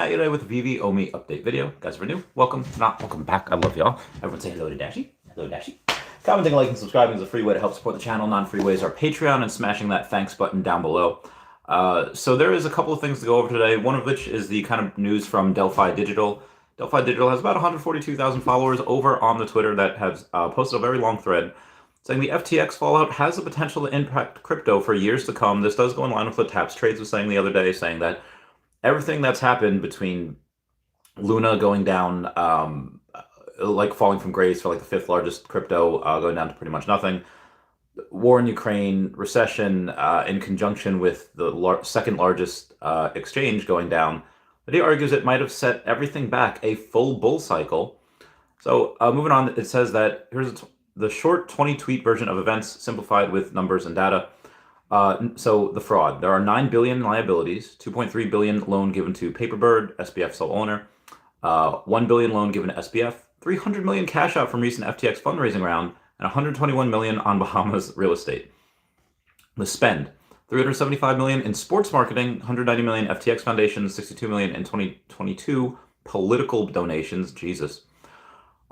At you today with a Veve OMI update video. Guys, if you're new, welcome. If not, welcome back. I love y'all. Everyone say hello to Dashie. Hello, Dashie. Commenting, liking, subscribing is a free way to help support the channel. Non-free ways are Patreon and smashing that thanks button down below. So there is a couple of things to go over today, one of which is the kind of news from Delphi Digital. Delphi Digital has about 142,000 followers over on the Twitter that has posted a very long thread saying the FTX fallout has the potential to impact crypto for years to come. This does go in line with what Taps Trades was saying the other day, saying that everything that's happened between Luna going down, like falling from grace for like the fifth largest crypto, going down to pretty much nothing, war in Ukraine, recession, in conjunction with the second largest exchange going down, but he argues it might have set everything back a full bull cycle. So moving on, it says that here's the short 20-tweet version of events simplified with numbers and data. So the fraud. There are 9 billion liabilities, 2.3 billion loan given to Paperbird, SBF sole owner, 1 billion loan given to SBF, 300 million cash out from recent FTX fundraising round, and 121 million on Bahamas real estate. The spend. 375 million in sports marketing, 190 million FTX Foundation, 62 million in 2022 political donations. Jesus.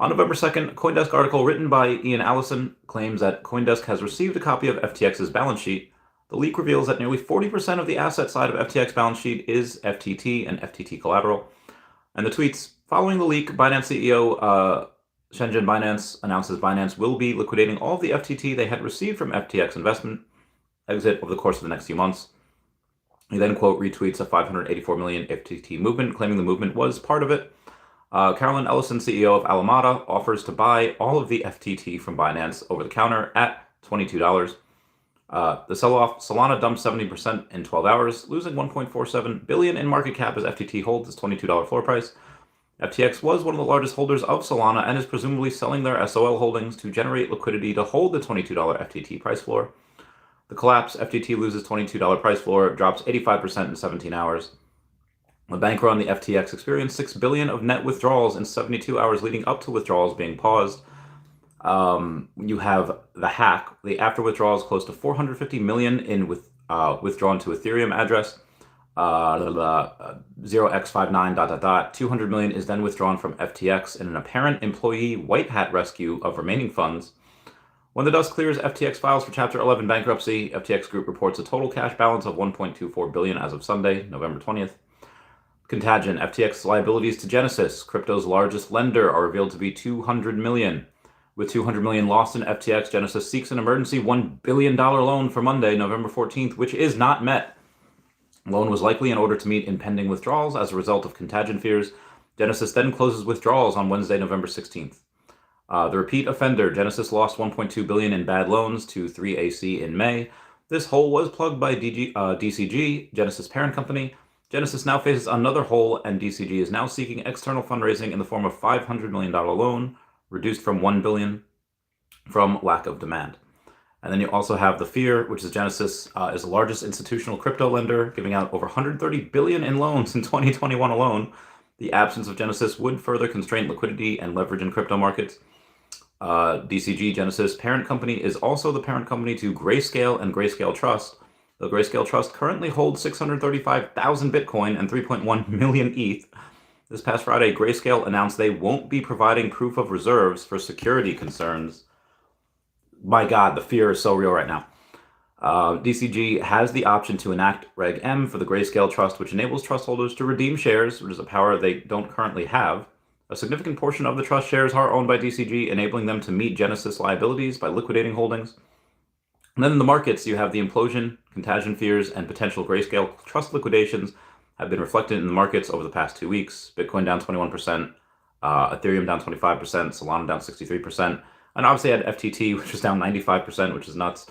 On November 2nd, a CoinDesk article written by Ian Allison claims that CoinDesk has received a copy of FTX's balance sheet. The leak reveals that nearly 40% of the asset side of FTX balance sheet is FTT and FTT collateral. And the tweets, following the leak, Binance CEO Shenzhen Binance announces Binance will be liquidating all of the FTT they had received from FTX investment exit over the course of the next few months. He then, quote, retweets a 584 million FTT movement, claiming the movement was part of it. Carolyn Ellison, CEO of Alameda, offers to buy all of the FTT from Binance over the counter at $22. The sell-off, Solana dumped 70% in 12 hours, losing 1.47 billion in market cap as FTT holds its $22 floor price. FTX was one of the largest holders of Solana and is presumably selling their SOL holdings to generate liquidity to hold the $22 FTT price floor. The collapse, FTT loses $22 price floor, drops 85% in 17 hours. The bank run, the FTX, experienced 6 billion of net withdrawals in 72 hours leading up to withdrawals being paused. You have the hack, the after withdrawals close to 450 million in withdrawn to Ethereum address, 0x59 ... 200 million is then withdrawn from FTX in an apparent employee white hat rescue of remaining funds. When the dust clears, FTX files for Chapter 11 bankruptcy. FTX Group reports a total cash balance of 1.24 billion as of Sunday, November 20th. Contagion, FTX liabilities to Genesis, crypto's largest lender, are revealed to be 200 million. With 200 million lost in FTX, Genesis seeks an emergency $1 billion loan for Monday, November 14th, which is not met. Loan was likely in order to meet impending withdrawals as a result of contagion fears. Genesis then closes withdrawals on Wednesday, November 16th. The repeat offender, Genesis lost 1.2 billion in bad loans to 3AC in May. This hole was plugged by DCG, Genesis parent company. Genesis now faces another hole, and DCG is now seeking external fundraising in the form of $500 million loan, reduced from $1 billion from lack of demand. And then you also have the fear, which is Genesis is the largest institutional crypto lender, giving out over 130 billion in loans in 2021 alone. The absence of Genesis would further constrain liquidity and leverage in crypto markets. DCG, Genesis parent company, is also the parent company to Grayscale and Grayscale Trust. The Grayscale Trust currently holds 635,000 Bitcoin and 3.1 million ETH. This past Friday, Grayscale announced they won't be providing proof of reserves for security concerns. My God, the fear is so real right now. DCG has the option to enact Reg M for the Grayscale Trust, which enables trust holders to redeem shares, which is a power they don't currently have. A significant portion of the trust shares are owned by DCG, enabling them to meet Genesis liabilities by liquidating holdings. And then in the markets, you have the implosion, contagion fears, and potential Grayscale Trust liquidations have been reflected in the markets over the past 2 weeks. Bitcoin down 21%, Ethereum down 25%, Solana down 63%, and obviously had FTT, which was down 95%, which is nuts.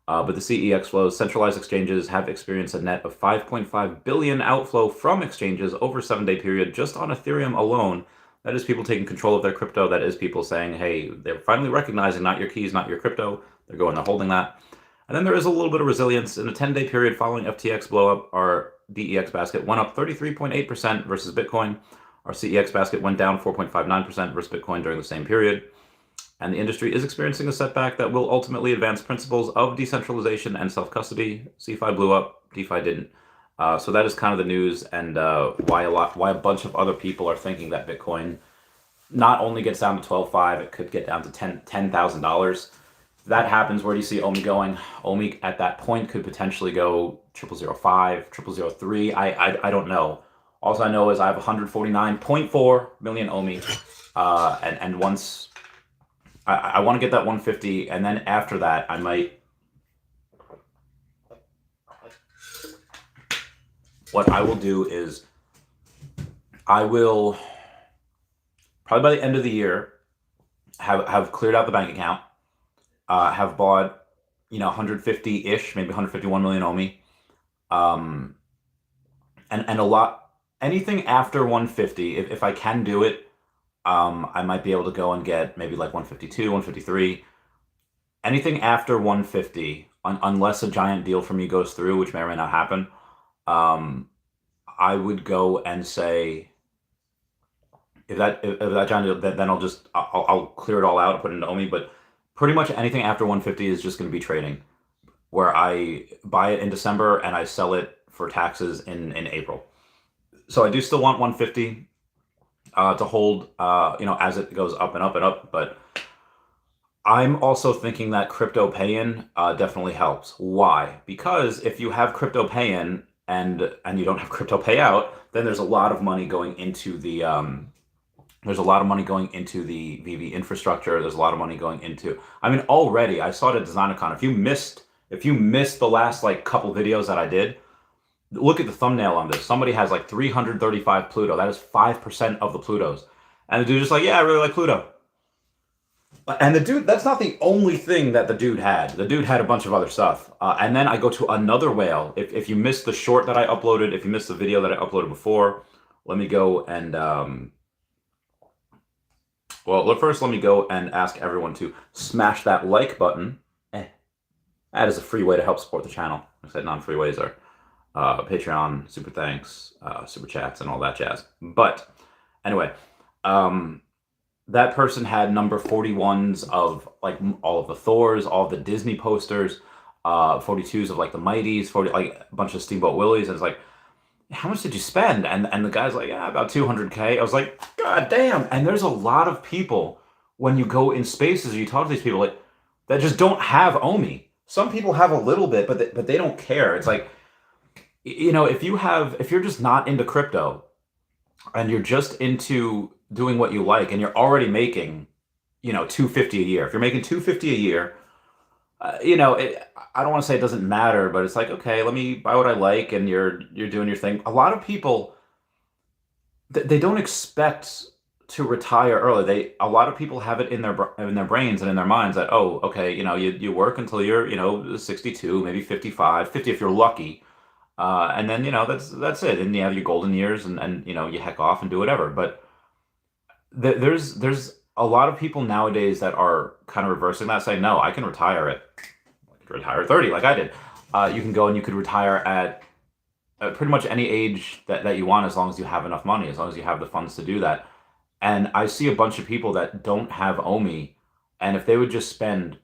But the CEX flows, centralized exchanges have experienced a net of 5.5 billion outflow from exchanges over a 7-day period just on Ethereum alone. That is people taking control of their crypto. That is people saying, hey, they're finally recognizing not your keys, not your crypto. They're going, they're holding that. And then there is a little bit of resilience. In a 10-day period following FTX blowup, our DEX basket went up 33.8% versus Bitcoin. Our CEX basket went down 4.59% versus Bitcoin during the same period. And the industry is experiencing a setback that will ultimately advance principles of decentralization and self-custody. CeFi blew up, DeFi didn't. So that is kind of the news, and why a bunch of other people are thinking that Bitcoin not only gets down to 12.5, it could get down to $10,000. If that happens, where do you see OMI going? OMI at that point could potentially go 0005, 0003. I don't know. All I know is I have 149.4 million OMI, and once I want to get that 150, and then after that I might. What I will do is I will probably by the end of the year have cleared out the bank account, have bought 150-ish, maybe 151 million OMI, and a lot, anything after 150, if I can do it, I might be able to go and get maybe like 152, 153. Anything after 150, unless a giant deal for me goes through, which may or may not happen, I would go and say, if that giant deal, then I'll clear it all out and put it into OMI. But pretty much anything after 150 is just going to be trading, where I buy it in December and I sell it for taxes in April. So I do still want 150 to hold, as it goes up and up and up. But I'm also thinking that crypto pay-in definitely helps. Why? Because if you have crypto pay-in and you don't have crypto payout, then there's a lot of money going into the Veve infrastructure. There's a lot of money going into. I mean, already I saw it at DesignerCon. If you missed the last like couple videos that I did, look at the thumbnail on this. Somebody has like 335 Pluto. That is 5% of the Plutos. And the dude's just like, yeah, I really like Pluto. And the dude, that's not the only thing that the dude had. The dude had a bunch of other stuff. And then I go to another whale. If you missed the short that I uploaded, if you missed the video that I uploaded before, let me go and, first let me go and ask everyone to smash that like button. That is a free way to help support the channel. I said non-free ways are Patreon, super thanks, super chats, and all that jazz. But anyway, that person had number 41s of like all of the Thors, all of the Disney posters, 42s of like the Mighties, 40 like a bunch of Steamboat Willies, and it's like, how much did you spend? And the guy's like, yeah, about 200K. I was like, God damn! And there's a lot of people when you go in spaces, you talk to these people like that just don't have OMI. Some people have a little bit, but they don't care. It's like, if you're just not into crypto and you're just into doing what you like and you're already making, $250 a year. If you're making $250 a year, I don't want to say it doesn't matter, but it's like, okay, let me buy what I like, and you're doing your thing. A lot of people, they don't expect to retire early. A lot of people have it in their brains and in their minds that, oh, okay, you work until you're 62, maybe 55, 50 if you're lucky. And then, that's it. And you have your golden years and you heck off and do whatever. But there's a lot of people nowadays that are kind of reversing that, saying, no, I can retire at 30 like I did. You can go and you could retire at pretty much any age that you want, as long as you have enough money, as long as you have the funds to do that. And I see a bunch of people that don't have OMI, and if they would just spend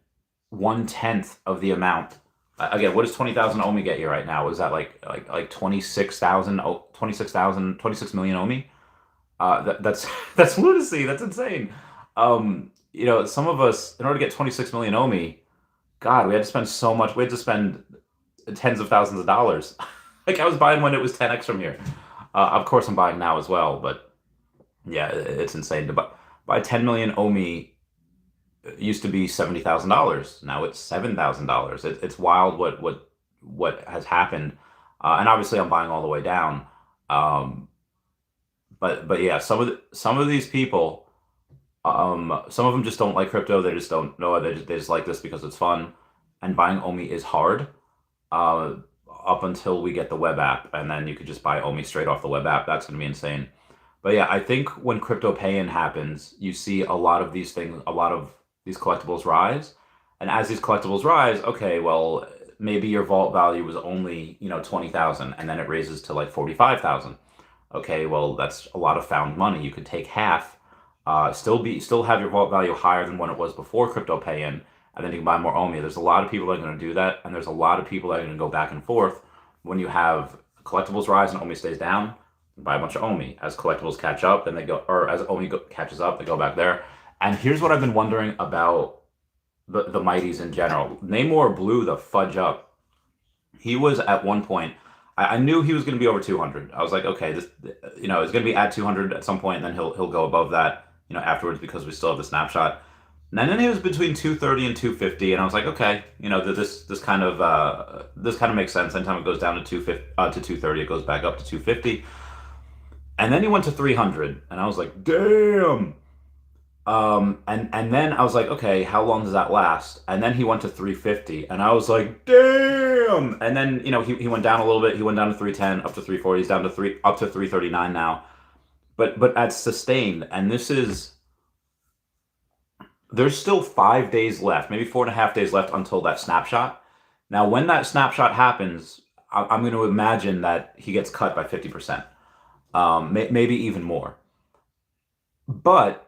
1/10 of the amount. Again, what does 20,000 OMI get you right now? Is that like 26,000, 26 million OMI? That's lunacy. That's insane. Some of us, in order to get 26 million OMI, God, we had to spend so much. We had to spend tens of thousands of dollars. Like I was buying when it was 10x from here. Of course, I'm buying now as well, but yeah, it's insane to buy 10 million OMI. Used to be $70,000. Now it's $7,000. It's wild what has happened, and obviously I'm buying all the way down. But yeah, some of these people, some of them just don't like crypto. They just don't know it. They just like this because it's fun. And buying OMI is hard, up until we get the web app, and then you could just buy OMI straight off the web app. That's going to be insane. But yeah, I think when crypto pay-in happens, you see a lot of these things, a lot of these collectibles rise. And as these collectibles rise, okay, well, maybe your vault value was only, 20,000, and then it raises to like 45,000. Okay, well, that's a lot of found money. You could take half, still have your vault value higher than when it was before crypto pay-in, and then you can buy more OMI. There's a lot of people that are going to do that, and there's a lot of people that are going to go back and forth when you have collectibles rise and OMI stays down, buy a bunch of OMI. As collectibles catch up, then they go, or as OMI catches up, they go back there. And here's what I've been wondering about the Mighties in general. Namor blew the fudge up. He was at one point, I knew he was going to be over 200. I was like, okay, this, it's going to be at 200 at some point, and then he'll go above that, afterwards, because we still have the snapshot. And then he was between 230 and 250, and I was like, okay, this kind of makes sense. Anytime it goes down to 230, it goes back up to 250. And then he went to 300, and I was like, damn. And then I was like, okay, how long does that last? And then he went to 350, and I was like, damn. And then he went down a little bit. He went down to 310, up to 340. He's down to up to 339 now. But at sustained, and there's still 5 days left, maybe 4.5 days left until that snapshot. Now, when that snapshot happens, I'm going to imagine that he gets cut by 50%, maybe even more. But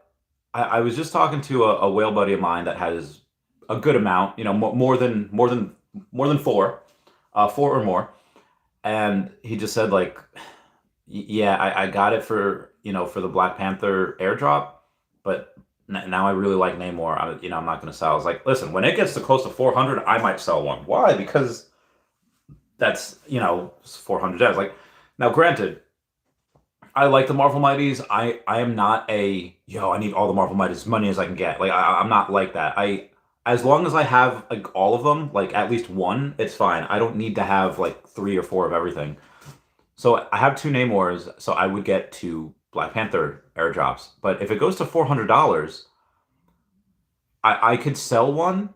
I was just talking to a whale buddy of mine that has a good amount, more than four or more, and he just said, like, yeah, I got it for the Black Panther airdrop, but now I really like Namor. I'm not going to sell. I was like, listen, when it gets to close to 400, I might sell one. Why? Because that's 400 gems. Like, now, granted, I like the Marvel Mighties. I am not I need all the Marvel Mighties as money as I can get. Like, I'm not like that. As long as I have, like, all of them, like at least one, it's fine. I don't need to have like 3 or 4 of everything. So I have 2 Namors, so I would get 2 Black Panther airdrops. But if it goes to $400, I could sell one,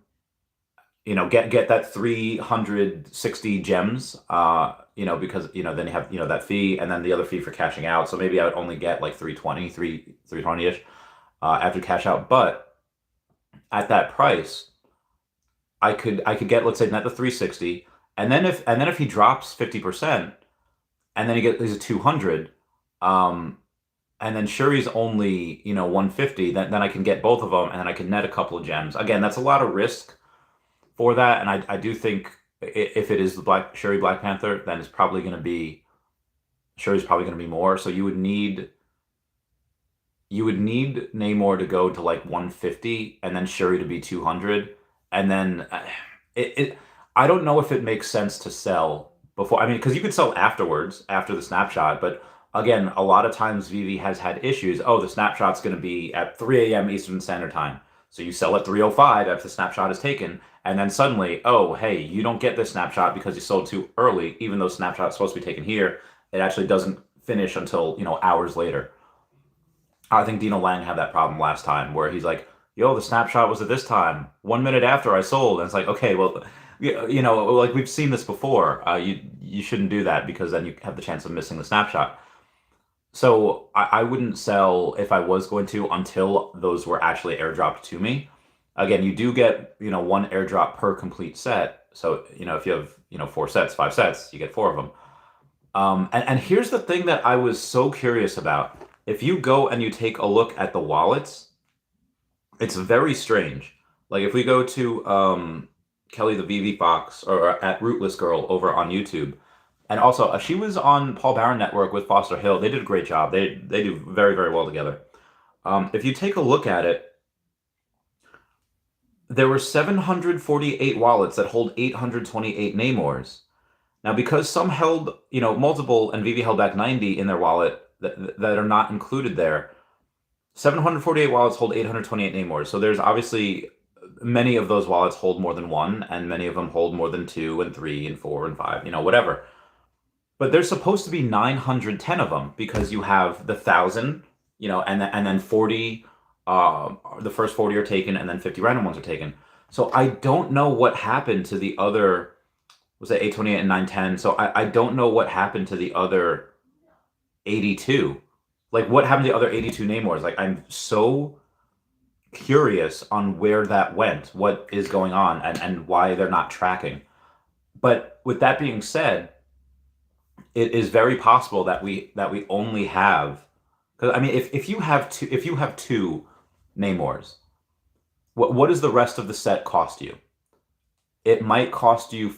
get that 360 gems, because, then you have, that fee, and then the other fee for cashing out. So maybe I would only get like 320-ish, after cash out. But at that price, I could get, let's say, net the 360, and then if he drops 50%, and then he's a 200, and then Shuri's only 150, then I can get both of them, and then I can net a couple of gems. Again, that's a lot of risk for that, and I do think if it is the Shuri Black Panther, then Shuri's probably going to be more. So you would need Namor to go to like 150, and then Shuri to be 200, and then I don't know if it makes sense to sell before. I mean, because you could sell afterwards, after the snapshot, but again, a lot of times Veve has had issues. Oh, the snapshot's going to be at 3 a.m. Eastern Standard Time. So you sell at 3:05 after the snapshot is taken, and then suddenly, oh, hey, you don't get this snapshot because you sold too early, even though snapshot's supposed to be taken here. It actually doesn't finish until, hours later. I think Dino Lang had that problem last time, where he's like, yo, the snapshot was at this time, 1 minute after I sold. And it's like, okay, well, like, we've seen this before. You shouldn't do that, because then you have the chance of missing the snapshot. So I wouldn't sell, if I was going to, until those were actually airdropped to me. Again, you do get, 1 airdrop per complete set. So, if you have, 4 sets, 5 sets, you get 4 of them. And here's the thing that I was so curious about. If you go and you take a look at the wallets, it's very strange. Like, if we go to Kelly the Veve Fox, or at Rootless Girl over on YouTube, and also she was on Paul Barron Network with Foster Hill. They did a great job. They do very, very well together. If you take a look at it, there were 748 wallets that hold 828 Namors. Now, because some held, multiple, and Veve held back 90 in their wallet that are not included there, 748 wallets hold 828 Namors. So there's obviously many of those wallets hold more than 1, and many of them hold more than 2 and 3 and 4 and 5, whatever. But there's supposed to be 910 of them, because you have the 1,000, and then 40, the first 40 are taken, and then 50 random ones are taken. So I don't know what happened to the other, was it 828 and 910? So I don't know what happened to the other 82. Like, what happened to the other 82 Namors? Like, I'm so curious on where that went, what is going on, and why they're not tracking. But with that being said, it is very possible that we only have, because I mean, if you have two Namors, what does the rest of the set cost you? It might cost you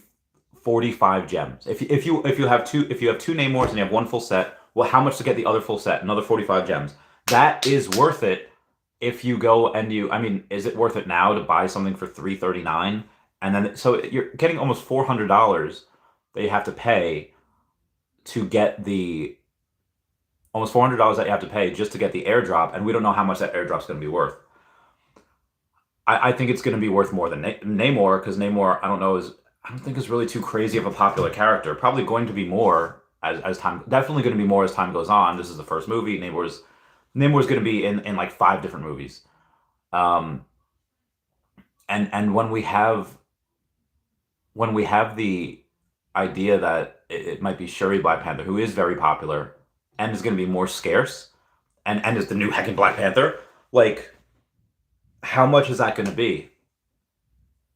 45 gems. If you have two Namors and you have one full set, well, how much to get the other full set? Another 45 gems. That is worth it if you go and I mean, is it worth it now to buy something for $339? And then so you're getting almost $400 that you have to pay to get the almost $400 that you have to pay just to get the airdrop, and we don't know how much that airdrop's going to be worth. I think it's going to be worth more than Namor, because Namor, I don't think is really too crazy of a popular character. Probably going to be more as time, definitely going to be more as time goes on. This is the first movie. Namor's going to be in like 5 different movies. And when we have the idea that it might be Shuri Black Panther, who is very popular and is going to be more scarce, and is the new heckin' Black Panther, like, how much is that going to be?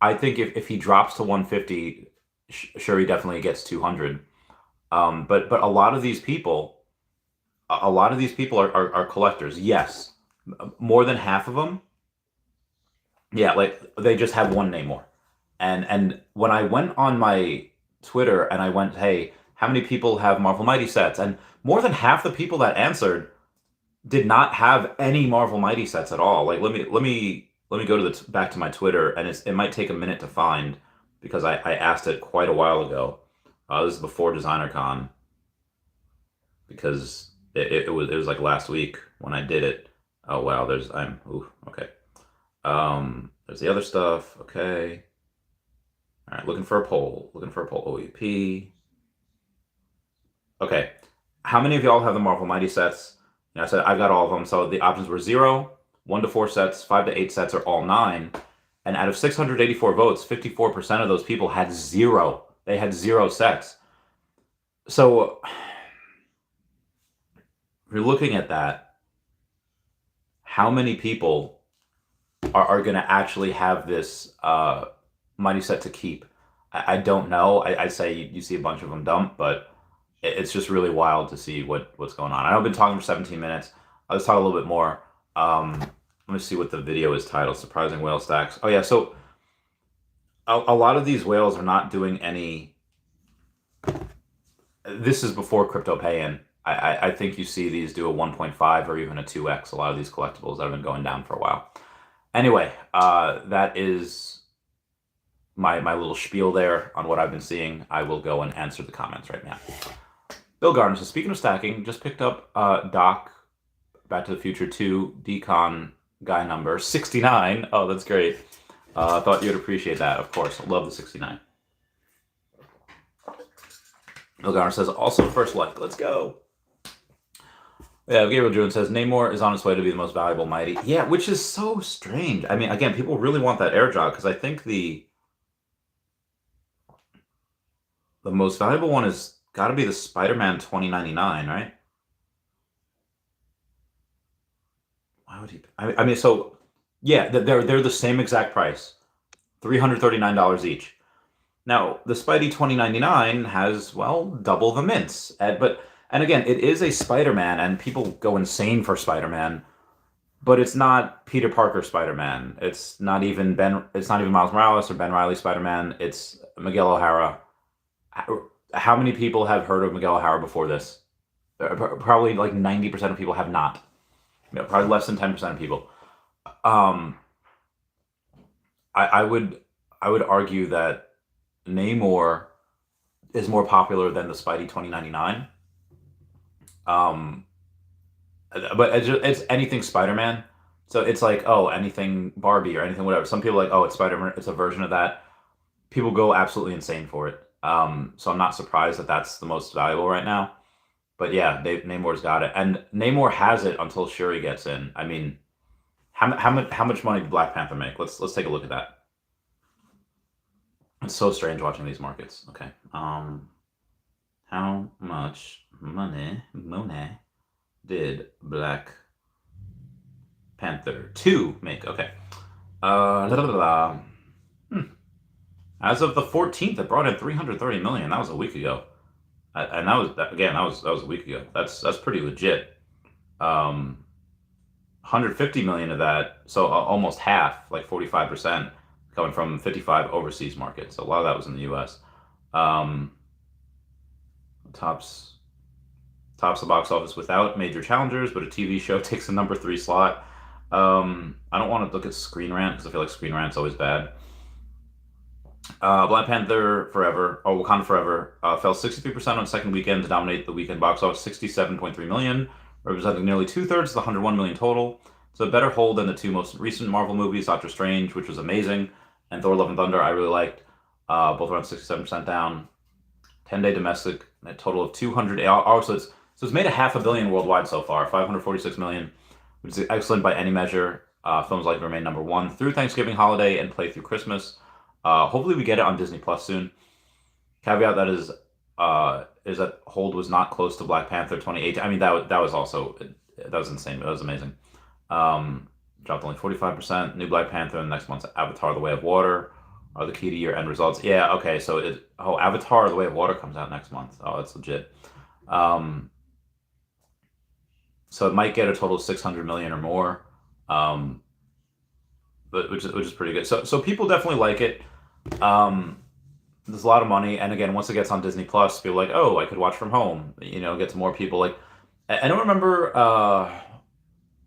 I think if he drops to 150, Shuri definitely gets 200. But a lot of these people, are collectors. Yes, more than half of them. Yeah, like they just have one Namor. And when I went on my Twitter and I went, hey, how many people have Marvel Mighty sets? And more than half the people that answered did not have any Marvel Mighty sets at all. Like, let me go to back to my Twitter, and it might take a minute to find, because I asked it quite a while ago. This is before DesignerCon, because it was like last week when I did it. Oh wow, okay. There's the other stuff. Okay. All right, looking for a poll. OEP. Okay. How many of y'all have the Marvel Mighty sets? I said I've got all of them. So the options were 0, 1 to 4 sets, 5 to 8 sets, or all 9. And out of 684 votes, 54% of those people had 0. They had 0 sets. So if you're looking at that, how many people are going to actually have this Mighty set to keep? I don't know. I'd say you see a bunch of them dump, but it's just really wild to see what's going on. I know I've been talking for 17 minutes. Let's talk a little bit more. Let me see what the video is titled. Surprising whale stacks. Oh yeah, so a lot of these whales are not doing any. This is before crypto pay-in. I think you see these do a 1.5 or even a 2x. A lot of these collectibles that have been going down for a while. Anyway, that is my little spiel there on what I've been seeing. I will go and answer the comments right now. Bill Gardner says, speaking of stacking, just picked up Doc Back to the Future 2 Decon guy number 69. Oh, that's great. I thought you'd appreciate that, of course. Love the 69. Bill Gardner says, also first like, let's go. Yeah, Gabriel Druin says, Namor is on his way to be the most valuable Mighty. Yeah, which is so strange. I mean, again, people really want that airdrop, because I think the most valuable one is got to be the Spider-Man 2099, right? Why would he? I mean, so yeah, they're the same exact price, $339 each. Now the Spidey 2099 has, well, double the mints, and again, it is a Spider-Man, and people go insane for Spider-Man, but it's not Peter Parker Spider-Man. It's not even Miles Morales or Ben Reilly Spider-Man. It's Miguel O'Hara. How many people have heard of Miguel O'Hara before this? Probably like 90% of people have not. Probably less than 10% of people. I would argue that Namor is more popular than the Spidey 2099. But it's anything Spider-Man. So it's like, oh, anything Barbie or anything whatever. Some people are like, oh, it's Spider-Man. It's a version of that. People go absolutely insane for it. So I'm not surprised that that's the most valuable right now. But yeah, Namor's got it, and Namor has it until Shuri gets in. I mean, how much money did Black Panther make? Let's take a look at that. It's so strange watching these markets. Okay, how much money did Black Panther 2 make? Okay, As of the 14th, it brought in $330 million. That was a week ago. And that was a week ago. That's pretty legit. 150 million of that, so almost half, like 45%, coming from 55 overseas markets. So a lot of that was in the U.S. Um, tops the box office without major challengers, but a TV show takes the number 3 slot. I don't want to look at Screen Rant because I feel like Screen Rant's always bad. Black Panther Forever, or Wakanda Forever, fell 63% on second weekend to dominate the weekend box office, 67.3 million, representing nearly 2/3 of the 101 million total. So a better hold than the 2 most recent Marvel movies, Doctor Strange, which was amazing, and Thor: Love and Thunder, I really liked. Both around 67% down. 10-day domestic, a total of 200. So it's made a $500 million worldwide so far, 546 million, which is excellent by any measure. Films like remain number 1 through Thanksgiving holiday and play through Christmas. Hopefully we get it on Disney Plus soon. Caveat that is that hold was not close to Black Panther 2018. I mean that was insane. That was amazing. Dropped only 45%. New Black Panther and next month's Avatar: The Way of Water are the key to your end results. Yeah, okay, so Avatar: The Way of Water comes out next month. Oh, that's legit. So it might get a total of 600 million or more, but which is pretty good. So people definitely like it. There's a lot of money, and again, once it gets on Disney Plus, people are like, oh, I could watch from home. Gets more people. Like, I don't remember.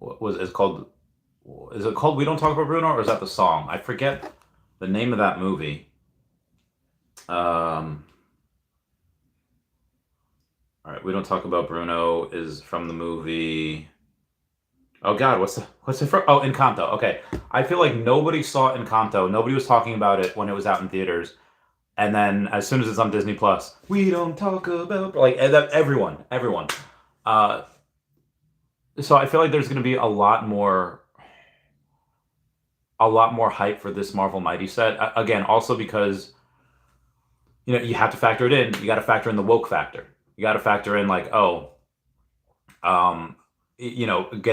Is it called We Don't Talk About Bruno, or is that the song? I forget the name of that movie. All right, We Don't Talk About Bruno is from the movie. Oh God, what's it from? Oh, Encanto. Okay, I feel like nobody saw Encanto. Nobody was talking about it when it was out in theaters, and then as soon as it's on Disney Plus, we don't talk about everyone. So I feel like there's going to be a lot more hype for this Marvel Mighty set. Again, also because you have to factor it in. You got to factor in the woke factor. You got to factor in like, get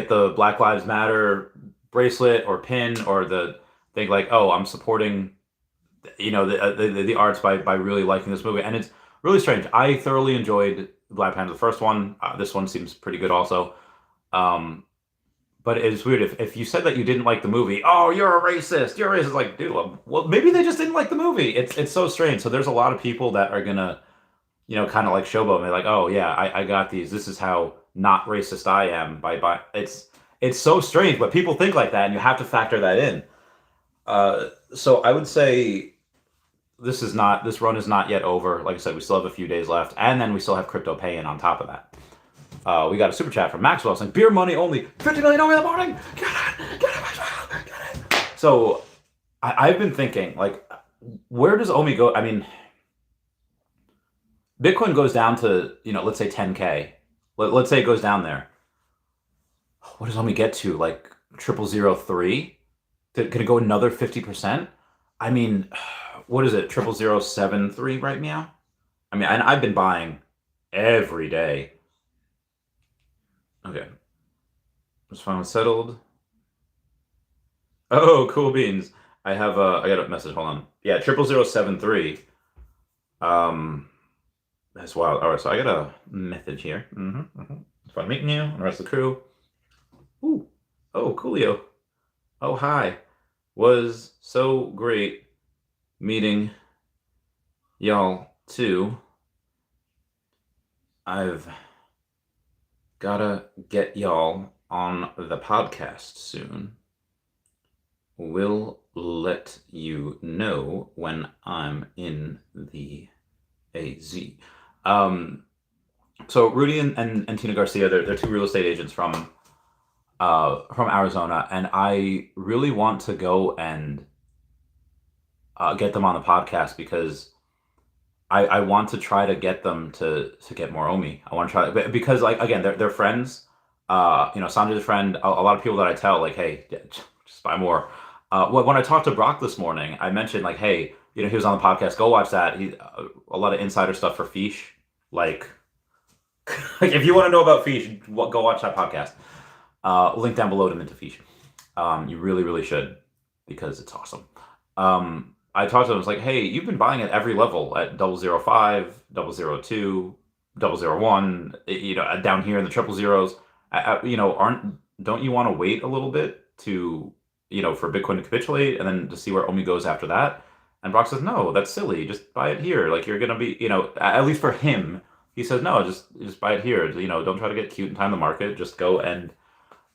the Black Lives Matter bracelet or pin, or the thing like, I'm supporting, the arts by really liking this movie. And it's really strange. I thoroughly enjoyed Black Panther, the first one. This one seems pretty good also. But it's weird if you said that you didn't like the movie. Oh, you're a racist. You're a racist. Like, dude, well, maybe they just didn't like the movie. It's so strange. So there's a lot of people that are gonna, kind of like showboat me, like, oh yeah, I got these. This is how not racist I am. By it's so strange, but people think like that, and you have to factor that in. So I would say this run is not yet over. Like I said, we still have a few days left, and then we still have crypto pay-in on top of that. We got a super chat from Maxwell saying, beer money only, 50 million over the morning. Get it, Maxwell, get it. So I've been thinking, like, where does OMI go? I mean, Bitcoin goes down to, let's say 10K. Let's say it goes down there. What does OMI get to? Like 0003? Can it go another 50%? I mean, what is it? 00073 right now? I mean, I've been buying every day. Okay. It's finally settled. Oh, cool beans. I got a message. Hold on. Yeah, 00073. That's wild. All right, so I got a message here. It's fun meeting you and the rest of the crew. Ooh. Oh, coolio. Oh, hi. Was so great meeting y'all too. I've gotta get y'all on the podcast soon. We'll let you know when I'm in the AZ. So Rudy and Tina Garcia, they're 2 real estate agents from Arizona, and I really want to go and get them on the podcast because I want to try to get them to get more OMI. I want to try because, like, again, they're friends. Sanjay's a friend. A lot of people that I tell, like, hey, just buy more. When I talked to Brock this morning, I mentioned, like, hey, he was on the podcast. Go watch that. A lot of insider stuff for Feesh. Like if you want to know about Feesh, go watch that podcast. Link down below to Mint to Feesh. You really, really should, because it's awesome. I talked to them. I was like, hey, you've been buying at every level, at 005, 002, 001, down here in the triple zeros. Don't you want to wait a little bit to, for Bitcoin to capitulate and then to see where OMI goes after that? And Brock says, no, that's silly. Just buy it here. Like you're gonna be, at least for him, he says, no, just buy it here. Don't try to get cute and time the market. Just go and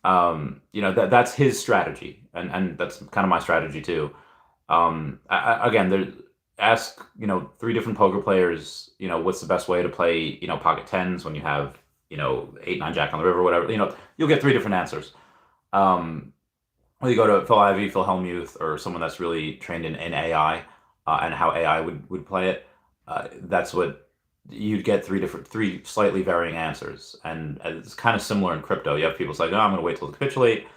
that's his strategy, and that's kind of my strategy too. Again, ask three different poker players, what's the best way to play pocket tens when you have 8-9 jack on the river, whatever. You'll get three different answers. Or you go to Phil Ivey, Phil Hellmuth, or someone that's really trained in AI and how AI would play it. That's what you'd get three slightly varying answers, and it's kind of similar in crypto. You have people say, "Oh, I'm going to wait till it capitulate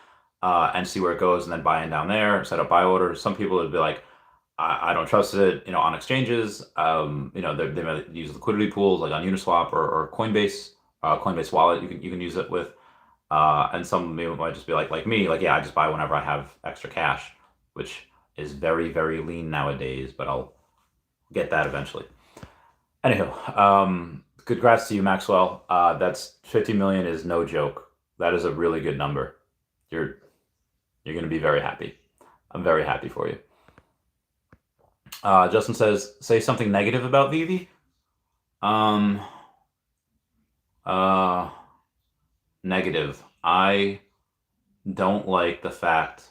and see where it goes, and then buy in down there, set up buy orders." Some people would be like, "I don't trust it," on exchanges. They might use liquidity pools like on Uniswap or Coinbase, Coinbase Wallet. You can use it with, and some people might just be like me, like yeah, I just buy whenever I have extra cash, which is very very lean nowadays, but I'll get that eventually. Anywho, congrats to you, Maxwell. That's 50 million is no joke. That is a really good number. You're going to be very happy. I'm very happy for you. Justin says, say something negative about Veve. Negative. I don't like the fact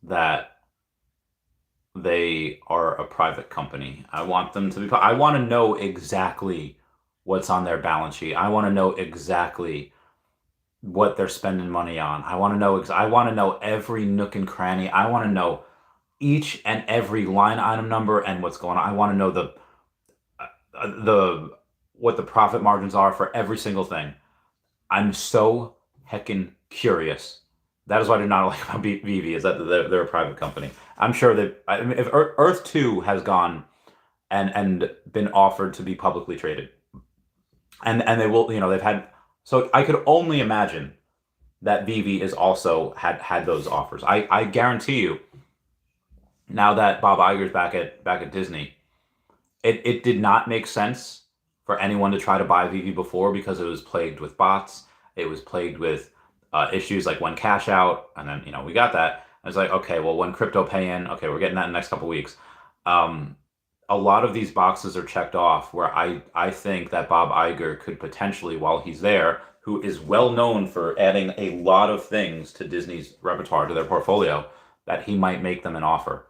that they are a private company. I want them to be. I want to know exactly what's on their balance sheet. I want to know exactly what they're spending money on. I want to know. I want to know every nook and cranny. I want to know each and every line item number and what's going on. I want to know what the profit margins are for every single thing. I'm so heckin' curious. That is what I do not like about Veve, is that they're a private company. I'm sure that if Earth 2 has gone and been offered to be publicly traded, and they will, they've had, so I could only imagine that Veve is also had those offers. I guarantee you, now that Bob Iger's back at Disney, it did not make sense for anyone to try to buy Veve before, because it was plagued with bots. It was plagued with issues like when cash out, and then we got that. I was like, okay, well, when crypto pay in, okay, we're getting that in the next couple weeks. A lot of these boxes are checked off, where I think that Bob Iger could potentially, while he's there, who is well known for adding a lot of things to Disney's repertoire, to their portfolio, that he might make them an offer.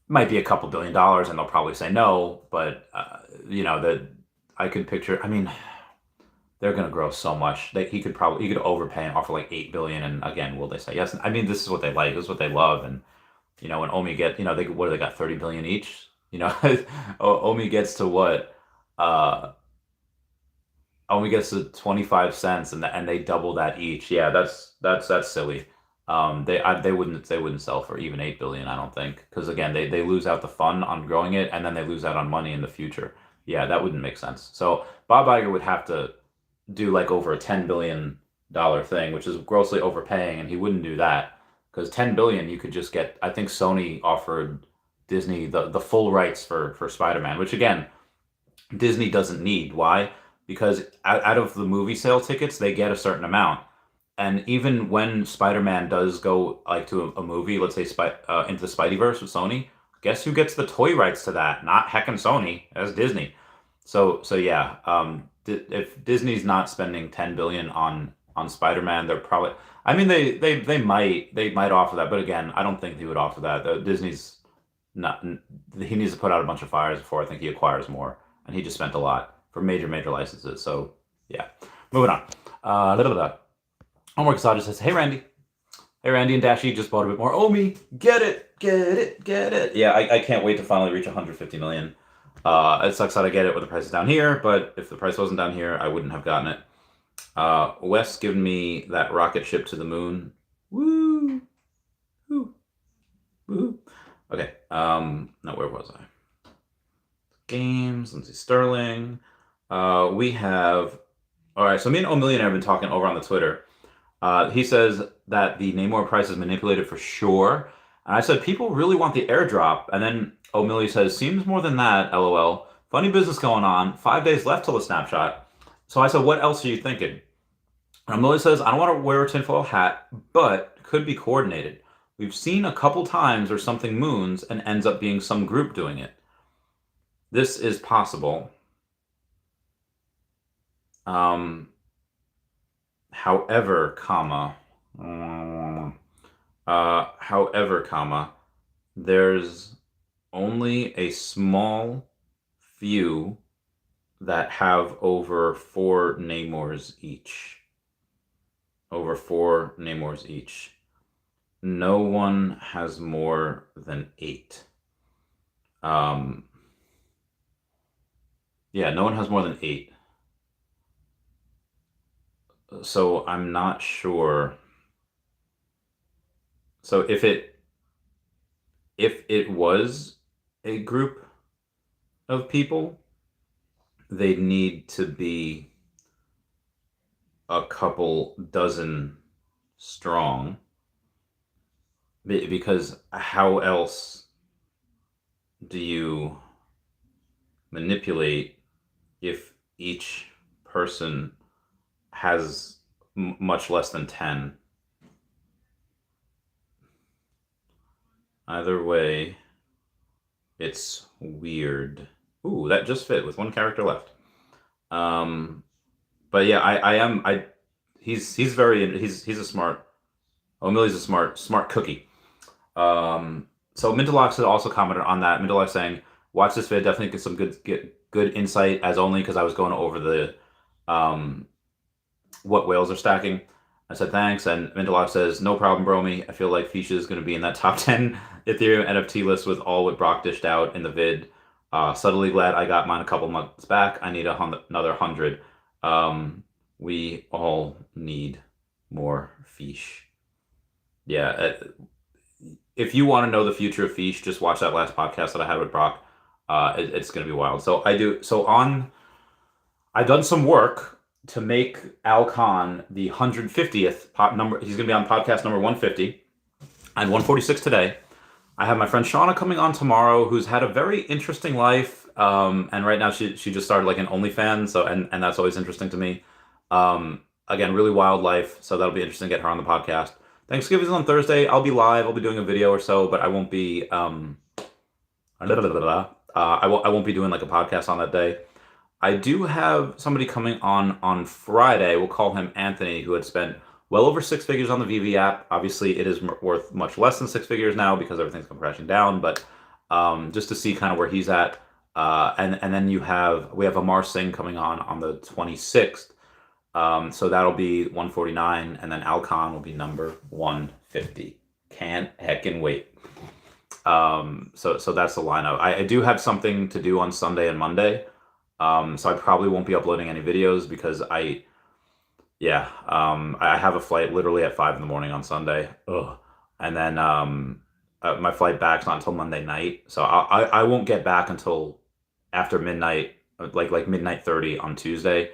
Might be a couple $2 billion, and they'll probably say no, but that I could picture. I mean, they're going to grow so much that he could overpay and offer like $8 billion. And again, will they say yes? I mean, this is what they like. This is what they love. And when OMI get, they got 30 billion each. OMI gets to what? OMI gets to 25 cents, and they double that each. Yeah, that's silly. They wouldn't sell for even 8 billion. I don't think, because again, they lose out the fun on growing it, and then they lose out on money in the future. Yeah, that wouldn't make sense. So Bob Iger would have to do like over a $10 billion thing, which is grossly overpaying, and he wouldn't do that, because 10 billion you could just get. I think Sony offered Disney the full rights for Spider-Man, which again, Disney doesn't need. Why? Because out of the movie sale tickets, they get a certain amount. And even when Spider-Man does go like to a movie, let's say into the Spideyverse with Sony, guess who gets the toy rights to that? Not heckin' Sony, as Disney. So yeah, if Disney's not spending 10 billion on Spider-Man, they're probably. I mean, they might offer that, but again, I don't think they would offer that. Disney's not. He needs to put out a bunch of fires before I think he acquires more, and he just spent a lot for major licenses. So yeah, moving on. Homework Saga says, "Hey Randy and Dashi just bought a bit more OMI. Get it. Yeah, I can't wait to finally reach 150 million. It sucks that I get it when the price is down here, but if the price wasn't down here, I wouldn't have gotten it. Wes given me that rocket ship to the moon. Woo! Okay. No, where was I? Games. Lindsey Sterling. We have. All right. So me and O'Millionaire have been talking over on the Twitter. He says that the Namor price is manipulated for sure. And I said, people really want the airdrop. And then O'Milly says, seems more than that, LOL. Funny business going on. 5 days left till the snapshot. So I said, what else are you thinking? And O'Milly says, I don't want to wear a tinfoil hat, but could be coordinated. We've seen a couple times where something moons and ends up being some group doing it. This is possible. However, there's only a small few that have over 4 Namors each. Over 4 Namors each. No one has more than 8. Yeah, no one has more than 8. So I'm not sure. So if it was a group of people, they'd need to be a couple dozen strong, because how else do you manipulate if each person has much less than 10? Either way, it's weird. Ooh, that just fit with one character left. But yeah, he's a smart. Oh, Millie's a smart cookie. So Mintalox has also commented on that. Mintalox saying, "Watch this vid, definitely get some good insight, as only because I was going over the what whales are stacking." I said thanks, and Mintalox says, "No problem, Bromy. I feel like Feesh is going to be in that top 10 Ethereum NFT list with all what Brock dished out in the vid. Subtly glad I got mine a couple months back. I need another 100. We all need more Feesh." Yeah, if you want to know the future of Feesh, just watch that last podcast that I had with Brock. It's going to be wild. I've done some work to make Al Khan the 150th number. He's going to be on podcast number 150 and 146 today. I have my friend Shauna coming on tomorrow, who's had a very interesting life, and right now she just started like an OnlyFans, so and that's always interesting to me. Again, really wild life, so that'll be interesting to get her on the podcast. Thanksgiving's on Thursday. I'll be live. I'll be doing a video or so, but I won't be I won't be doing like a podcast on that day. I do have somebody coming on Friday. We'll call him Anthony, who had spent well over 6 figures on the Veve app. Obviously, it is worth much less than 6 figures now because everything's come crashing down. But just to see kind of where he's at, and then we have Amar Singh coming on the 26th. So that'll be 149, and then Al Khan will be number 150. Can't heckin' wait. So that's the lineup. I do have something to do on Sunday and Monday. So I probably won't be uploading any videos because I have a flight literally at 5 in the morning on Sunday. Ugh. And then my flight back's not until Monday night. So I won't get back until after midnight, like midnight 30 on Tuesday.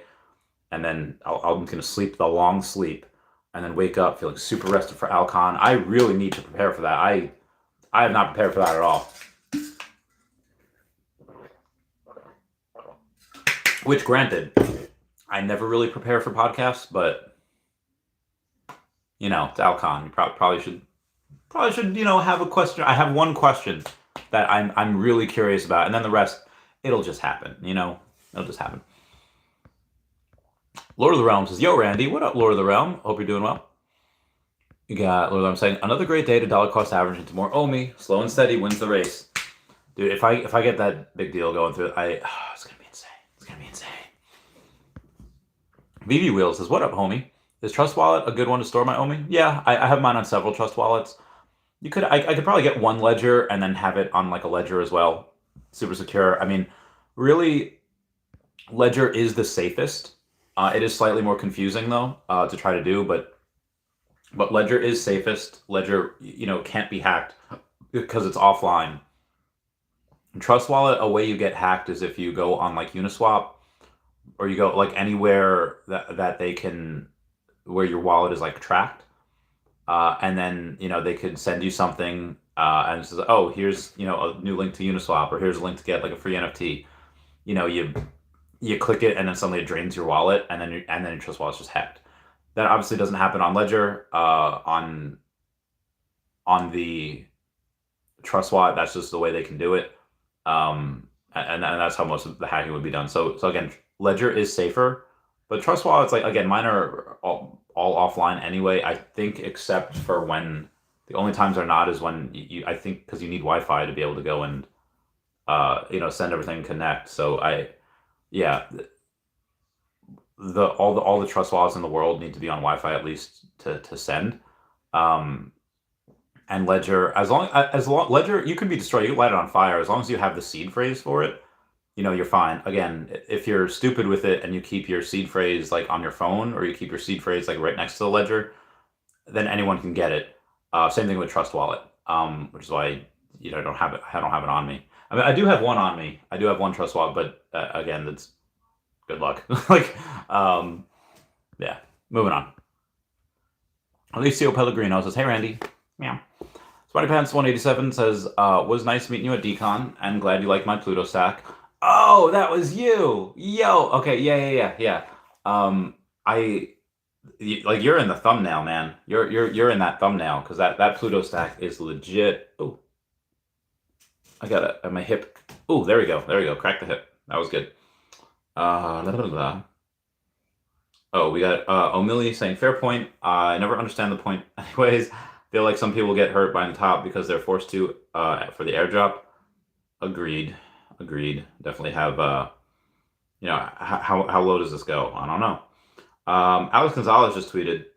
And then I'm going to sleep the long sleep and then wake up feeling super rested for Al Khan. I really need to prepare for that. I have not prepared for that at all. Which, granted, I never really prepare for podcasts, but it's Al Khan. You probably should have a question. I have one question that I'm really curious about, and then the rest, it'll just happen. It'll just happen. Lord of the Realm says, "Yo, Randy, what up, Lord of the Realm? Hope you're doing well." You got Lord of the Realm saying, "Another great day to dollar cost average into more OMI. Slow and steady wins the race." Dude, if I get that big deal going through, it's gonna be insane. It's gonna be insane. VV Wheel says, "What up, homie? Is Trust Wallet a good one to store my OMI?" Yeah, I have mine on several Trust Wallets. I could probably get one ledger and then have it on like a ledger as well. Super secure. I mean, really, Ledger is the safest. It is slightly more confusing though to try to do, but Ledger is safest. Ledger, can't be hacked because it's offline. Trust Wallet, a way you get hacked is if you go on like Uniswap, or you go like anywhere that they can, where your wallet is like tracked, and then they could send you something and it says, "Oh, here's a new link to Uniswap," or "Here's a link to get like a free NFT." You click it and then suddenly it drains your wallet, and then your Trust Wallet's just hacked. That obviously doesn't happen on Ledger. On on the trust wallet, that's just the way they can do it. And that's how most of the hacking would be done. So again, Ledger is safer, but trust wallets, like again, mine are all offline anyway. I think except for when the only times they're not is when I think because you need Wi-Fi to be able to go and send everything, connect. So yeah, all the trust wallets in the world need to be on Wi-Fi at least to send. And Ledger, as long Ledger, you can be destroyed. You can light it on fire as long as you have the seed phrase for it. You're fine. Again, if you're stupid with it and you keep your seed phrase like on your phone or you keep your seed phrase like right next to the ledger, then anyone can get it. Same thing with Trust Wallet, which is why I don't have it. I don't have it on me. I mean, I do have one on me. I do have one Trust Wallet, but again, that's good luck. Yeah. Moving on. Alicio Pellegrino says, "Hey Randy, meow. Spider Pants 187 says, was nice meeting you at Decon and glad you liked my Pluto stack." Oh, that was you. Yo. Okay. Yeah. You're in the thumbnail, man. You're in that thumbnail because that Pluto stack is legit. Oh, I got it at my hip. Oh, there we go. Crack the hip. That was good. Blah, blah, blah. Oh, we got O'Milly saying, "Fair point. I never understand the point. Anyways, feel like some people get hurt by the top because they're forced to for the airdrop." Agreed. Definitely have how low does this go? I don't know. Alex Gonzalez just tweeted.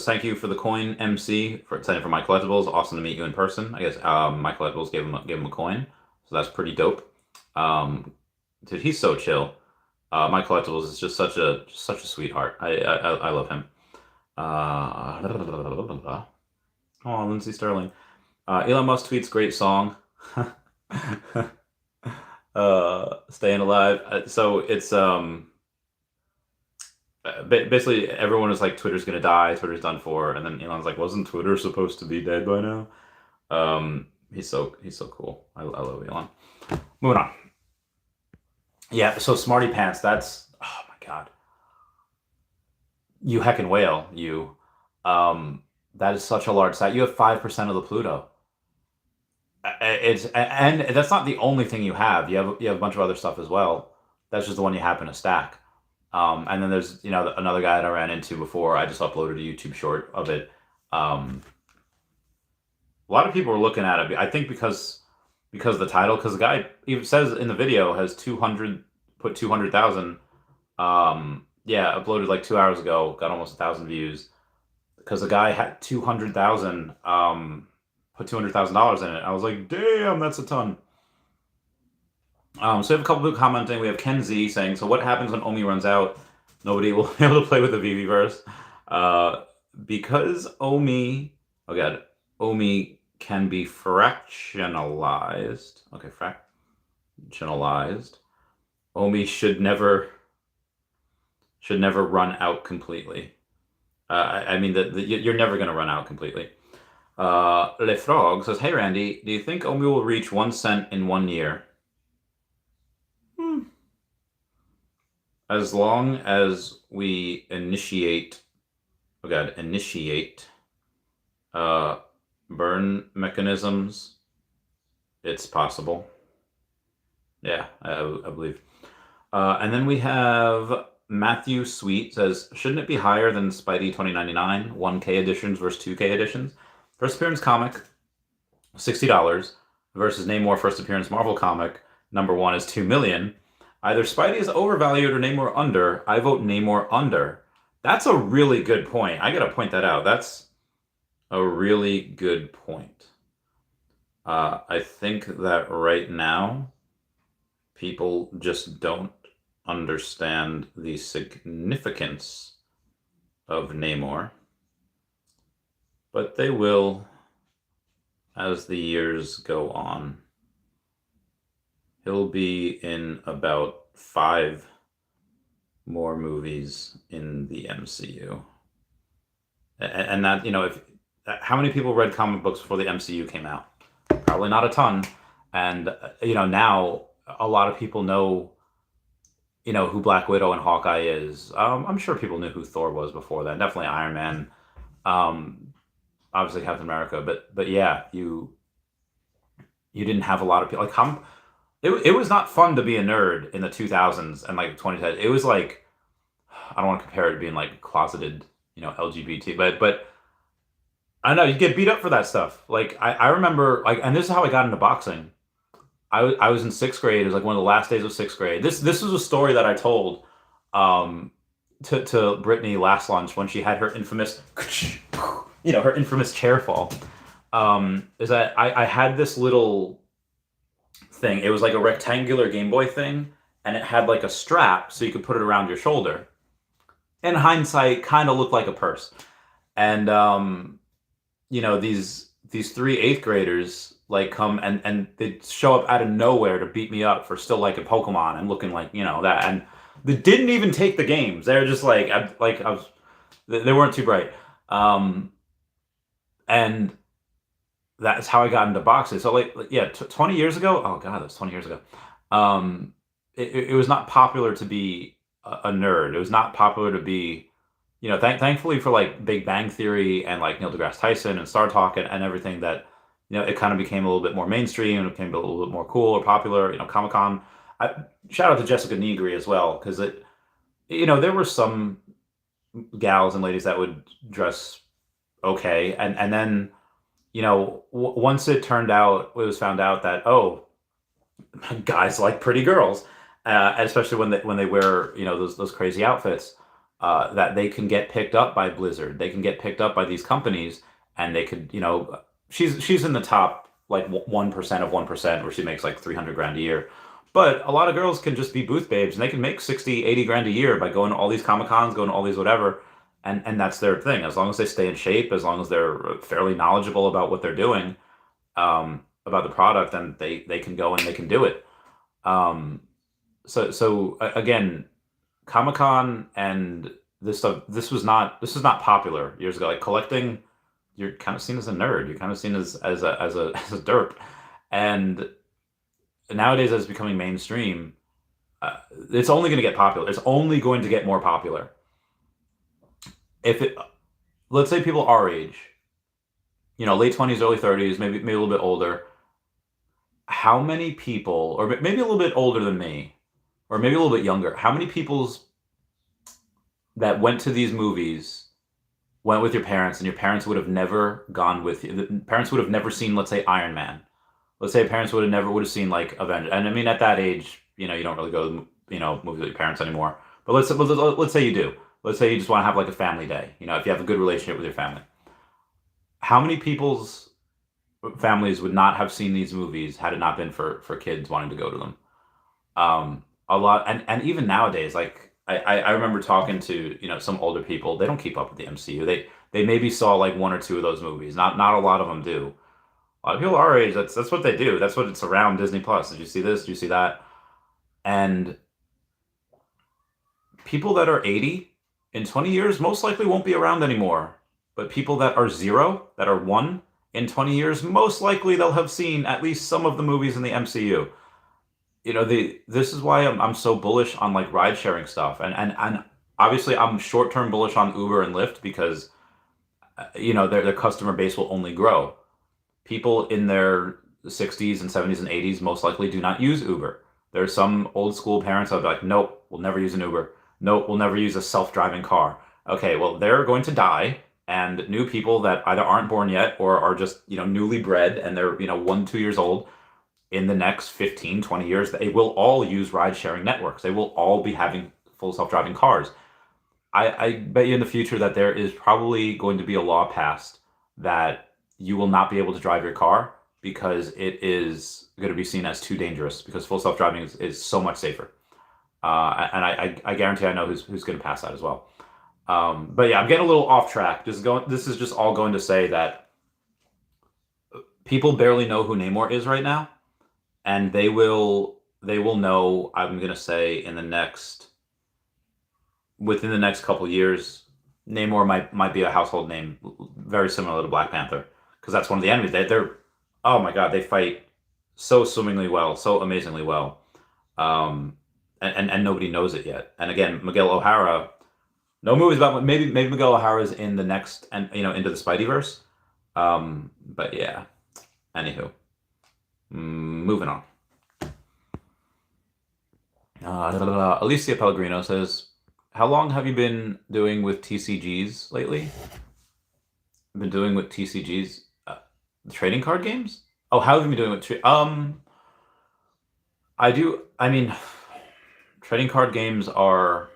Thank you for the coin, MC, for sending for my collectibles. Awesome to meet you in person. I guess my collectibles gave him a coin, so that's pretty dope. Dude, he's so chill. My collectibles is just such a sweetheart. I love him. Oh, Lindsey Sterling. Elon Musk tweets, "Great song." Staying alive. So it's basically everyone is like, Twitter's gonna die, Twitter's done for, and then Elon's like, wasn't Twitter supposed to be dead by now? He's so cool. I love Elon. Moving on. Yeah, so Smarty Pants, that's, oh my god. You heckin' whale, you. That is such a large site. You have 5% of the Pluto. And that's not the only thing you have. You have a bunch of other stuff as well. That's just the one you happen to stack. And then there's another guy that I ran into before. I just uploaded a YouTube short of it. A lot of people are looking at it. I think because of the title, because the guy even says in the video has 200,000. Yeah, uploaded like 2 hours ago, got almost 1,000 views. Because the guy had 200,000. Put $200,000 in it. I was like, damn, that's a ton. So we have a couple people commenting. We have Ken Z saying, "So what happens when OMI runs out? Nobody will be able to play with the Veveverse." Because OMI, oh god, OMI can be fractionalized. Okay, fractionalized. OMI should never run out completely. I mean, you're never going to run out completely. Le Frog says, "Hey Randy, do you think OMI will reach 1 cent in 1 year?" As long as we initiate burn mechanisms, it's possible. Yeah, I believe. And then we have Matthew Sweet says, "Shouldn't it be higher than Spidey 2099, 1K editions versus 2K editions? First appearance comic, $60 versus Namor first appearance Marvel comic, #1 is $2 million. Either Spidey is overvalued or Namor under. I vote Namor under." That's a really good point. I gotta point that out. That's a really good point. I think that right now, people just don't understand the significance of Namor. But they will as the years go on. He'll be in about 5 more movies in the MCU. And that, how many people read comic books before the MCU came out? Probably not a ton. And, now a lot of people know, who Black Widow and Hawkeye is. I'm sure people knew who Thor was before that. Definitely Iron Man. Um, Obviously Captain America, but yeah, you didn't have a lot of people like it was not fun to be a nerd in the 2000s and like 2010. It was like I don't want to compare it to being like closeted, LGBT, but I don't know you get beat up for that stuff. Like I remember like, and this is how I got into boxing. I was in sixth grade. It was like one of the last days of sixth grade. This was a story that I told um, to Brittany last lunch when she had her infamous, her infamous chair fall. Is that I had this little thing. It was like a rectangular Game Boy thing, and it had like a strap so you could put it around your shoulder. In hindsight, kind of looked like a purse. And these three eighth graders like come and they show up out of nowhere to beat me up for still liking Pokemon and looking like that, and they didn't even take the games. They're just like I was, they weren't too bright, and that's how I got into boxing. So yeah, 20 years ago. Oh God, that's 20 years ago. It was not popular to be a nerd. It was not popular to be, thankfully for like Big Bang Theory and like Neil deGrasse Tyson and Star Talk and everything that, it kind of became a little bit more mainstream and it became a little bit more cool or popular, Comic-Con. Shout out to Jessica Negri as well, because there were some gals and ladies that would dress okay. And then, once it was found out that, oh, guys like pretty girls, especially when they wear those crazy outfits, that they can get picked up by Blizzard, they can get picked up by these companies, and they could she's in the top like 1% of 1%, where she makes like 300 grand a year. But a lot of girls can just be booth babes and they can make 60, 80 grand a year by going to all these Comic Cons, going to all these whatever. And that's their thing. As long as they stay in shape, as long as they're fairly knowledgeable about what they're doing, about the product, then they can go and they can do it. So again, Comic Con and this stuff, this was not popular years ago. Like collecting, you're kind of seen as a nerd. You're kind of seen as a derp. And nowadays, as it's becoming mainstream, it's only going to get popular. It's only going to get more popular. Let's say people our age, late 20s, early 30s, maybe a little bit older. How many people, or maybe a little bit older than me, or maybe a little bit younger, how many people's that went to these movies went with your parents, and your parents would have never gone with you? The parents would have never seen, let's say, Iron Man. Let's say parents would have seen like Avengers. And I mean, at that age, you don't really go to, movies with your parents anymore. But let's say you do. Let's say you just want to have like a family day. If you have a good relationship with your family. How many people's families would not have seen these movies had it not been for kids wanting to go to them? A lot, and even nowadays, like I remember talking to some older people. They don't keep up with the MCU. They maybe saw like one or two of those movies. Not a lot of them do. A lot of people our age, that's what they do. That's what it's around Disney Plus. Did you see this? Did you see that? And people that are 80 in 20 years most likely won't be around anymore. But people that are 0, that are 1 in 20 years, most likely they'll have seen at least some of the movies in the MCU. This is why I'm so bullish on like ride sharing stuff. And obviously I'm short-term bullish on Uber and Lyft because their customer base will only grow. People in their 60s and 70s and 80s most likely do not use Uber. There are some old school parents that will be like, nope, we'll never use an Uber. Nope, we'll never use a self-driving car. Okay, well, they're going to die, and new people that either aren't born yet or are just, newly bred and they're, 1, 2 years old, in the next 15, 20 years, they will all use ride-sharing networks. They will all be having full self-driving cars. I bet you in the future that there is probably going to be a law passed that you will not be able to drive your car because it is going to be seen as too dangerous, because full self-driving is so much safer. And I guarantee I know who's going to pass that as well. But yeah, I'm getting a little off track. This is just all going to say that people barely know who Namor is right now, and they will know, I'm going to say, within the next couple years, Namor might be a household name, very similar to Black Panther, because that's one of the enemies. They're oh my God, they fight so swimmingly well, so amazingly well, and nobody knows it yet. And again, Miguel O'Hara, No movies about maybe Miguel O'Hara's in the next and into the Spideyverse. But yeah. Anywho, moving on. Alicia Pellegrino says, "How long have you been doing with TCGs lately?" Been doing with TCGs, trading card games. Oh, how have you been doing with I do. I mean, trading card games are.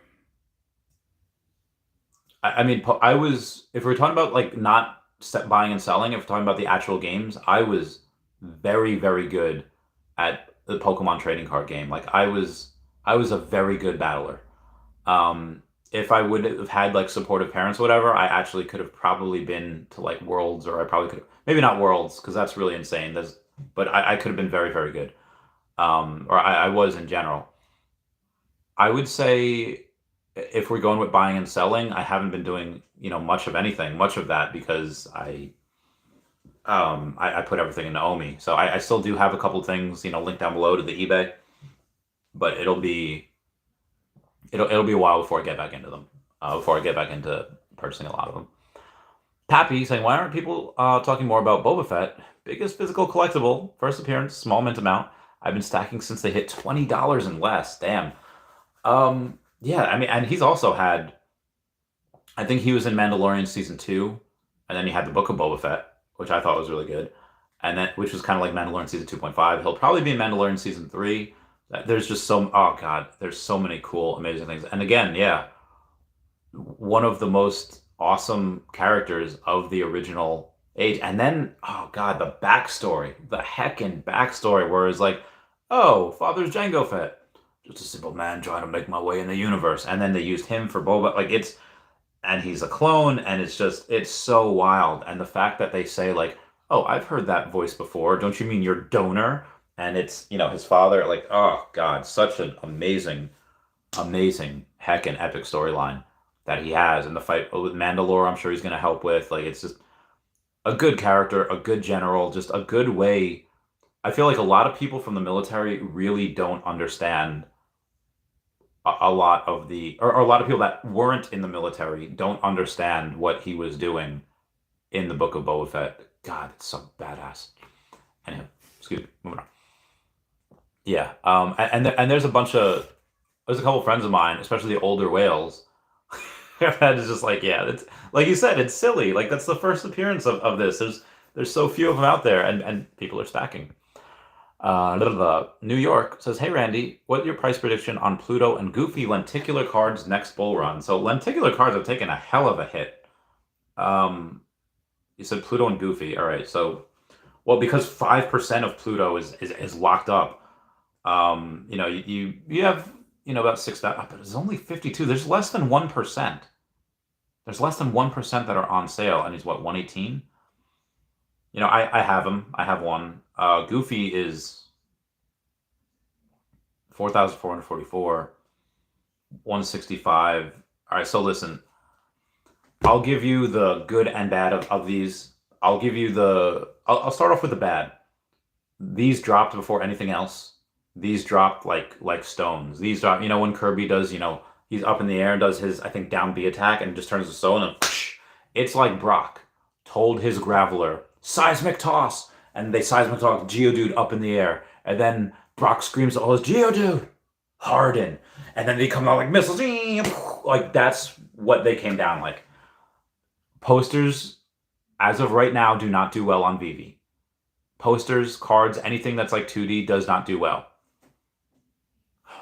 I mean, I was. If we're talking about like not buying and selling, if we're talking about the actual games, I was very, very good at the Pokemon trading card game. Like I was a very good battler. If I would have had like supportive parents or whatever, I actually could have probably been to like Worlds, or I probably could have, maybe not Worlds because that's really insane. But I could have been very, very good. Or I was in general. I would say if we're going with buying and selling, I haven't been doing, much of anything, much of that because I put everything into OMI. So I still do have a couple things, linked down below to the eBay, but it'll be a while before I get back into them. Before I get back into purchasing a lot of them. Pappy saying, why aren't people talking more about Boba Fett? Biggest physical collectible, first appearance, small mint amount. I've been stacking since they hit $20 and less. Damn. Yeah, I mean, and he's also had, I think he was in Mandalorian season 2, and then he had the Book of Boba Fett, which I thought was really good, and then which was kind of like Mandalorian season 2.5. He'll probably be in Mandalorian season 3. There's just oh god, there's so many cool, amazing things. And again, yeah, one of the most awesome characters of the original age. And then, oh god, the backstory, the heckin' backstory, where it's like, oh, father's Jango Fett, just a simple man trying to make my way in the universe. And then they used him for Boba. Like and he's a clone, and it's so wild. And the fact that they say like, oh, I've heard that voice before. Don't you mean your donor? And it's, his father. Like, oh god, such an amazing, amazing heckin' epic storyline that he has. And the fight with Mandalore, I'm sure he's going to help with. Like, it's just a good character, a good general, just a good way. I feel like a lot of people from the military really don't understand a lot of or a lot of people that weren't in the military don't understand what he was doing in the Book of Boba Fett. God, it's so badass. Anyway, excuse me, moving on. Yeah, and there's a couple friends of mine, especially the older whales. That is just like, yeah, it's like you said, it's silly. Like that's the first appearance of this. There's so few of them out there, and people are stacking. New York says, hey Randy, what's your price prediction on Pluto and Goofy lenticular cards next bull run? So lenticular cards have taken a hell of a hit. You said Pluto and Goofy. All right, so well, because 5% of Pluto is locked up. You have about 6,000, but it's only 52. There's less than 1%. There's less than 1% that are on sale, and he's what, 118? I have him. I have one. Goofy is 4,444, 165. All right, so listen, I'll give you the good and bad of these. I'll give you I'll start off with the bad. These dropped before anything else. These dropped like stones. These drop, when Kirby does, he's up in the air and does his, I think, down B attack and just turns to stone and whoosh. It's like Brock told his Graveler, seismic toss, and they seismic toss Geodude up in the air, and then Brock screams to all his Geodude, harden, and then they come out like missiles, like that's what they came down like. Posters, as of right now, do not do well on Veve. Posters, cards, anything that's like 2D does not do well.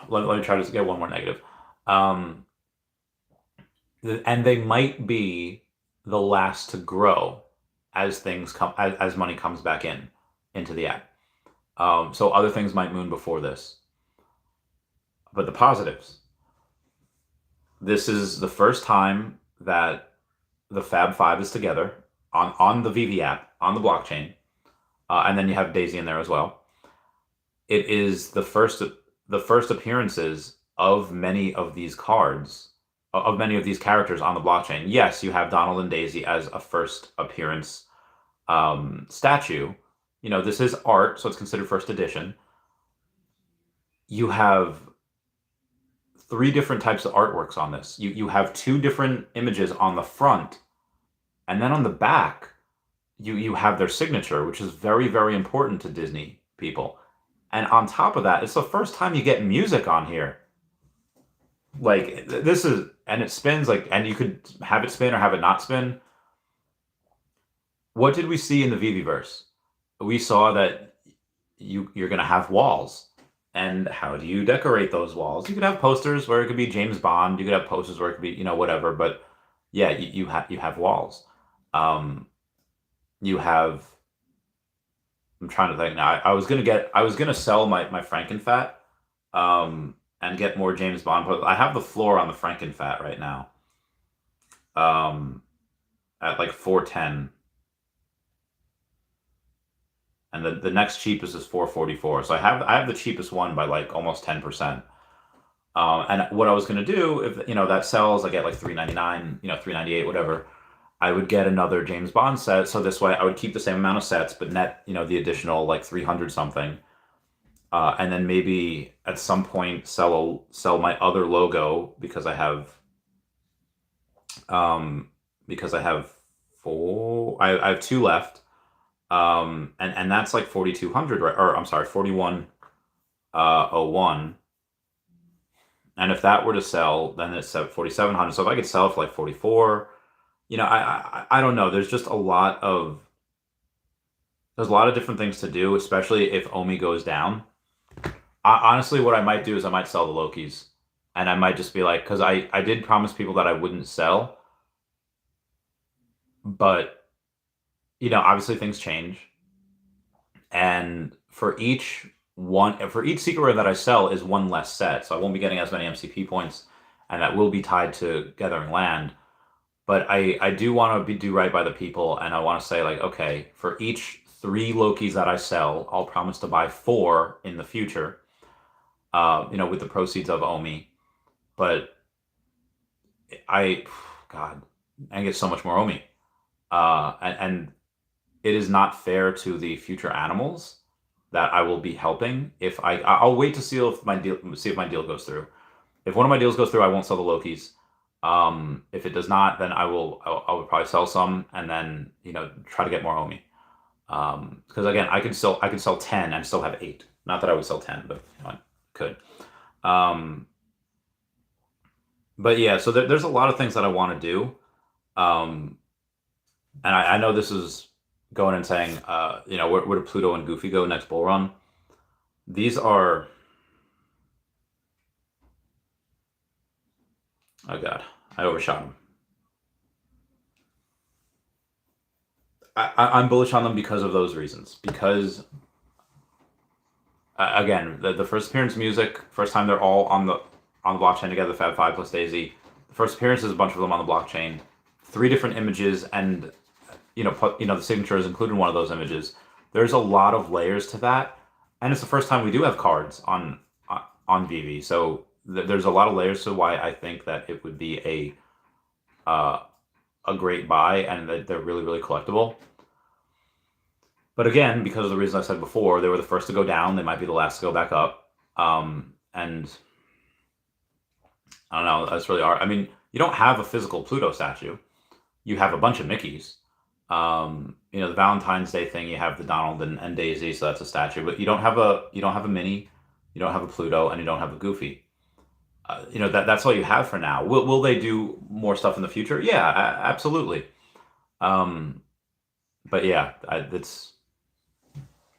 Let me try to get one more negative. And they might be the last to grow as things come, as money comes back into the app. So other things might moon before this. But the positives. This is the first time that the Fab Five is together on the Veve app, on the blockchain. And then you have Daisy in there as well. It is the first appearances of many of these cards, of many of these characters on the blockchain. Yes, you have Donald and Daisy as a first appearance statue. This is art, so it's considered first edition. You have three different types of artworks on this. You have two different images on the front, and then on the back, you have their signature, which is very, very important to Disney people. And on top of that, it's the first time you get music on here. Like this is, and it spins like, and you could have it spin or have it not spin. What did we see in the Viviverse? We saw that you're gonna have walls. And how do you decorate those walls? You could have posters where it could be James Bond. You could have posters where it could be, whatever. But yeah, you have walls. You have. I'm trying to think now. I was gonna sell my Frankenfat, and get more James Bond. But I have the floor on the Frankenfat right now, at like 410. And the next cheapest is 444. So I have the cheapest one by like almost 10%. And what I was gonna do, if that sells, I get like 399, 398, whatever. I would get another James Bond set. So this way I would keep the same amount of sets, but net, the additional like 300 something. And then maybe at some point sell my other logo because I have four. I have two left. And that's like 4,200, right? Or I'm sorry, 4101. And if that were to sell, then it's at 4,700. So if I could sell it for like 44, I don't know. There's just a lot of different things to do, especially if OMI goes down. Honestly, what I might do is I might sell the Lokis, and I might just be like, because I did promise people that I wouldn't sell, but obviously things change, and for each secret rare that I sell is one less set, so I won't be getting as many MCP points, and that will be tied to gathering land. But I do want to do right by the people, and I want to say like, okay, for each 3 Lokis that I sell, I'll promise to buy 4 in the future, with the proceeds of OMI. But God, I get so much more OMI, and it is not fair to the future animals that I will be helping. If I'll wait to see if my deal goes through. If one of my deals goes through, I won't sell the Lokis. If it does not, then I will probably sell some and then try to get more OMI. Because again, I could sell 10 and still have 8. Not that I would sell 10, but I could. But yeah, so there's a lot of things that I want to do. And I know this is going and saying, where do Pluto and Goofy go next bull run? These are, oh God, I overshot them. I'm bullish on them because of those reasons. Because, again, the first appearance music, first time they're all on the blockchain together, Fab 5 plus Daisy. The first appearance is a bunch of them on the blockchain. 3 different images, and the signature is included in one of those images. There's a lot of layers to that, and it's the first time we do have cards on Veve. So there's a lot of layers to why I think that it would be a great buy, and that they're really, really collectible. But again, because of the reason I said before, they were the first to go down. They might be the last to go back up. And I don't know. That's really hard. I mean, you don't have a physical Pluto statue. You have a bunch of Mickeys. The Valentine's Day thing, you have the Donald and Daisy, so that's a statue. But you don't have a Minnie, you don't have a Pluto, and you don't have a Goofy. That's all you have for now. Will they do more stuff in the future? Yeah, absolutely. But yeah,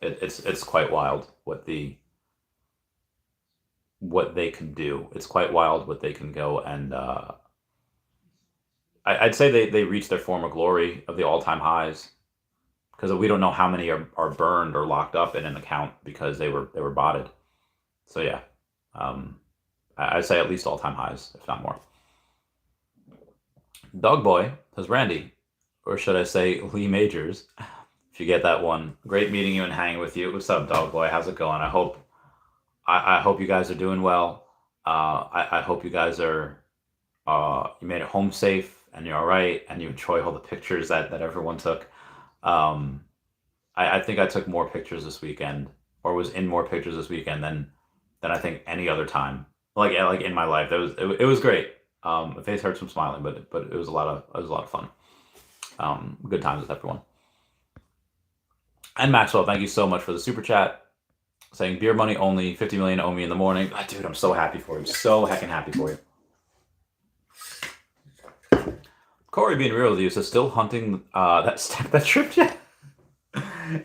it's quite wild what they can do. It's quite wild what they can go, and I'd say they reach their former glory of the all-time highs, because we don't know how many are burned or locked up in an account because they were botted. So yeah, I'd say at least all-time highs, if not more. Dog Boy says, Randy, or should I say Lee Majors, if you get that one. Great meeting you and hanging with you. What's up, Dog Boy? How's it going? I hope you guys are doing well. I hope you guys are you made it home safe and you're all right and you enjoy all the pictures that everyone took. I think I took more pictures this weekend, or was in more pictures this weekend than I think any other time. like in my life. It was great. My face hurts from smiling, but it was a lot of fun. Good times with everyone. And Maxwell, thank you so much for the super chat. Saying beer money only, 50 million OMI in the morning. Oh, dude, I'm so happy for you. So heckin' happy for you. Corey being real with you says still hunting that trip yet?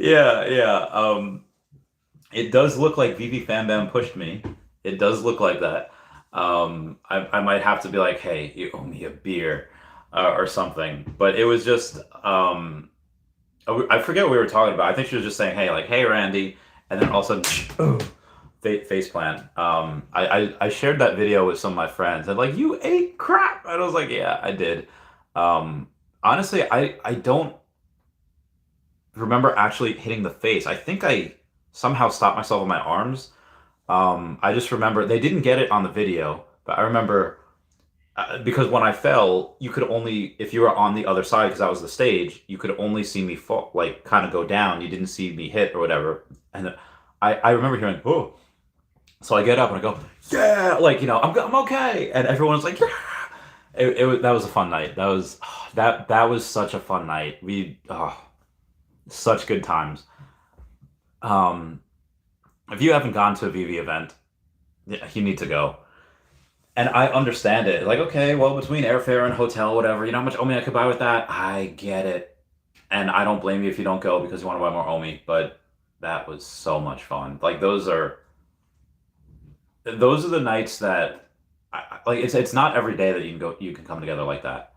Yeah. It does look like Veve Fam Bam pushed me. It does look like that. I might have to be like, hey, you owe me a beer or something. But it was just, I forget what we were talking about. I think she was just saying, hey, like, hey, Randy. And then all of a sudden, face plant. I shared that video with some of my friends. And like, you ate crap. And I was like, yeah, I did. Honestly, I don't remember actually hitting the face. I think I somehow stopped myself with my arms. I just remember they didn't get it on the video, but I remember because when I fell, you could only, if you were on the other side, because that was the stage, you could only see me fall, like kind of go down. You didn't see me hit or whatever. And I remember hearing, oh. So I get up and I go, yeah, like, you know, I'm okay. And everyone's like, yeah. That was a fun night. That was such a fun night. Such good times. If you haven't gone to a Veve event, you need to go. And I understand it. Like, okay, well, between airfare and hotel, whatever, you know how much OMI I could buy with that? I get it. And I don't blame you if you don't go because you want to buy more OMI, but that was so much fun. Like, those are the nights that, like, it's not every day that you can come together like that.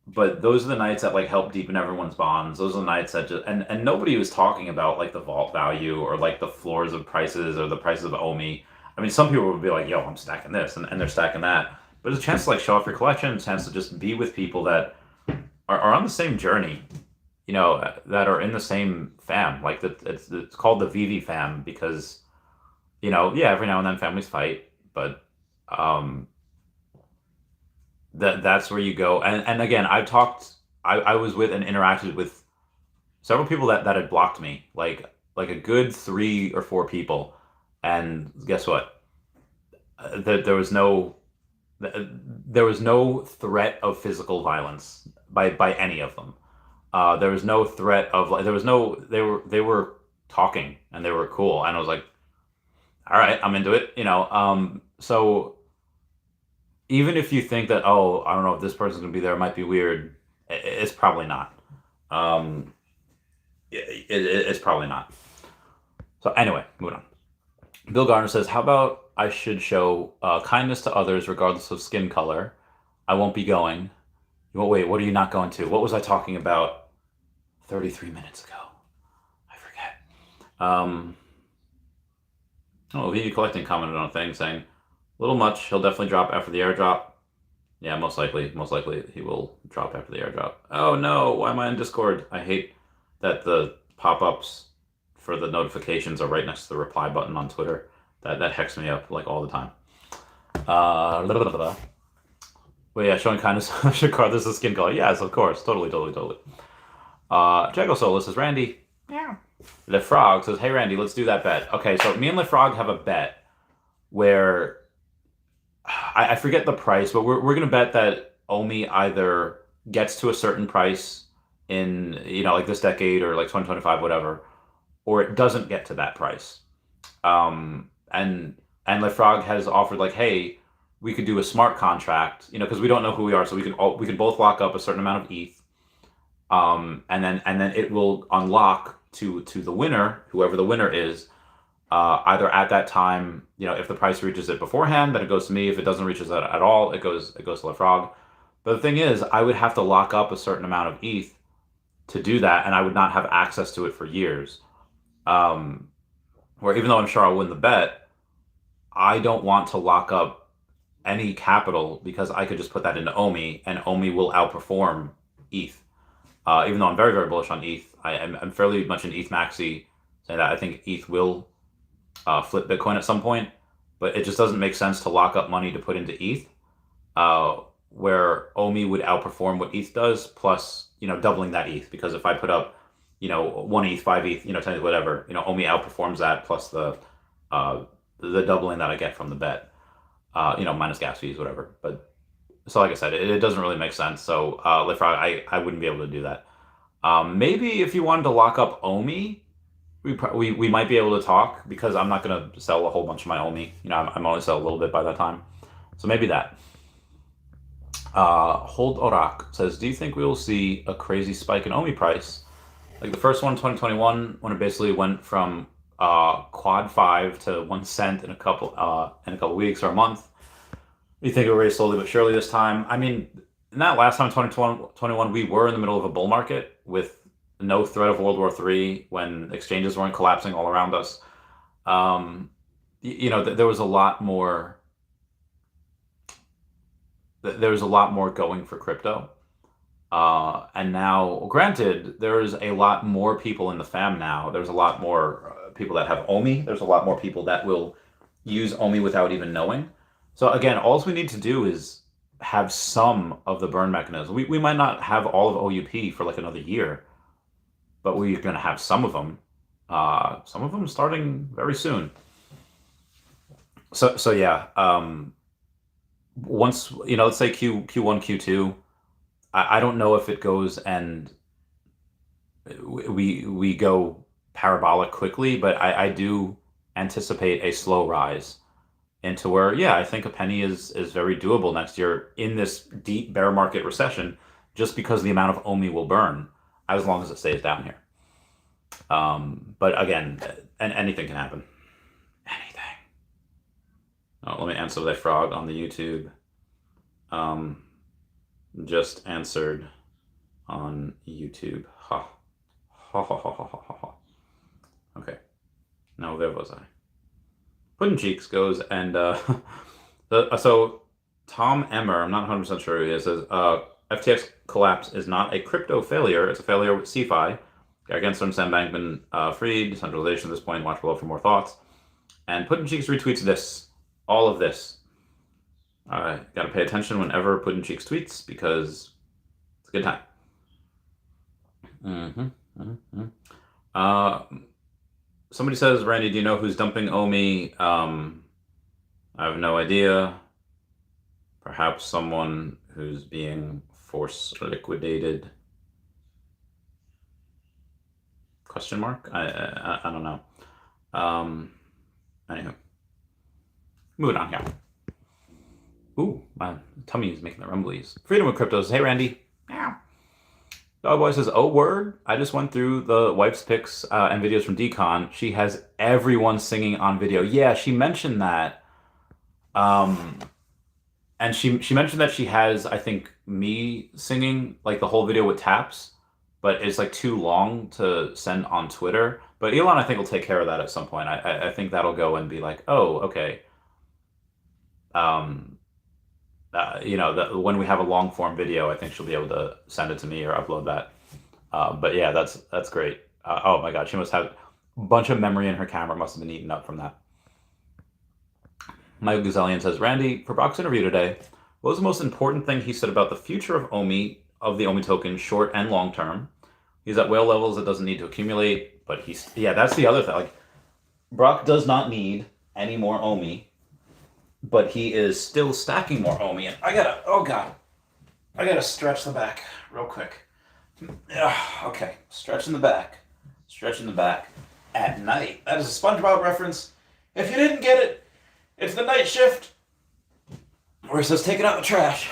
But those are the nights that like help deepen everyone's bonds. Those are the nights that just and nobody was talking about like the vault value or like the floors of prices or the prices of OMI. I mean, some people would be like, yo, I'm stacking this and they're stacking that. But it's a chance to like show off your collection, a chance to just be with people that are on the same journey, you know, that are in the same fam. Like it's called the Veve fam because, you know, yeah, every now and then families fight, but that's where you go. And again, I was with and interacted with several people that had blocked me, like a good 3 or 4 people. And guess what? There was no threat of physical violence by any of them. There was no threat of like they were talking and they were cool, and I was like, all right, I'm into it, you know. So even if you think that, oh, I don't know if this person's gonna be there, it might be weird, it's probably not. It's probably not. So anyway, moving on. Bill Garner says, how about I should show kindness to others regardless of skin color? I won't be going. Well, wait, what are you not going to? What was I talking about 33 minutes ago? I forget. Veve Collecting commented on a thing saying, a little much, he'll definitely drop after the airdrop. Yeah, most likely he will drop after the airdrop. Oh no, why am I in Discord? I hate that the pop-ups for the notifications are right next to the reply button on Twitter. That hecks me up like all the time. Well, yeah, showing kindness regardless of skin color. Yes, of course. Totally. Jago Solo says, Randy. Yeah. Le Frog says, hey, Randy, let's do that bet. Okay, so me and Le Frog have a bet where I forget the price, but we're going to bet that OMI either gets to a certain price in, you know, like this decade or like 2025, whatever, or it doesn't get to that price. And Le Frog has offered like, hey, we could do a smart contract, you know, because we don't know who we are, so we can both lock up a certain amount of ETH, and then it will unlock to the winner, whoever the winner is, either at that time, you know, if the price reaches it beforehand, then it goes to me. If it doesn't reach it at all, it goes to Le Frog. But the thing is, I would have to lock up a certain amount of ETH to do that, and I would not have access to it for years. Where even though I'm sure I'll win the bet, I don't want to lock up any capital because I could just put that into OMI, and OMI will outperform ETH. Even though I'm very, very bullish on ETH, I'm fairly much in ETH maxi, saying that I think ETH will flip Bitcoin at some point, but it just doesn't make sense to lock up money to put into ETH, where OMI would outperform what ETH does, plus, you know, doubling that ETH, because if I put up, you know, 1 ETH, 5 ETH, you know, 10 ETH, whatever, you know, OMI outperforms that, plus the the doubling that I get from the bet, minus gas fees, whatever. But so like I said, it doesn't really make sense. So Leapfrog, I wouldn't be able to do that. Maybe if you wanted to lock up OMI, we might be able to talk, because I'm not going to sell a whole bunch of my OMI. I'm only sell a little bit by that time. So maybe that. Hold Orak says, do you think we will see a crazy spike in OMI price? Like the first one in 2021, when it basically went from quad 5 to 1 cent in a couple weeks or a month. You think it will raise slowly but surely this time? I mean, in that last time, 2021, we were in the middle of a bull market with no threat of World War III, when exchanges weren't collapsing all around us. There was a lot more. There was a lot more going for crypto. And now, granted, there's a lot more people in the fam now. There's a lot more people that have OMI. There's a lot more people that will use OMI without even knowing. So again, all we need to do is have some of the burn mechanism. We might not have all of OUP for like another year, but we're going to have some of them. Some of them starting very soon. So yeah. Once, let's say Q1, Q2, I don't know if it goes and we go parabolic quickly, but I do anticipate a slow rise into where, yeah, I think a penny is very doable next year in this deep bear market recession, just because the amount of OMI will burn as long as it stays down here. But again, anything can happen. Anything. Oh, let me answer that frog on the YouTube. Just answered on YouTube. Ha. Ha ha ha ha ha ha. Okay. Now where was I? Puddin' Cheeks goes and so Tom Emmer, I'm not 100% sure who he is, says FTX collapse is not a crypto failure, it's a failure with CeFi. Against him, Sam Bankman Fried, decentralization at this point, watch below for more thoughts. And Puddin' Cheeks retweets this, all of this. Got to pay attention whenever Puddin' Cheeks tweets, because it's a good time. Somebody says, Randy, do you know who's dumping OMI? I have no idea. Perhaps someone who's being force liquidated. Question mark? I don't know. Anywho. Moving on here. Ooh, my tummy is making the rumblies. Freedom of Crypto says, hey, Randy. Meow. Dogboy says, oh, word. I just went through the wife's pics and videos from Decon. She has everyone singing on video. Yeah, she mentioned that. And she mentioned that she has, I think, me singing like the whole video with taps, but it's like too long to send on Twitter. But Elon, I think, will take care of that at some point. I think that'll go and be like, oh, okay. When we have a long form video, I think she'll be able to send it to me or upload that. But yeah, that's great. Oh my God, she must have a bunch of memory in her camera. Must have been eaten up from that. Michael Gazelian says, Randy, for Brock's interview today, what was the most important thing he said about the future of the OMI token, short and long term? He's at whale levels, it doesn't need to accumulate, but that's the other thing. Like, Brock does not need any more OMI, but he is still stacking more OMI. And I gotta stretch the back real quick. Okay, stretching the back at night. That is a SpongeBob reference. If you didn't get it, it's the night shift where it says taking out the trash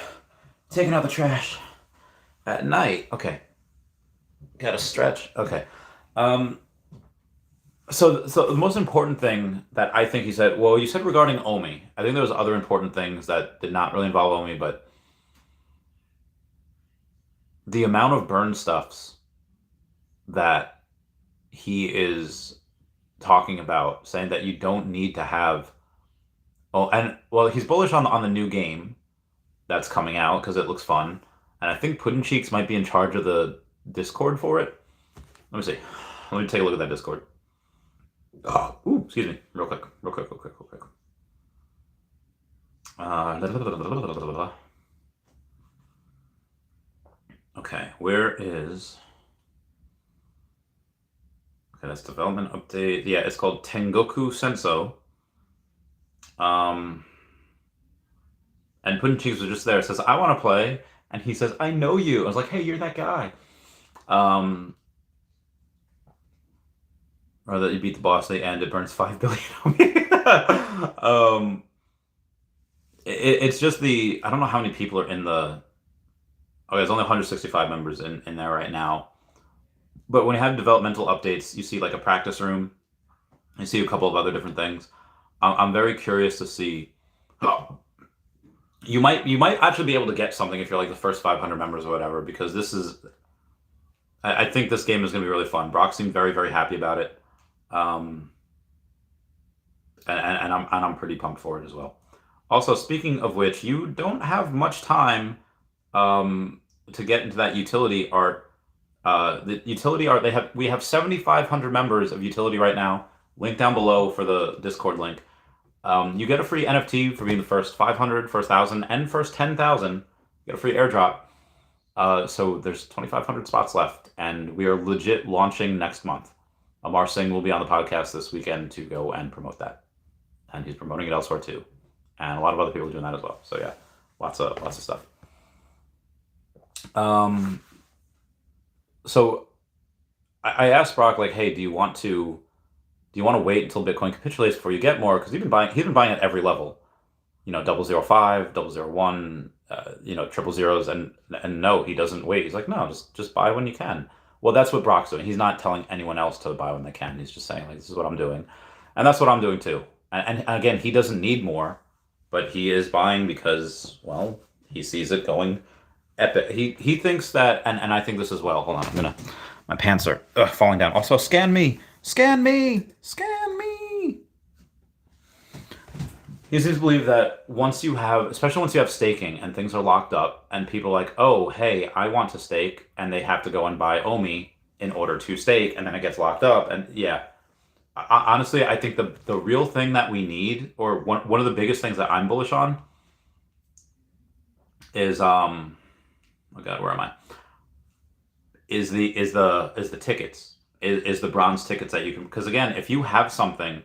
at night. Okay, gotta stretch. Okay. So the most important thing that I think he said, well, you said regarding OMI, I think there was other important things that did not really involve OMI, but the amount of burn stuffs that he is talking about, saying that you don't need to have, he's bullish on the new game that's coming out because it looks fun, and I think Puddin' Cheeks might be in charge of the Discord for it. Let me see. Let me take a look at that Discord. Excuse me. Real quick. Okay, where is... Okay, that's development update. Yeah, it's called Tengoku Senso. And Puddin' Cheeks was just there. Says, I want to play. And he says, I know you. I was like, hey, you're that guy. Or that you beat the boss at the end, it burns 5 billion on me. It's just I don't know how many people are in the. Okay, there's only 165 members in there right now. But when you have developmental updates, you see like a practice room, you see a couple of other different things. I'm very curious to see. You might actually be able to get something if you're like the first 500 members or whatever, because this is. I think this game is going to be really fun. Brock seemed very, very happy about it, and I'm pretty pumped for it as well. Also, speaking of which, you don't have much time to get into that utility art. The utility art we have 7,500 members of utility right now. Link down below for the Discord link. You get a free NFT for being the first 500, first 1,000, and first 10,000. You get a free airdrop. So there's 2,500 spots left, and we are legit launching next month. Amar Singh will be on the podcast this weekend to go and promote that, and he's promoting it elsewhere too, and a lot of other people are doing that as well. So yeah, lots of stuff. So I asked Brock, like, hey, do you want to wait until Bitcoin capitulates before you get more? Because he's been buying at every level, 005, 001, triple zeros, and no, he doesn't wait. He's like, no, just buy when you can. Well, that's what Brock's doing. He's not telling anyone else to buy when they can. He's just saying, like, this is what I'm doing, and that's what I'm doing too. And again, he doesn't need more, but he is buying because, well, he sees it going epic. He thinks that, and I think this as well. Hold on, my pants are falling down. Also, scan me. He seems to believe that especially once you have staking and things are locked up, and people are like, oh, hey, I want to stake, and they have to go and buy OMI in order to stake, and then it gets locked up, and yeah. Honestly, I think the real thing that we need, or one of the biggest things that I'm bullish on, is oh god, where am I? Is the tickets, is the bronze tickets that you can, because again, if you have something,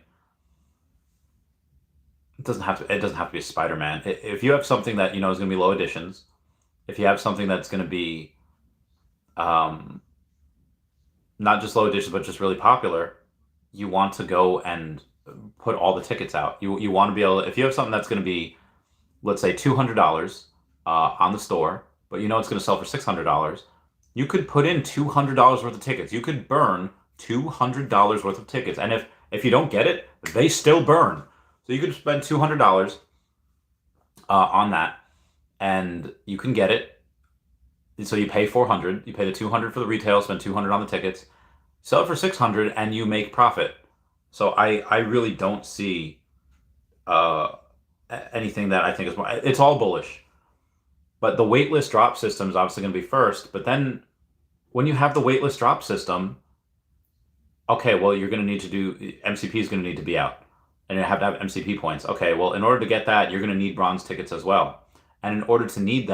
it doesn't have to be a Spider-Man. If you have something that is going to be low editions, if you have something that's going to be not just low editions but just really popular, you want to go and put all the tickets out. You want to be able, if you have something that's going to be, let's say, $200 on the store, but it's going to sell for $600, you could put in $200 worth of tickets. You could burn $200 worth of tickets, and if you don't get it, they still burn. So you could spend $200 on that, and you can get it. So you pay $400. You pay the $200 for the retail, spend $200 on the tickets, sell it for $600, and you make profit. So I really don't see anything that I think is more. It's all bullish. But the waitlist drop system is obviously going to be first. But then when you have the waitlist drop system, okay, well, you're going to need to do, MCP is going to need to be out. And you have to have MCP points. Okay, well, in order to get that, you're going to need bronze tickets as well. And in order to get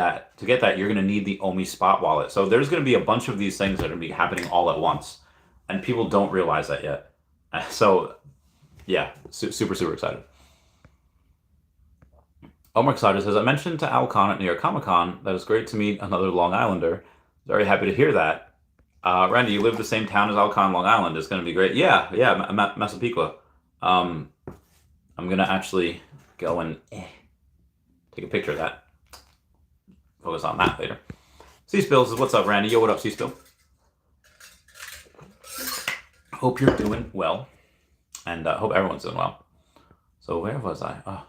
that, you're going to need the OMI spot wallet. So there's going to be a bunch of these things that are going to be happening all at once. And people don't realize that yet. So, yeah, super, super excited. Omar Excited says, I mentioned to Al Khan at New York Comic Con that it's great to meet another Long Islander. Very happy to hear that. Randy, you live the same town as Al Khan, Long Island. It's going to be great. Yeah, Massapequa. I'm going to actually go and take a picture of that. Focus on that later. C-Spill says, what's up, Randy? Yo, what up, C-Spill? Hope you're doing well. And hope everyone's doing well. So where was I?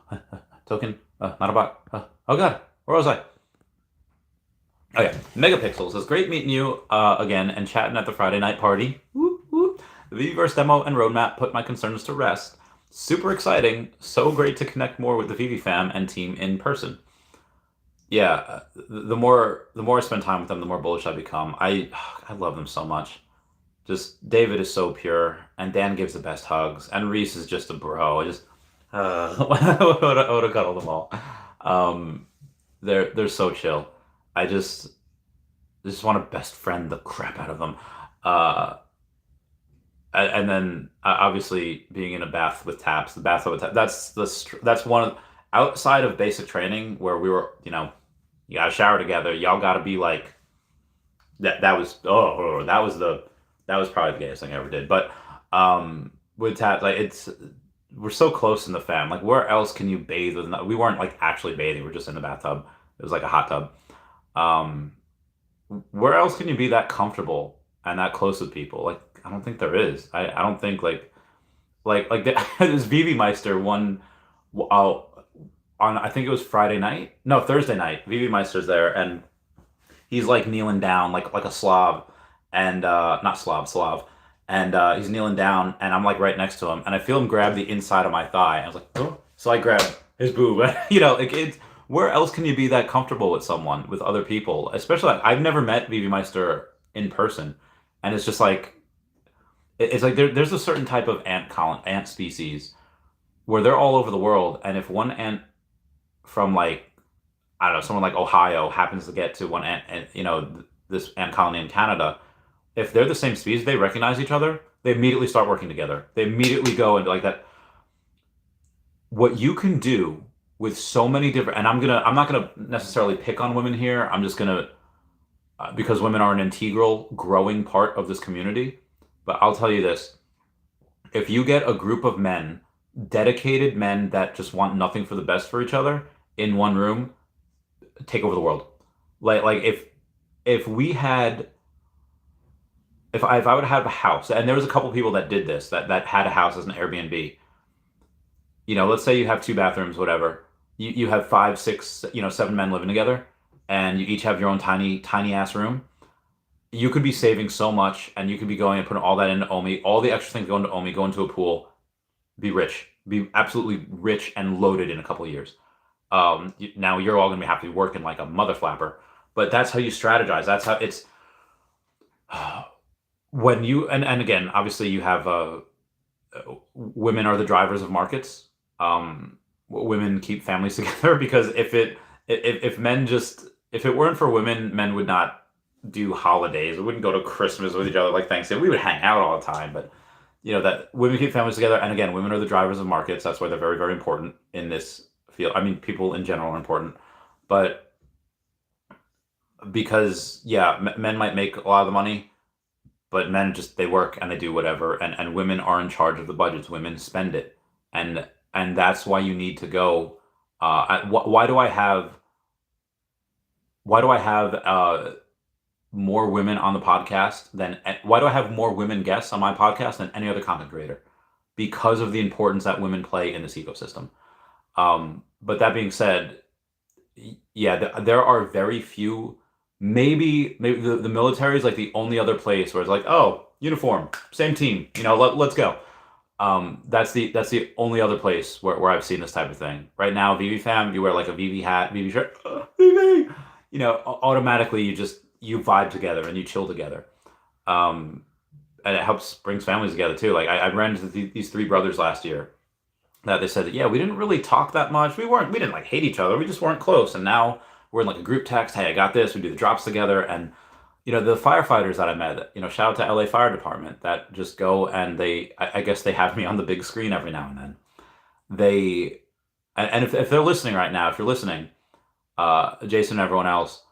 Token. Not about. Oh, God. Where was I? Oh, yeah. Megapixel says, great meeting you again and chatting at the Friday night party. Whoop, whoop. The Veveverse demo and roadmap put my concerns to rest. Super exciting. So great to connect more with the Veve fam and team in person. Yeah, the more I spend time with them, the more bullish I become. I love them so much. Just David is so pure, and Dan gives the best hugs, and Reese is just a bro. I just I would have cuddled them all. They're so chill. I just want to best friend the crap out of them. and then obviously being in a bath with taps, the bathtub with taps. That's one of outside of basic training where we were, you got to shower together. Y'all got to be like that. That was probably the gayest thing I ever did. But with taps, like we're so close in the fam. Like where else can you bathe with? We weren't like actually bathing. We're just in the bathtub. It was like a hot tub. Um, where else can you be that comfortable and that close with people? Like I don't think there is. I don't think this Veve Meister one on I think it was Friday night. No, Thursday night. Veve Meister's there and he's like kneeling down like a Slav and not Slav and he's kneeling down and I'm like right next to him and I feel him grab the inside of my thigh. I was like, oh. So I grab his boob. Like it's where else can you be that comfortable with someone, with other people? Especially like I've never met Veve Meister in person, and it's just like it's like there's a certain type of ant species where they're all over the world, and if one ant from like I don't know someone like Ohio happens to get to one ant and this ant colony in Canada, if they're the same species, they recognize each other. They immediately start working together. They immediately go into like that. What you can do with so many different, and I'm not gonna necessarily pick on women here. I'm just gonna because women are an integral, growing part of this community. But I'll tell you this: if you get a group of men, dedicated men that just want nothing for the best for each other in one room, take over the world. Like if we had if I would have a house, and there was a couple people that did this, that had a house as an Airbnb. Let's say you have two bathrooms, whatever. You have 5, 6, 7 men living together, and you each have your own tiny ass room. You could be saving so much, and you could be going and putting all that into OMI, all the extra things go into OMI, go into a pool, be rich, be absolutely rich and loaded in a couple of years. Now you're all gonna have to be working like a mother flapper, but that's how you strategize. That's how it's when you and again, obviously you have women are the drivers of markets. Women keep families together because if it weren't for women, men would not do holidays. We wouldn't go to Christmas with each other like Thanksgiving. We would hang out all the time, but that women keep families together. And again, women are the drivers of markets. That's why they're very, very important in this field. I mean, people in general are important, but because men might make a lot of the money, but men they work and they do whatever, and women are in charge of the budgets. Women spend it, and that's why you need to go. Why do I have more women on the podcast why do I have more women guests on my podcast than any other content creator? Because of the importance that women play in this ecosystem. But that being said, there are very few. Maybe the military is like the only other place where it's like, oh, uniform, same team, let's go. That's the only other place where I've seen this type of thing. Right now, Veve fam, you wear like a Veve hat, Veve shirt, Veve. Automatically you vibe together and you chill together. And it brings families together too. Like I ran into these 3 brothers last year that they said that, we didn't really talk that much. We didn't like hate each other. We just weren't close. And now we're in like a group text. Hey, I got this. We do the drops together. And, the firefighters that I met, shout out to LA Fire Department that just go and I guess they have me on the big screen every now and then. If they're listening right now, if you're listening, Jason and everyone else,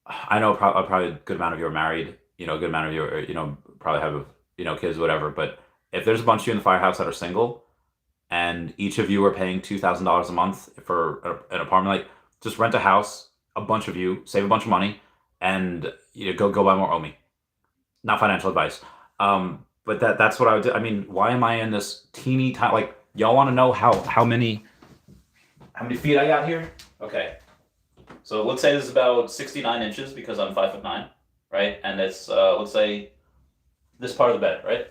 I know probably a good amount of you are married, a good amount of you are, probably have, kids, whatever. But if there's a bunch of you in the firehouse that are single and each of you are paying $2,000 a month for an apartment, like just rent a house, a bunch of you, save a bunch of money, and go buy more OMI. Not financial advice. But that's what I would do. I mean, why am I in this teeny tiny, like, y'all want to know how many feet I got here? Okay. So let's say this is about 69 inches because I'm 5'9", right? And it's let's say this part of the bed, right?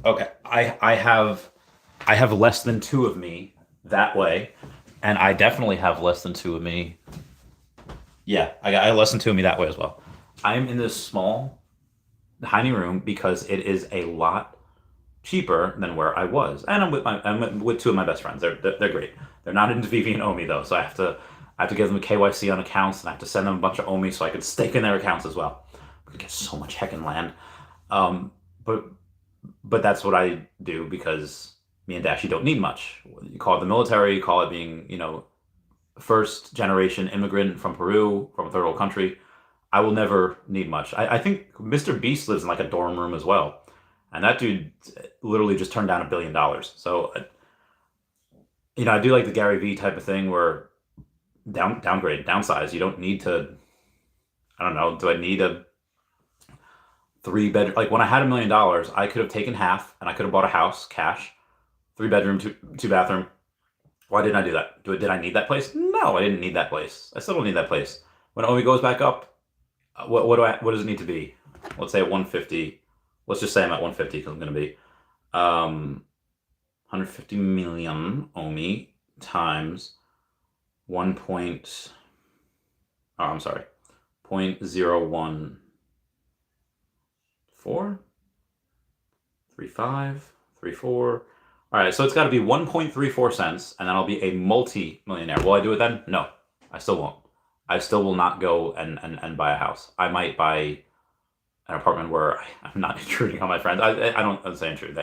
Okay. I have less than 2 of me that way, and I definitely have less than 2 of me. Yeah, I got less than 2 of me that way as well. I'm in this small, tiny room because it is a lot cheaper than where I was, and I'm with 2 of my best friends. They're great. They're not into Veve and OMI though, so I have to give them a KYC on accounts, and I have to send them a bunch of OMI so I can stake in their accounts as well. get so much heckin' land. Um, but that's what I do because me and Dashi don't need much. You call it the military, you call it being, first generation immigrant from Peru, from a third world country. I will never need much. I think Mr. Beast lives in like a dorm room as well. And that dude literally just turned down $1 billion. So, I do like the Gary Vee type of thing where downgrade, downsize. You don't need to, I don't know, do I need a 3-bedroom? Like when I had $1 million, I could have taken half and I could have bought a house, cash, 3-bedroom, two bathroom. Why didn't I do that? Did I need that place? No, I didn't need that place. I still don't need that place. When OMI goes back up, what does it need to be? Let's say at 150. Let's just say I'm at 150 because I'm going to be 150 million OMI times 0.014, 35, 34. All right, so it's got to be 1.34 cents, and then I'll be a multi-millionaire. Will I do it then? No, I still won't. I still will not go and buy a house. I might buy an apartment where I'm not intruding on my friends. I don't say intrude.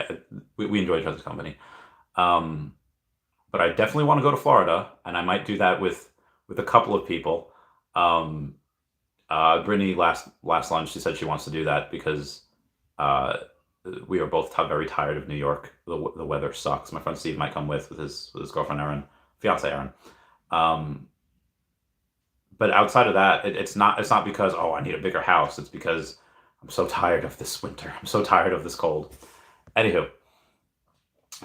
We enjoy each other's company. But I definitely want to go to Florida, and I might do that with a couple of people. Brittany last lunch, she said she wants to do that because we are both very tired of New York. The weather sucks. My friend Steve might come with his girlfriend Erin, fiance Erin. But outside of that, it's not because I need a bigger house. It's because I'm so tired of this winter. I'm so tired of this cold. Anywho,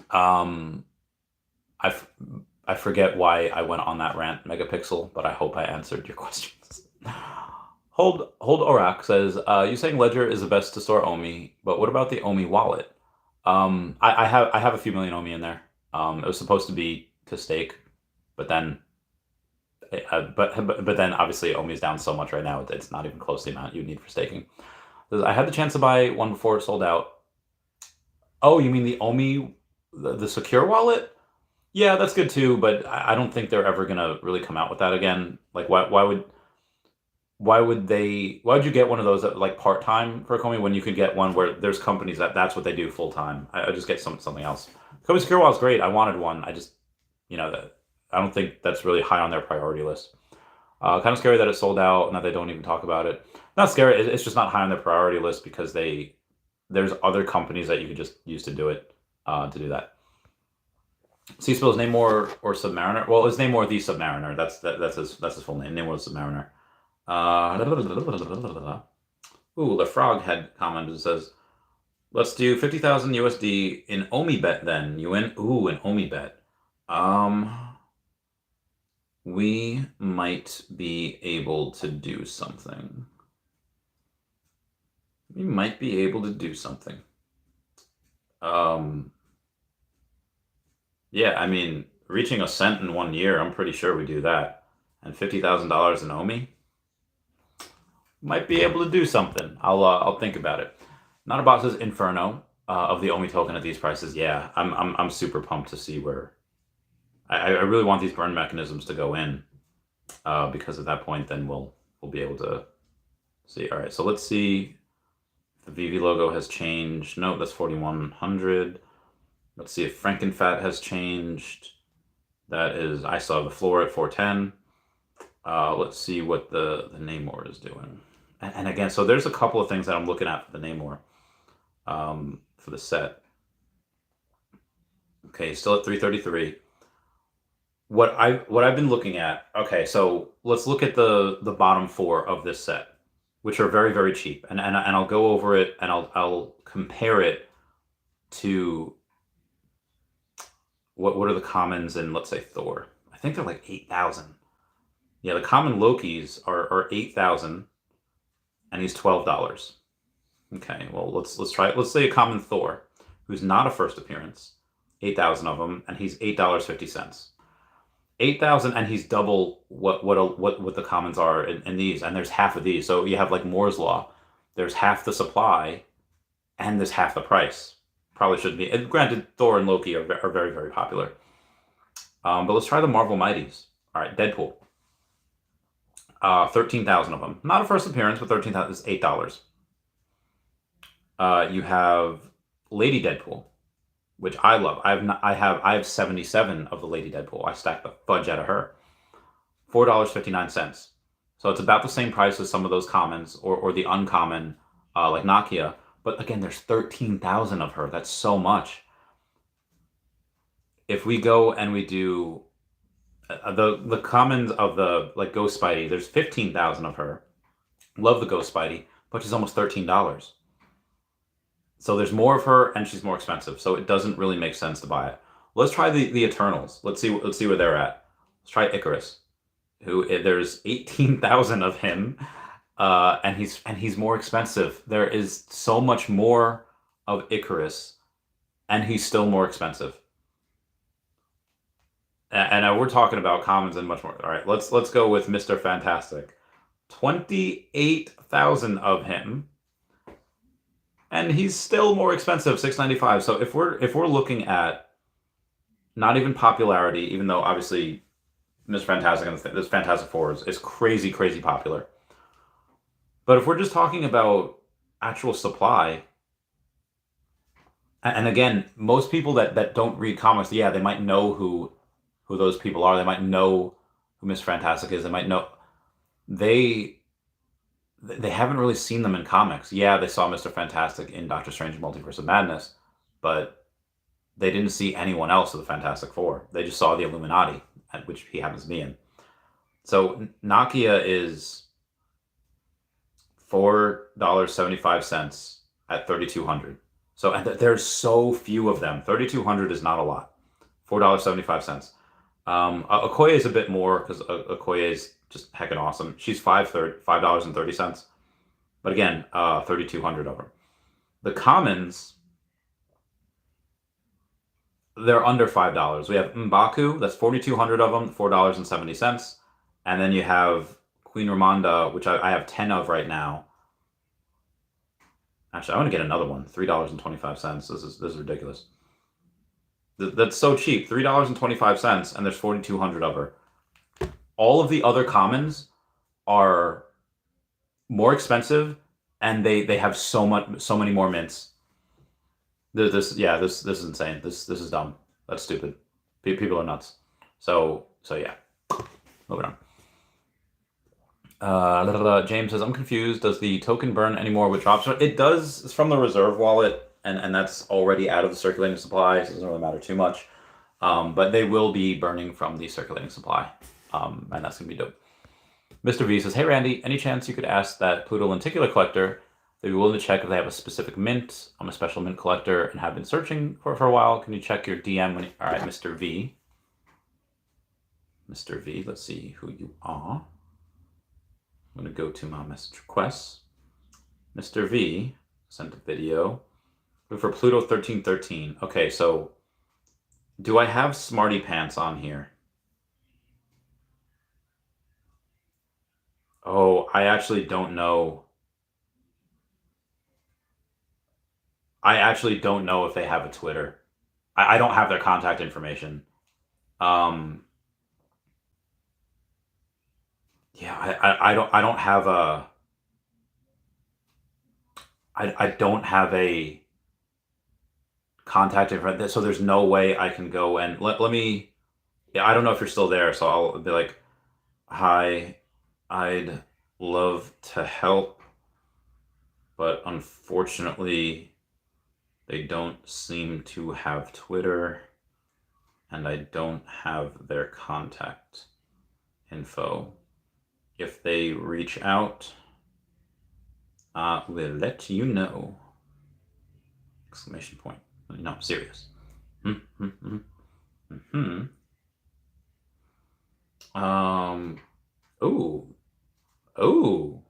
I forget why I went on that rant, Megapixel, but I hope I answered your questions. Hold Orak says, you saying Ledger is the best to store OMI, but what about the OMI wallet? I have a few million OMI in there. It was supposed to be to stake, but then but then obviously OMI is down so much right now, it's not even close to the amount you need for staking. I had the chance to buy one before it sold out. Oh, you mean the OMI, the secure wallet? Yeah, that's good too, but I don't think they're ever gonna really come out with that again. Like, why would you get one of those like part-time for OMI when you could get one where there's companies that's what they do full-time? I just get something else. OMI Secure Wallet's great. I wanted one. I just, I don't think that's really high on their priority list. Kind of scary that it sold out and that they don't even talk about it. Not scary. It's just not high on their priority list because there's other companies that you could just use to do it, to do that. Seaspill's Namor or Submariner. Well, it's Namor the Submariner. That's his full name. Namor the Submariner. Ooh, the Frog had commented and says, let's do 50,000 USD in OMI bet then. You in? Ooh, an OMI bet. We might be able to do something. We might be able to do something. Yeah, I mean, reaching a cent in 1 year, I'm pretty sure we do that. And $50,000 in OMI? Might be able to do something. I'll think about it. Not a Boss says Inferno of the OMI token at these prices. Yeah, I'm super pumped to see where. I really want these burn mechanisms to go in, because at that point, then we'll be able to see. All right, so let's see if the Veve logo has changed. No, that's 4,100. Let's see if Frankenfat has changed. That is, I saw the floor at 410. Let's see what the Namor is doing. And again, so there's a couple of things that I'm looking at for the Namor, for the set. Okay, still at 333. What I've been looking at. Okay, so let's look at the bottom four of this set, which are very, very cheap, and I'll go over it and I'll compare it to what are the commons in, let's say, Thor. I think they're like 8,000. Yeah, the common Lokis are 8,000, and he's $12. Okay, well let's try it. Let's say a common Thor, who's not a first appearance, 8,000 of them, and he's $8.50. 8,000, and he's double what the commons are in these, and there's half of these. So you have like Moore's law. There's half the supply, and there's half the price. Probably shouldn't be. And granted, Thor and Loki are very, very popular. But let's try the Marvel Mighties. All right, Deadpool. 13,000 of them. Not a first appearance, but 13,000 is $8. You have Lady Deadpool, which I love. I have 77 of the Lady Deadpool. I stacked the fudge out of her. $4.59. So it's about the same price as some of those commons or the uncommon like Nastascia. But again, there's 13,000 of her. That's so much. If we go and we do the commons of the like Ghost Spidey, there's 15,000 of her. Love the Ghost Spidey, but she's almost $13. So there's more of her, and she's more expensive. So it doesn't really make sense to buy it. Let's try the Eternals. Let's see where they're at. Let's try Icarus, who there's 18,000 of him, and he's more expensive. There is so much more of Icarus, and he's still more expensive. And we're talking about commons and much more. All right, let's go with Mr. Fantastic. 28,000 of him, and he's still more expensive, $6.95. So if we're looking at not even popularity, even though obviously Mr. Fantastic and this Fantastic Four is crazy popular, but if we're just talking about actual supply, and again, most people that don't read comics, yeah, they might know who those people are. They might know who Mr. Fantastic is. They might know they haven't really seen them in comics. Yeah, they saw Mr. Fantastic in Doctor Strange Multiverse of Madness, but they didn't see anyone else of the Fantastic Four. They just saw the Illuminati, which he happens to be in. So Nastascia is $4.75 at 3,200. So and there's so few of them. 3,200 is not a lot. $4.75. Okoye is a bit more because Okoye is just heckin' awesome. She's $5.30. But again, 3,200 of her. The commons, they're under $5. We have M'Baku, that's 4,200 of them, $4.70. And then you have Queen Ramonda, which I have 10 of right now. Actually, I want to get another one, $3.25. This is ridiculous. That's so cheap, $3.25, and there's 4,200 of her. All of the other commons are more expensive, and they have so many more mints. This is insane. This is dumb. That's stupid. People are nuts. So yeah. Moving on. James says, I'm confused. Does the token burn anymore with drops? It does. It's from the reserve wallet, and that's already out of the circulating supply, so it doesn't really matter too much. But they will be burning from the circulating supply, and that's going to be dope. Mr. V says, hey, Randy, any chance you could ask that Pluto lenticular collector they'd be willing to check if they have a specific mint? I'm a special mint collector and have been searching for a while. Can you check your DM when all right, Mr. V. Mr. V, let's see who you are. I'm going to go to my message requests. Mr. V sent a video for Pluto 1313. Okay, so do I have Smarty Pants on here? Oh, I actually don't know. I actually don't know if they have a Twitter. I don't have their contact information. Yeah, I don't have a I don't have a contact information, so there's no way I can go and let me. Yeah, I don't know if you're still there, so I'll be like, hi, I'd love to help, but unfortunately, they don't seem to have Twitter, and I don't have their contact info. If they reach out, I will let you know. Exclamation point. No, I'm serious. Ooh. Ooh. Ooh.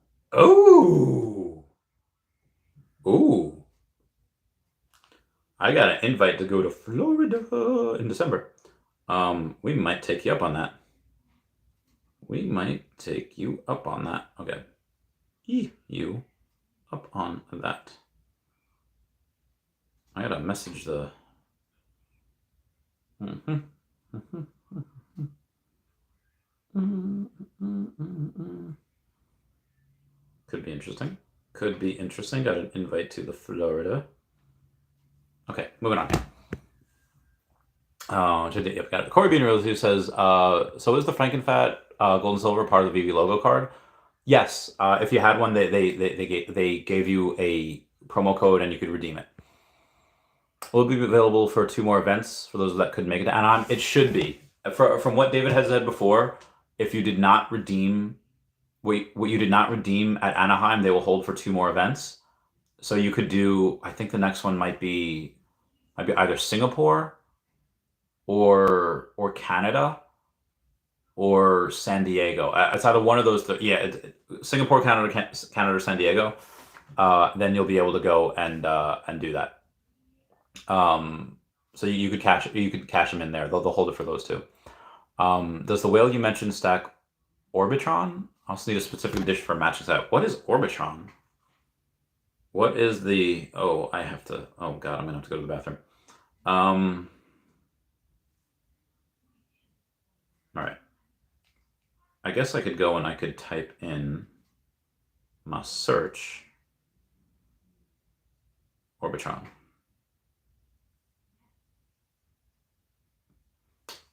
Ooh. I got an invite to go to Florida in December. We might take you up on that. We might take you up on that. Okay. You up on that. I gotta message the. Could be interesting. Could be interesting. Got an invite to the Florida. Okay, moving on here. Yep, got it. Corey Bean Realty says, so is the Frankenfat gold and silver part of the Veve logo card? Yes. If you had one, they gave you a promo code and you could redeem it. Will it be available for 2 more events for those that couldn't make it? And it should be. From what David has said before, if you did not redeem what you did not redeem at Anaheim, they will hold for 2 more events. So you could do. I think the next one might be either Singapore or Canada or San Diego. It's either one of those. Yeah, Singapore, Canada, or San Diego. Then you'll be able to go and do that. So you could cash them in there. They'll hold it for those 2. Does the whale you mentioned stack Orbitron? I also need a specific edition for matching set. What is Orbitron? What is the... Oh, I have to... Oh, God, I'm going to have to go to the bathroom. All right. I guess I could go and I could type in my search Orbitron.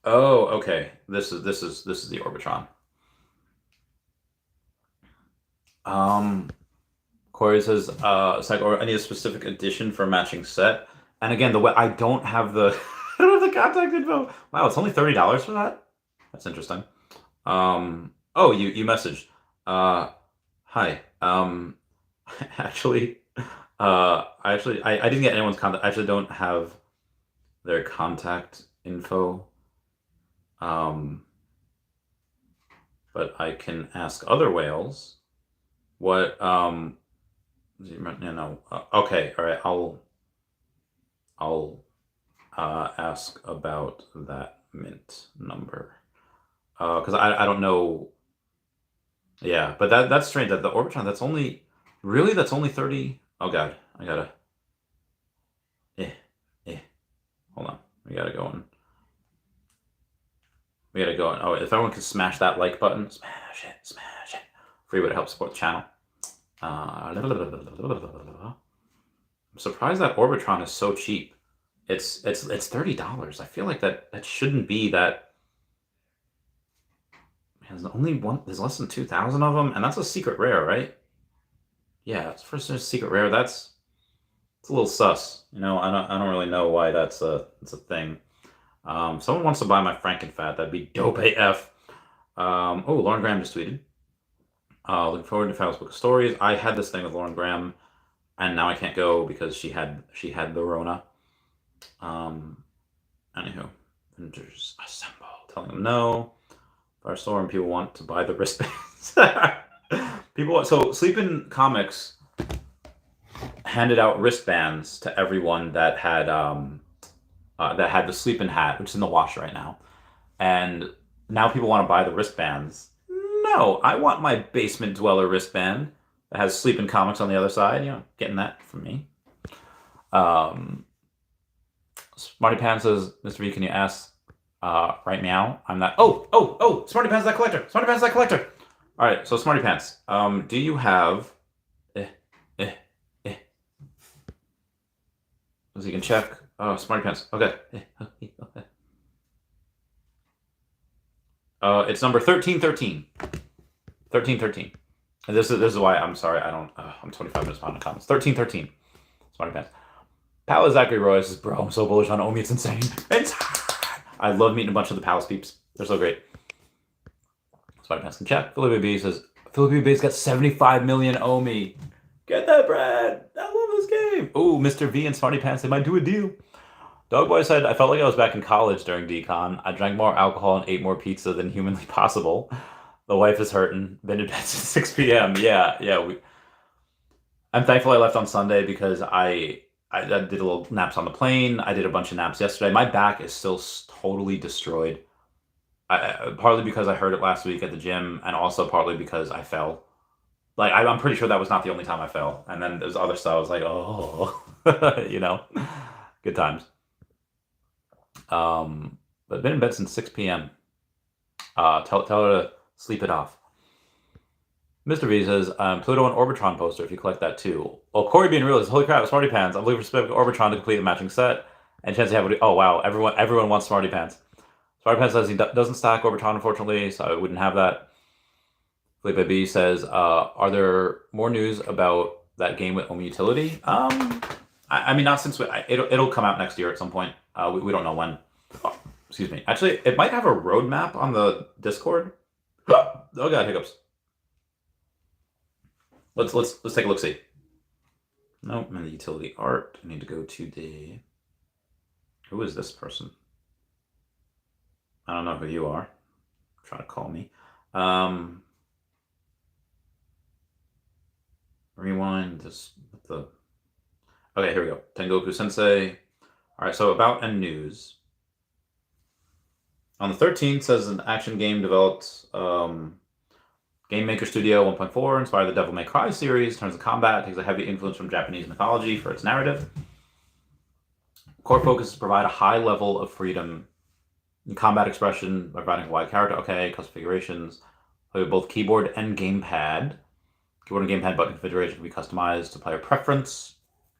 Oh, okay. This is the Orbitron. Corey says, I need a specific edition for a matching set. And again, I don't have the I don't have the contact info. Wow, it's only $30 for that? That's interesting. Oh, you messaged. Hi. Actually, I didn't get anyone's contact. I actually don't have their contact info. But I can ask other whales what, okay, all right, I'll ask about that mint number. Because I don't know. Yeah, but that's strange that the Orbitron, that's only 30. Oh God, I gotta, hold on. We gotta go in. Oh, if everyone could smash that like button, smash it. Free way to help support the channel. I'm surprised that Orbitron is so cheap. It's $30. I feel like that shouldn't be that. Man, there's less than 2,000 of them, and that's a secret rare, right? Yeah, it's first a secret rare. It's a little sus. I don't really know why that's a thing. Someone wants to buy my Frankenfat. That'd be dope AF. Oh, Lauren Graham just tweeted. Looking forward to Fowl's Book of Stories. I had this thing with Lauren Graham, and now I can't go because she had the Rona. Anywho, vendors assemble. Telling them no. Firestorm. People want to buy the wristbands. So Sleepin' Comics handed out wristbands to everyone that had the Sleepin' hat, which is in the wash right now, and now people want to buy the wristbands. No, I want my Basement Dweller wristband that has Sleepin' Comics on the other side. Getting that from me. Smarty Pants says, Mr. V, can you ask right now? I'm not. Oh! Smarty Pants that collector. All right, so Smarty Pants, do you have? So you can check. Oh, Smarty Pants. Okay. It's number 1313. 1313. And this is why I'm sorry. I'm 25 minutes behind the comments. 1313. Smarty Pants. Pal Zachary Roy says, bro, I'm so bullish on OMI. It's insane. I love meeting a bunch of the Palace peeps. They're so great. Smarty Pants can check. Philip B says, Philip B's got 75 million OMI. Get that, Brad. I love this game. Oh, Mr. V and Smarty Pants, they might do a deal. Dogboy said, I felt like I was back in college during decon. I drank more alcohol and ate more pizza than humanly possible. The wife is hurting. Been to bed since 6 p.m. Yeah. I'm thankful I left on Sunday because I did a little naps on the plane. I did a bunch of naps yesterday. My back is still totally destroyed. Partly because I hurt it last week at the gym, and also partly because I fell. Like, I'm pretty sure that was not the only time I fell. And then there's other stuff. I was like, oh, good times. But been in bed since 6 p.m. Tell her to sleep it off. Mr. V says, Pluto and Orbitron poster if you collect that too. Well, Corey being real is, holy crap, Smarty Pants. I'm looking for specific Orbitron to complete the matching set. And chance to have it. Oh, wow. Everyone wants Smarty Pants. Smarty Pants says he doesn't stack Orbitron, unfortunately, so I wouldn't have that. Felipe B says, are there more news about that game with OMI utility? I mean, not since it'll come out next year at some point. We don't know when. Oh, excuse me. Actually, it might have a roadmap on the Discord. Oh god, hiccups. Let's take a look. See. Nope, I'm in the utility art. I need to go to the. Who is this person? I don't know who you are. Trying to call me. Rewind this. Okay, here we go. Tengoku Sensei. All right, so about and news. On the 13th, says an action game developed. Game Maker Studio 1.4 inspired the Devil May Cry series. In terms of combat, takes a heavy influence from Japanese mythology for its narrative. Core focus is to provide a high level of freedom in combat expression by providing a wide character. Okay, custom configurations. Both keyboard and gamepad. Keyboard and gamepad button configuration can be customized to player preference.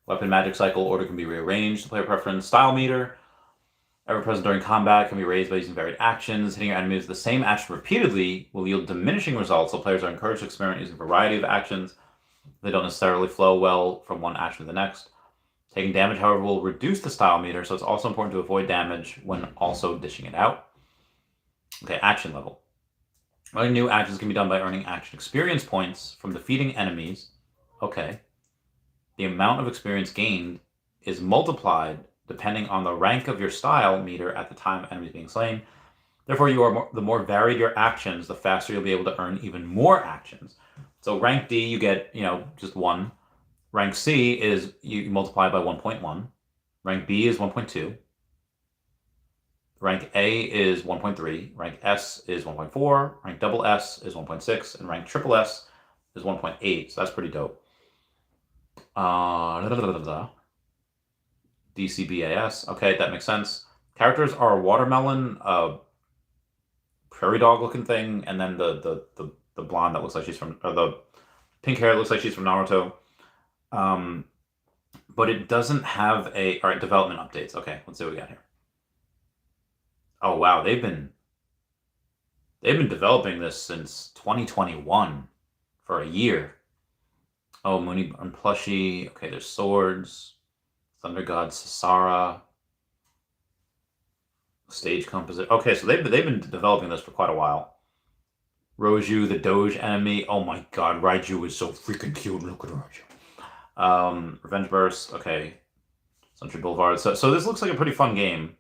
Weapon magic cycle order can be rearranged to player preference. Style meter, ever present during combat, can be raised by using varied actions. Hitting your enemies with the same action repeatedly will yield diminishing results, so players are encouraged to experiment using a variety of actions. They don't necessarily flow well from one action to the next. Taking damage, however, will reduce the style meter, so it's also important to avoid damage when also dishing it out. Okay, action level. Learning new actions can be done by earning action experience points from defeating enemies. Okay. The amount of experience gained is multiplied depending on the rank of your style meter at the time of enemies being slain. Therefore, the more varied your actions, the faster you'll be able to earn even more actions. So rank D, you get, just 1. Rank C is you multiply by 1.1. Rank B is 1.2. Rank A is 1.3. Rank S is 1.4. Rank double S is 1.6. And rank triple S is 1.8. So that's pretty dope. DCBAS. Okay, that makes sense. Characters are a watermelon, prairie dog looking thing, and then the blonde that looks like she's from, or the pink hair that looks like she's from Naruto. But it doesn't have all right, development updates. Okay, let's see what we got here. Oh wow, they've been developing this since 2021 for a year. Oh, Mooney and plushie. Okay, there's swords. Thunder God Sasara. Stage composite. Okay, so they've been developing this for quite a while. Roju, the Doge enemy. Oh my god, Raiju is so freaking cute. Look at Raiju. Revenge Burst. Okay. Century Boulevard. So this looks like a pretty fun game.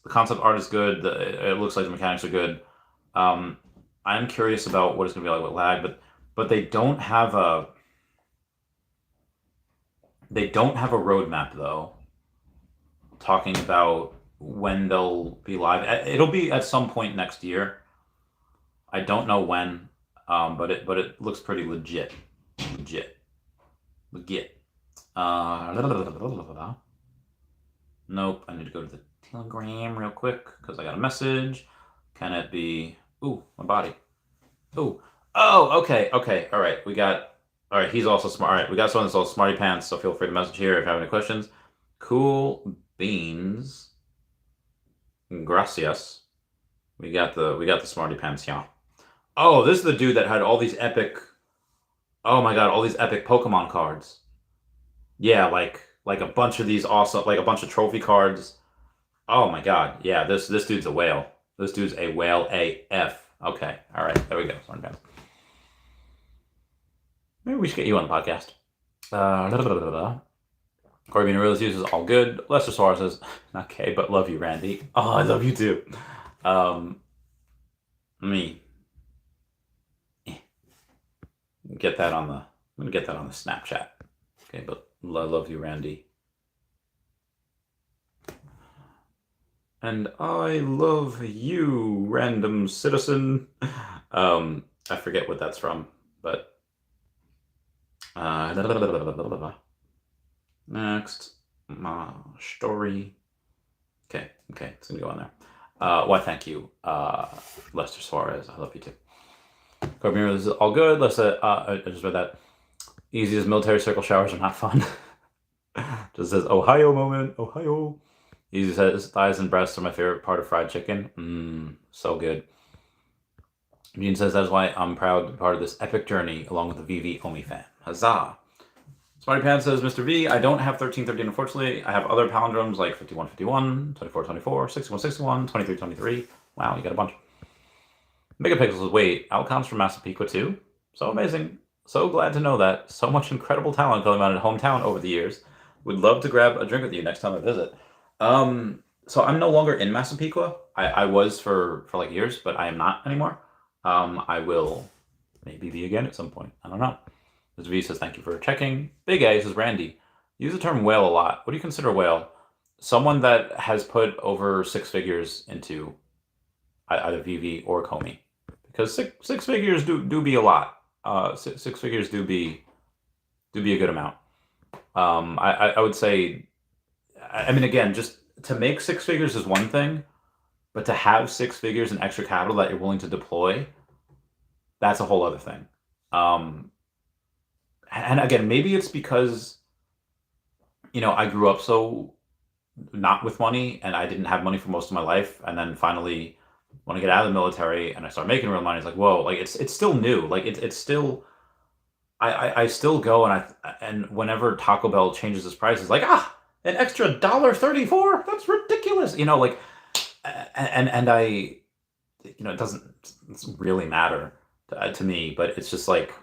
The concept art is good. It looks like the mechanics are good. I'm curious about what it's going to be like with lag, but they don't have a roadmap though. Talking about when they'll be live. It'll be at some point next year. I don't know when, but it looks pretty legit. Nope. I need to go to the Telegram real quick because I got a message. Can it be? Ooh, my body. Ooh. Oh, okay. All right. All right. He's also smart. All right. We got someone that's all smarty pants. So feel free to message here if you have any questions. Cool beans. Gracias. We got the smarty pants. Yeah. Oh, this is the dude that had all these epic. Oh my god, all these epic Pokemon cards. Yeah, like a bunch of these awesome, like a bunch of trophy cards. Oh my god, yeah, this dude's a whale. This dude's a whale AF. Okay, all right, there we go. Maybe we should get you on the podcast. Corey being real is all good. Lester Suarez says, okay, but love you, Randy. Oh, I love you too. Me. Get that on the. I'm gonna get that on the Snapchat. Okay, but I love you, Randy. And I love you, random citizen. I forget what that's from, but next story. Okay, it's gonna go on there. Why? Thank you, Lester Suarez. I love you too. Carb this is all good. Let's I just read that. Easy as military circle showers are not fun. Just says Ohio moment, Ohio. Easy says thighs and breasts are my favorite part of fried chicken. So good. Gene says that's why I'm proud to be part of this epic journey along with the Veve OMI fan. Huzzah! Smarty Pants says, Mr. V, I don't have 1313 unfortunately. I have other palindromes like 5151, 2424, 6161, 2323. Wow, you got a bunch. Megapixels, wait, Alcon's from Massapequa too? So amazing. So glad to know that. So much incredible talent going on in hometown over the years. Would love to grab a drink with you next time I visit. So I'm no longer in Massapequa. I was for like years, but I am not anymore. I will maybe be again at some point. I don't know. Ms. V says, thank you for checking. Big A says, Randy, use the term whale a lot. What do you consider a whale? Someone that has put over 6 figures into either Veve or Comey. Because six figures do be a lot. 6 figures do be a good amount. I would say, I mean, again, just to make 6 figures is one thing, but to have 6 figures in extra capital that you're willing to deploy, that's a whole other thing. And again, maybe it's because, I grew up so not with money, and I didn't have money for most of my life, and then finally, when I get out of the military and I start making real money, it's like, whoa, like it's still new, like it's still. I still go and whenever Taco Bell changes its prices, like an extra $1.34, that's ridiculous, like, and I, it doesn't really matter to me, but it's just like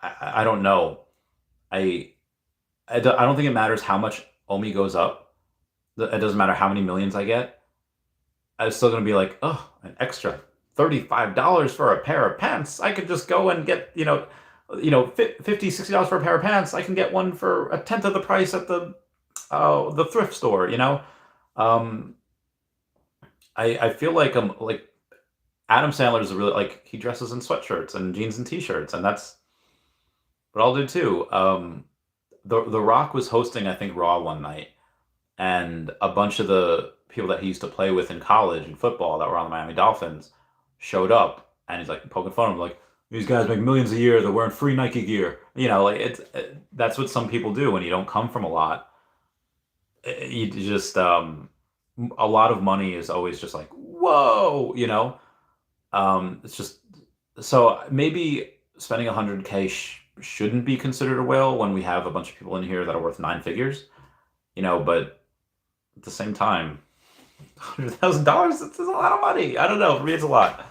I don't know. I don't think it matters how much OMI goes up. It doesn't matter how many millions I get. I'm still gonna be like, oh, an extra $35 for a pair of pants. I could just go and get, $50, $60 for a pair of pants. I can get one for a tenth of the price at the thrift store. I feel like Adam Sandler is really like he dresses in sweatshirts and jeans and t-shirts, and that's what I'll do too. The Rock was hosting, I think, Raw one night, and a bunch of the people that he used to play with in college in football that were on the Miami Dolphins showed up, and he's like poking fun at him, like, these guys make millions a year, they're wearing free Nike gear. That's what some people do when you don't come from a lot. You just a lot of money is always just like, whoa, it's just, so maybe spending 100K shouldn't be considered a whale when we have a bunch of people in here that are worth 9 figures, but at the same time, $100,000, it's a lot of money. I don't know, for me it's a lot.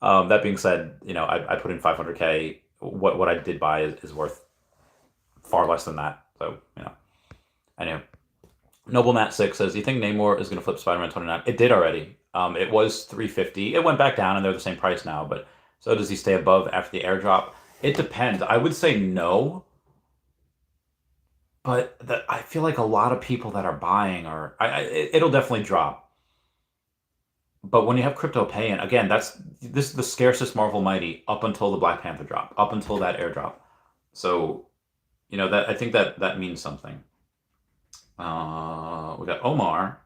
That being said, I put in 500K. What I did buy is worth far less than that. So, anyway. Noble Matt 6 says, you think Namor is going to flip Spider-Man 29? It did already. It was 350. It went back down, and they're the same price now. But so does he stay above after the airdrop? It depends. I would say no. But I feel like a lot of people that are buying it'll definitely drop. But when you have crypto pay-in, again, this is the scarcest Marvel Mighty up until the Black Panther drop, up until that airdrop. So, that I think that means something. We got Omar.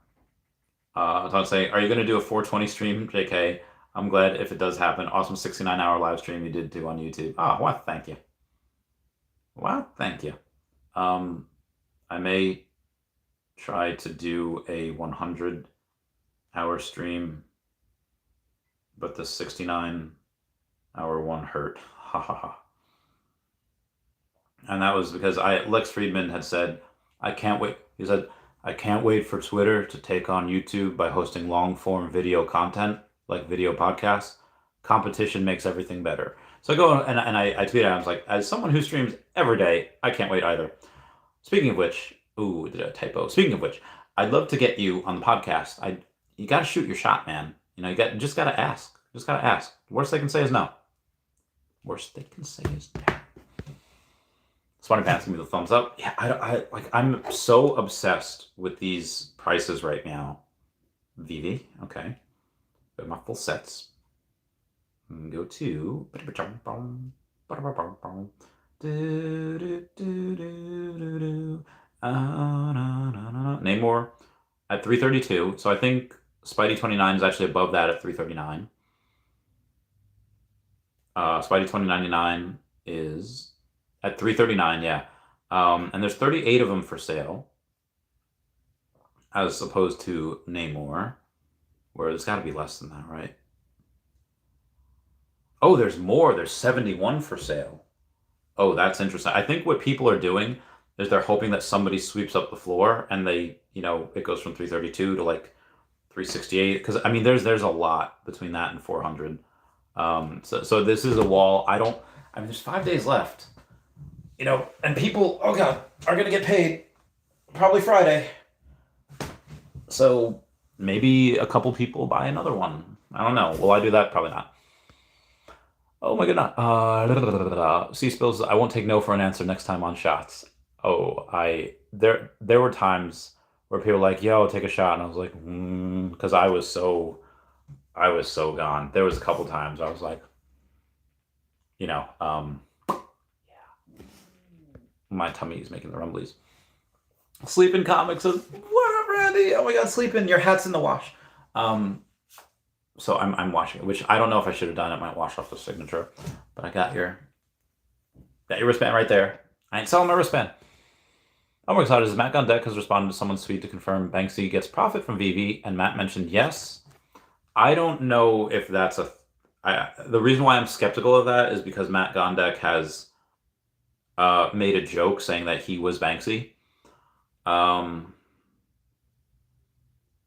I'll say, are you going to do a 420 stream, JK? I'm glad if it does happen. Awesome 69-hour live stream you did do on YouTube. Well, thank you. Well, thank you. I may try to do a 100-hour stream, but the 69-hour one hurt. Ha ha ha. And that was because Lex Friedman had said, I can't wait. He said, I can't wait for Twitter to take on YouTube by hosting long-form video content, like video podcasts. Competition makes everything better. So I go and I tweeted out, I was like, as someone who streams every day, I can't wait either. Speaking of which, did a typo. Speaking of which, I'd love to get you on the podcast. You got to shoot your shot, man. You just got to ask. Just got to ask. Worst they can say is no. Worst they can say is no. Smarty Pants, give me the thumbs up. Yeah, I'm so obsessed with these prices right now. Veve, okay. Got my full sets. Go to Namor at 332. So I think Spidey 29 is actually above that at 339. Spidey 2099 is at $339, yeah. And there's 38 of them for sale, as opposed to Namor, where there's got to be less than that, right? Oh, there's more. There's 71 for sale. Oh, that's interesting. I think what people are doing is they're hoping that somebody sweeps up the floor and they, it goes from 332 to like 368. Because I mean, there's a lot between that and 400. So this is a wall. I mean, there's 5 days left. And people, oh God, are gonna get paid probably Friday. So maybe a couple people buy another one. I don't know. Will I do that? Probably not. Oh my goodness. C spills. I won't take no for an answer next time on shots. Oh, there were times where people were like, "Yo, take a shot," and I was like, because I was so gone. There was a couple times I was like, yeah, my tummy is making the rumblies. Sleep in Comics says, "What up, Randy? Oh my God, sleep in. Your hat's in the wash." So I'm washing it, which I don't know if I should have done. It might wash off the signature, but I got your wristband right there. I ain't selling my wristband. I'm excited as Matt Gondek has responded to someone's tweet to confirm Banksy gets profit from Veve, and Matt mentioned yes. I don't know if that's the reason why I'm skeptical of that is because Matt Gondek has made a joke saying that he was Banksy.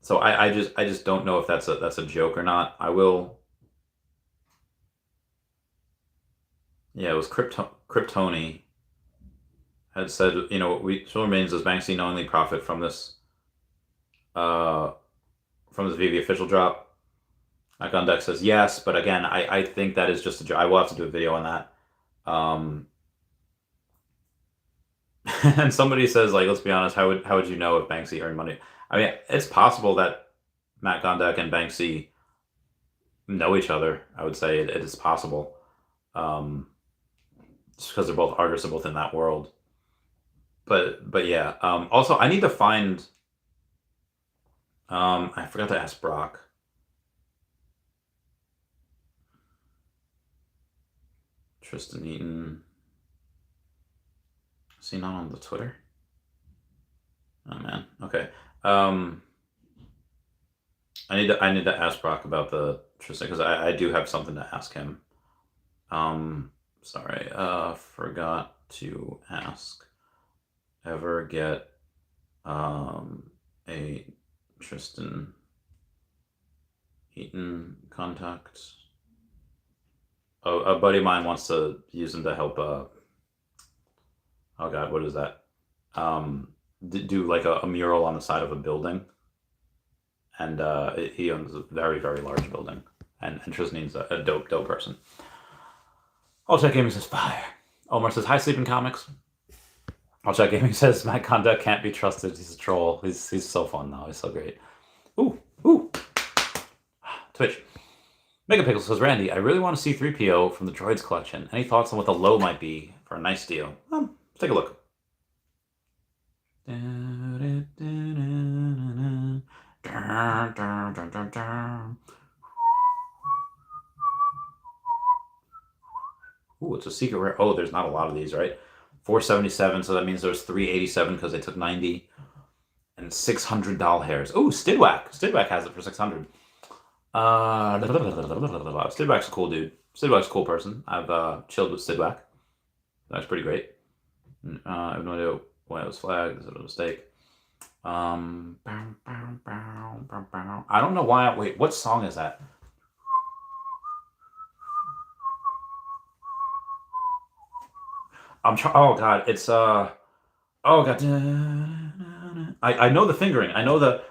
So I just don't know if that's a joke or not. I will. Yeah, it was Kryptoni had said, we still remains as Banksy knowingly profit from this Veve official drop. Gondek says yes, but again, I think that is just a joke. I will have to do a video on that. And somebody says, like, let's be honest, how would you know if Banksy earned money? I mean, it's possible that Matt Gondek and Banksy know each other. I would say it is possible. Just because they're both artists and both in that world. But yeah. Also, I need to find. I forgot to ask Brock. Tristan Eaton. Is he not on the Twitter? Oh man. Okay. I need to ask Brock about the Tristan because I do have something to ask him. Sorry. Forgot to ask. Ever get a Tristan Eaton contact? Oh, a buddy of mine wants to use him to help. Oh God, what is that? Do like a mural on the side of a building, and he owns a very, very large building, and Tristan's a dope person. All Check Gaming says fire. Omar says hi, Sleeping Comics. All Check Gaming says Matt Conduct can't be trusted. He's a troll. He's so fun though. He's so great. Ooh. Twitch. Megapixel says, Randy, I really want to see 3PO from the Droids collection. Any thoughts on what the low might be for a nice deal? Let's take a look. Ooh, it's a secret rare. Oh, there's not a lot of these, right? 477, so that means there's 387 because they took 90. And 600 doll hairs. Ooh, Stidwack. Stidwack has it for 600. Stidwack's a cool dude. Stidwack's a cool person. I've chilled with Stidwack. That's pretty great. I have no idea why it was flagged. Is it a mistake? I don't know why. Wait, what song is that? Oh God, it's oh God. I know the fingering. I know the.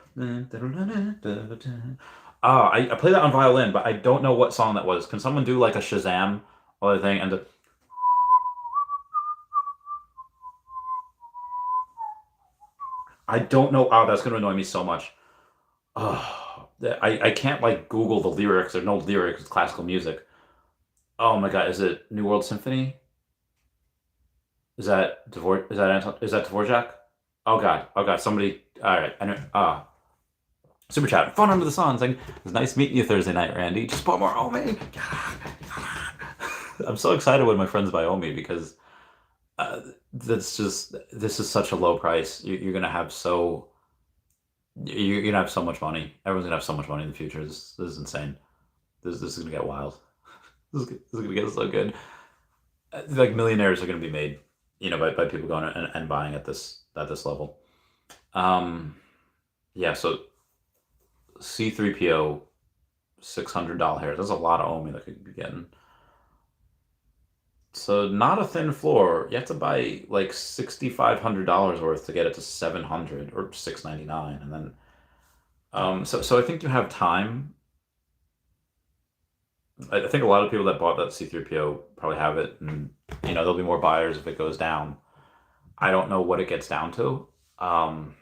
I play that on violin, but I don't know what song that was. Can someone do like a Shazam other thing and the. I don't know. Oh, that's gonna annoy me so much. Oh, I can't like Google the lyrics. There's no lyrics. It's classical music. Oh my God, is it New World Symphony? Is that Dvorak? Oh God, somebody. All right, I know. Super chat. Fun under the sun. Saying, it was nice meeting you Thursday night, Randy. Just bought more OMI. I'm so excited when my friends buy OMI because uh, this is such a low price. You're gonna have you're gonna have so much money. Everyone's gonna have so much money in the future. This is insane. This is gonna get wild. This is gonna get so good. Like millionaires are gonna be made, by people going and buying at this level. Um, yeah. So C3PO $600 hairs. That's a lot of OMI that could be getting. So not a thin floor. You have to buy like $6,500 worth to get it to 700 or 699, and then so I think you have time. I think a lot of people that bought that C3PO probably have it, and there'll be more buyers if it goes down. I don't know what it gets down to. Um,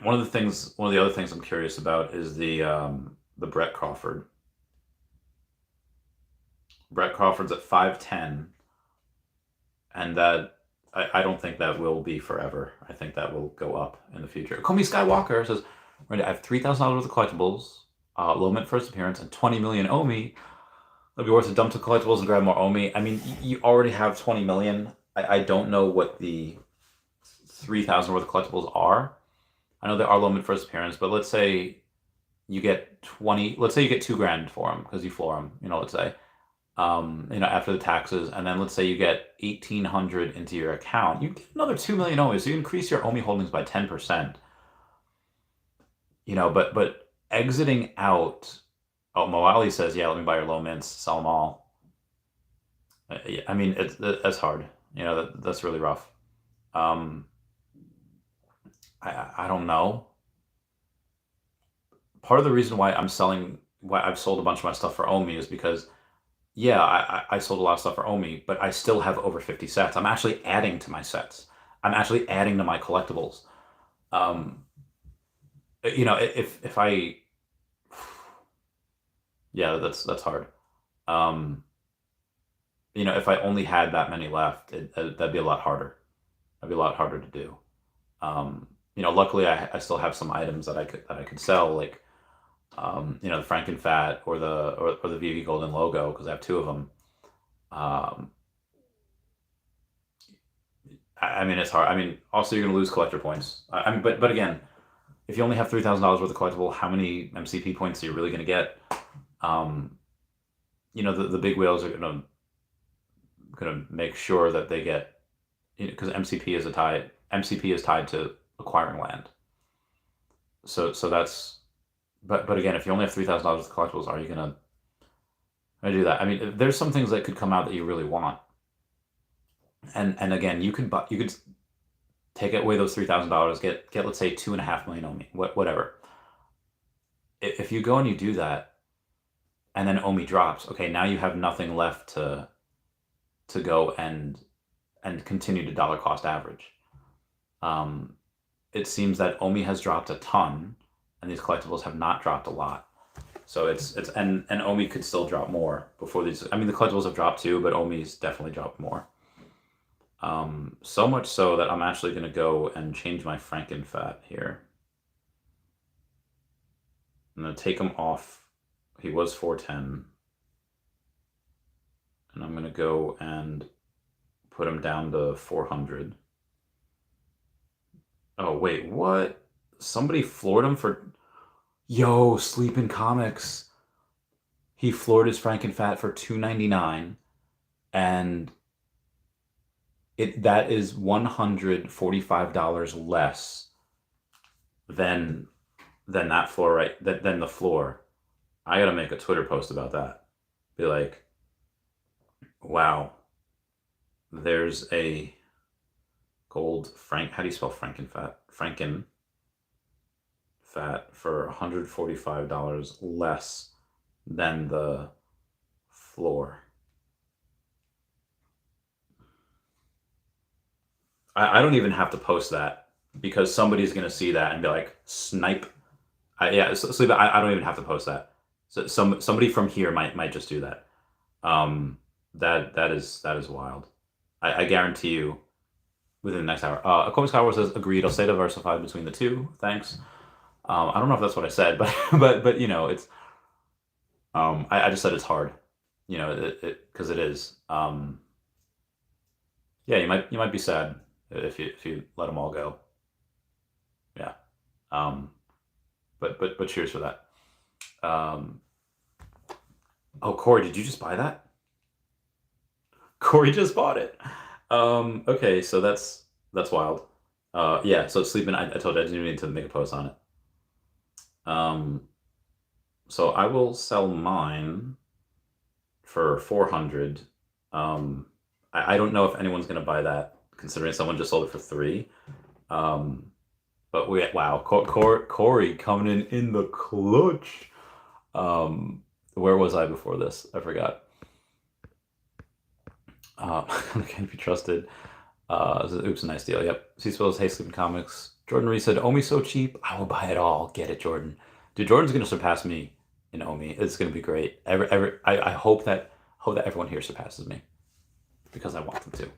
one of the other things I'm curious about is the Brett Crawford. Brett Crawford's at 510, and I don't think that will be forever. I think that will go up in the future. Comey Skywalker says, "Randy, I have $3,000 worth of collectibles, low mint first appearance, and 20 million OMI. It'll be worth to dump to collectibles and grab more OMI." I mean, you already have 20 million. I don't know what the 3,000 worth of collectibles are. I know they are low mint first appearance, but let's say you get 20. Let's say you get $2,000 for them because you floor them. Let's say. After the taxes, and then let's say you get 1,800 into your account, you get another 2 million OMI. So you increase your OMI holdings by 10%. But exiting out. Oh, Moali says, yeah, let me buy your low mints, sell them all. I mean, that's hard. That's really rough. Um, I don't know. Part of the reason why I've sold a bunch of my stuff for OMI is because, yeah, I sold a lot of stuff for OMI, but I still have over 50 sets. I'm actually adding to my sets. I'm actually adding to my collectibles. Um, if I, yeah, that's hard. Um, if I only had that many left, that'd be a lot harder. That'd be a lot harder to do. Luckily I still have some items that I could sell, like the Frankenfat or the Veve Golden logo, because I have two of them. Um, I mean, it's hard. I mean, also you're gonna lose collector points. I mean, but again, if you only have $3,000 worth of collectible, how many MCP points are you really gonna get? Um, the big whales are gonna make sure that they get, because MCP is tied to acquiring land. So that's, but again, if you only have $3,000 of collectibles, are you gonna do that? I mean, there's some things that could come out that you really want, and again, you could take away those $3,000, get let's say 2.5 million OMI, whatever. If you go and you do that, and then OMI drops, okay, now you have nothing left to go and continue to dollar cost average. It seems that OMI has dropped a ton, and these collectibles have not dropped a lot. So it's and OMI could still drop more before these. I mean, the collectibles have dropped too, but OMI's definitely dropped more. So much so that I'm actually going to go and change my Frankenfat here. I'm going to take him off. He was 410. And I'm going to go and put him down to 400. Oh, wait, what? Somebody floored him for... Yo, Sleepin' Comics. He floored his Frankenfat for $299, and that is $145 less than that floor, right? Than the floor. I gotta make a Twitter post about that. Be like, wow, there's a gold how do you spell Frankenfat? Frankenfat for $145 less than the floor. I don't even have to post that, because somebody's gonna see that and be like, snipe. Yeah, so I don't even have to post that. So somebody from here might just do that. That is wild. I guarantee you, within the next hour. Kobe Skyward says, agreed. I'll stay diversified between the two. Thanks. I don't know if that's what I said, but it's I just said it's hard, because it is. Yeah, you might be sad if you let them all go. Yeah. Um, but cheers for that. Um, oh, Corey, did you just buy that? Corey just bought it. Okay, so that's wild. Yeah, so sleeping. I told you I didn't even need to make a post on it. Um, so I will sell mine for 400. I don't know if anyone's gonna buy that, considering someone just sold it for 3. Um, but wow, Corey coming in the clutch. Where was I before this? I forgot. Can't be trusted. Oops, a nice deal. Yep. C-Spills, Hey Sleeping Comics. Jordan Reese said, Omi's so cheap. I will buy it all. Get it, Jordan. Dude, Jordan's gonna surpass me in Omi. It's gonna be great. I hope that everyone here surpasses me because I want them to.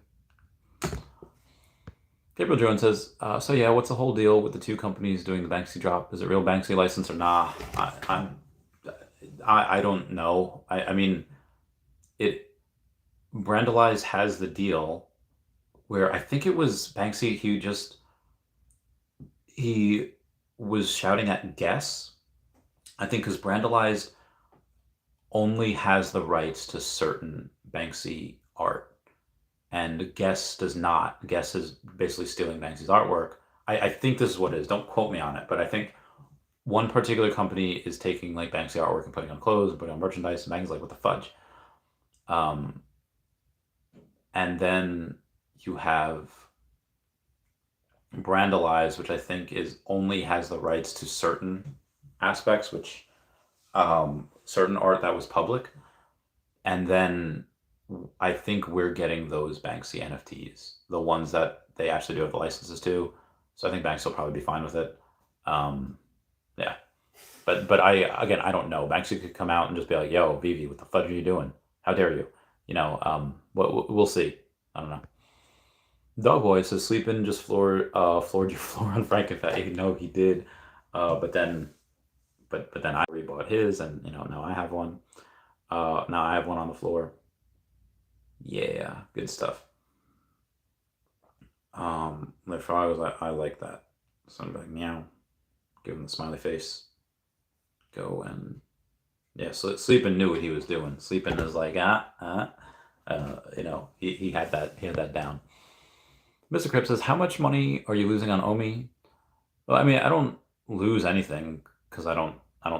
Gabriel Jones says, so yeah, what's the whole deal with the 2 companies doing the Banksy drop? Is it real Banksy license or nah? I don't know. I mean, it Brandalize has the deal where I think it was Banksy. He was shouting at Guess. I think because Brandalize only has the rights to certain Banksy art, and Guess does not. Guess is basically stealing Banksy's artwork. I think this is what it is. Don't quote me on it, but I think one particular company is taking like Banksy artwork and putting on clothes and putting on merchandise, and Banksy's like, what the fudge? Um, and then you have Brandalize, which I think is only has the rights to certain aspects, which certain art that was public, and then I think we're getting those Banksy NFTs, the ones that they actually do have the licenses to. So I think Banksy will probably be fine with it. Yeah, but I don't know. Banksy could come out and just be like, "Yo, Veve, what the fudge are you doing? How dare you?" We'll see. I don't know. Dogboy says sleeping just floored your floor on Frankenfett. No, he did. But then I rebought his, and now I have one. Now I have one on the floor. Yeah, good stuff. Therefore I was like, I like that. So I'm like, meow, give him the smiley face. Go and yeah. So Sleeping knew what he was doing. Sleeping is like he had that down. Mr. Crip says, how much money are you losing on Omi? Well, I mean, I don't lose anything because I don't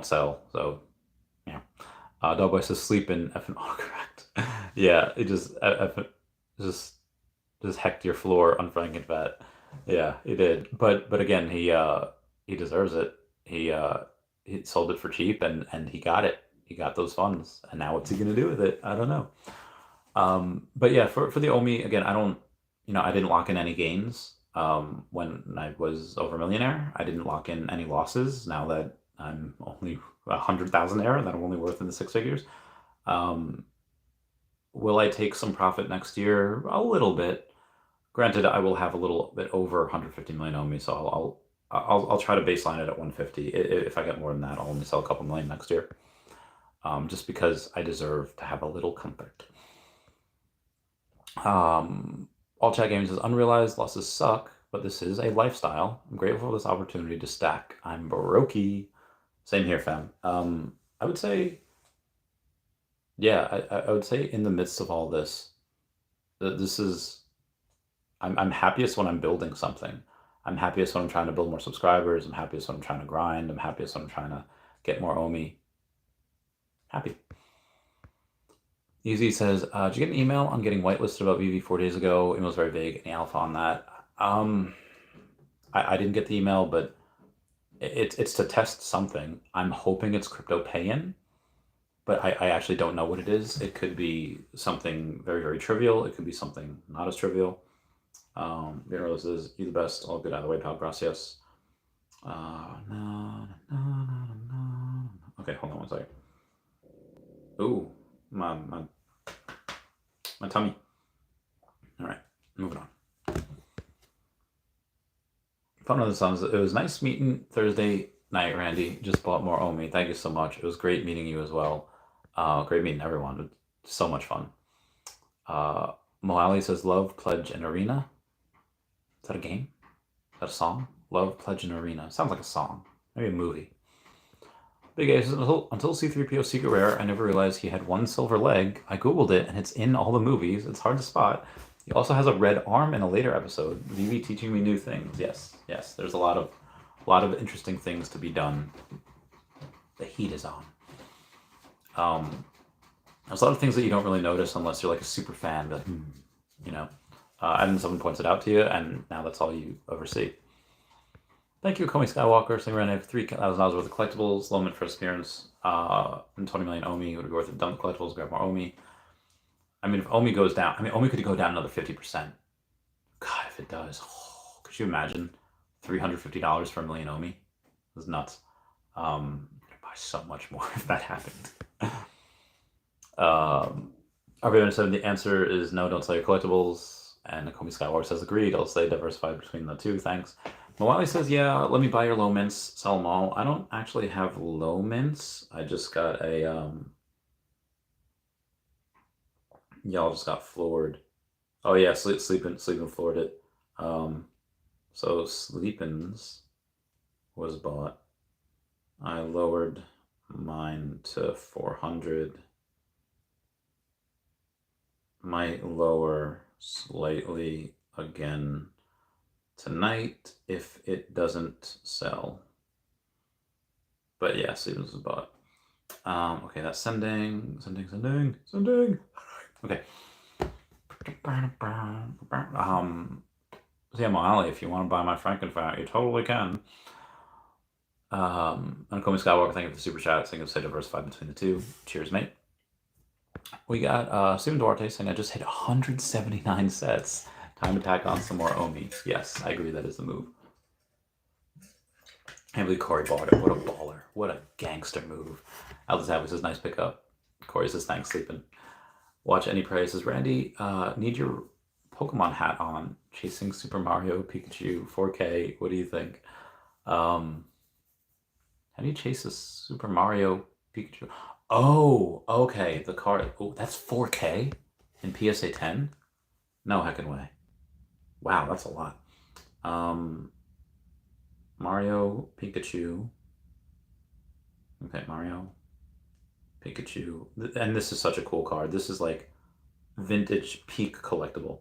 sell. So yeah. Doughboy says sleeping effing autocorrect. Yeah, it just just hecked your floor on Frankenfett. Yeah, he did. But again, he deserves it. He sold it for cheap, and he got it. He got those funds, and now what's he gonna do with it? I don't know. But yeah, for the Omi again, I didn't lock in any gains. When I was over millionaire, I didn't lock in any losses. Now that I'm only 100,000 there, that I'm only worth in the 6 figures. Um, will I take some profit next year? A little bit. Granted, I will have a little bit over 150 million on me, so I'll try to baseline it at 150. If I get more than that, I'll only sell a couple million next year. Just because I deserve to have a little comfort. All Chat Gaming says unrealized losses suck, but this is a lifestyle. I'm grateful for this opportunity to stack. I'm brokey. Same here, fam. I would say, yeah, I would say in the midst of all this, this is I'm happiest when I'm building something. I'm happiest when I'm trying to build more subscribers. I'm happiest when I'm trying to grind. I'm happiest when I'm trying to get more Omi. Happy. Easy says, did you get an email on getting whitelisted about Veve 4 days ago? It was very vague. Any alpha on that? I didn't get the email, but it's to test something. I'm hoping it's crypto pay-in, but I actually don't know what it is. It could be something very, very trivial. It could be something not as trivial. Vero says, you the best. All good out of the way, pal. Gracias. No. Okay, hold on one second. Ooh, my tummy. All right, moving on. Fun of the songs. It was nice meeting Thursday night, Randy. Just bought more Omi. Thank you so much. It was great meeting you as well. Great meeting everyone. So much fun. Moali says, Love, Pledge, and Arena. Is that a game? Is that a song? Love, Pledge, and Arena. Sounds like a song. Maybe a movie. Big A says, until C-3PO Secret Rare, I never realized he had one silver leg. I googled it, and it's in all the movies. It's hard to spot. He also has a red arm in a later episode. Veve teaching me new things. Yes, yes. There's a lot of interesting things to be done. The heat is on. There's a lot of things that you don't really notice unless you're like a super fan. Like, you know. And then someone points it out to you, and now that's all you ever see. Thank you, Comey Skywalker. Saying we're going to have $3,000 worth of collectibles. Low mint first appearance. And 20 million OMI would be worth it. Dump collectibles, grab more OMI. I mean, if OMI goes down, OMI could go down another 50%. God, if it does, could you imagine $350 for a million OMI? That's nuts. I'd buy so much more if that happened. Everyone said the answer is no, don't sell your collectibles. And Comey Skywalker says agreed. I'll say diversify between the two. Thanks. Moali says, yeah, let me buy your low mints, sell them all. I don't actually have low mints. I just got a, y'all just got floored. Oh yeah, sleeping floored it. So Sleepin's was bought. I lowered mine to 400. Might lower slightly again tonight if it doesn't sell. But yeah, Stevens was bought. Okay, that's sending. Okay. So yeah, Molly, if you want to buy my Frankenfurt, you totally can. And Comey Skywalker, thank you for the super chat, saying say diversify between the two. Cheers, mate. We got Steven Duarte saying I just hit 179 sets. Time to pack on some more OMI. Yes, I agree that is the move. I can't believe Corey bought it. What a baller. What a gangster move. Aldous Abbey says nice pickup. Corey says thanks, sleeping. Watch Any Prey says Randy, need your Pokemon hat on. Chasing Super Mario Pikachu 4K. What do you think? How do you chase a Super Mario Pikachu? Oh, okay. The card. Oh, that's 4K in PSA 10? No heckin' way. Wow, that's a lot. Mario Pikachu. Okay, Mario Pikachu. And this is such a cool card. This is like vintage peak collectible.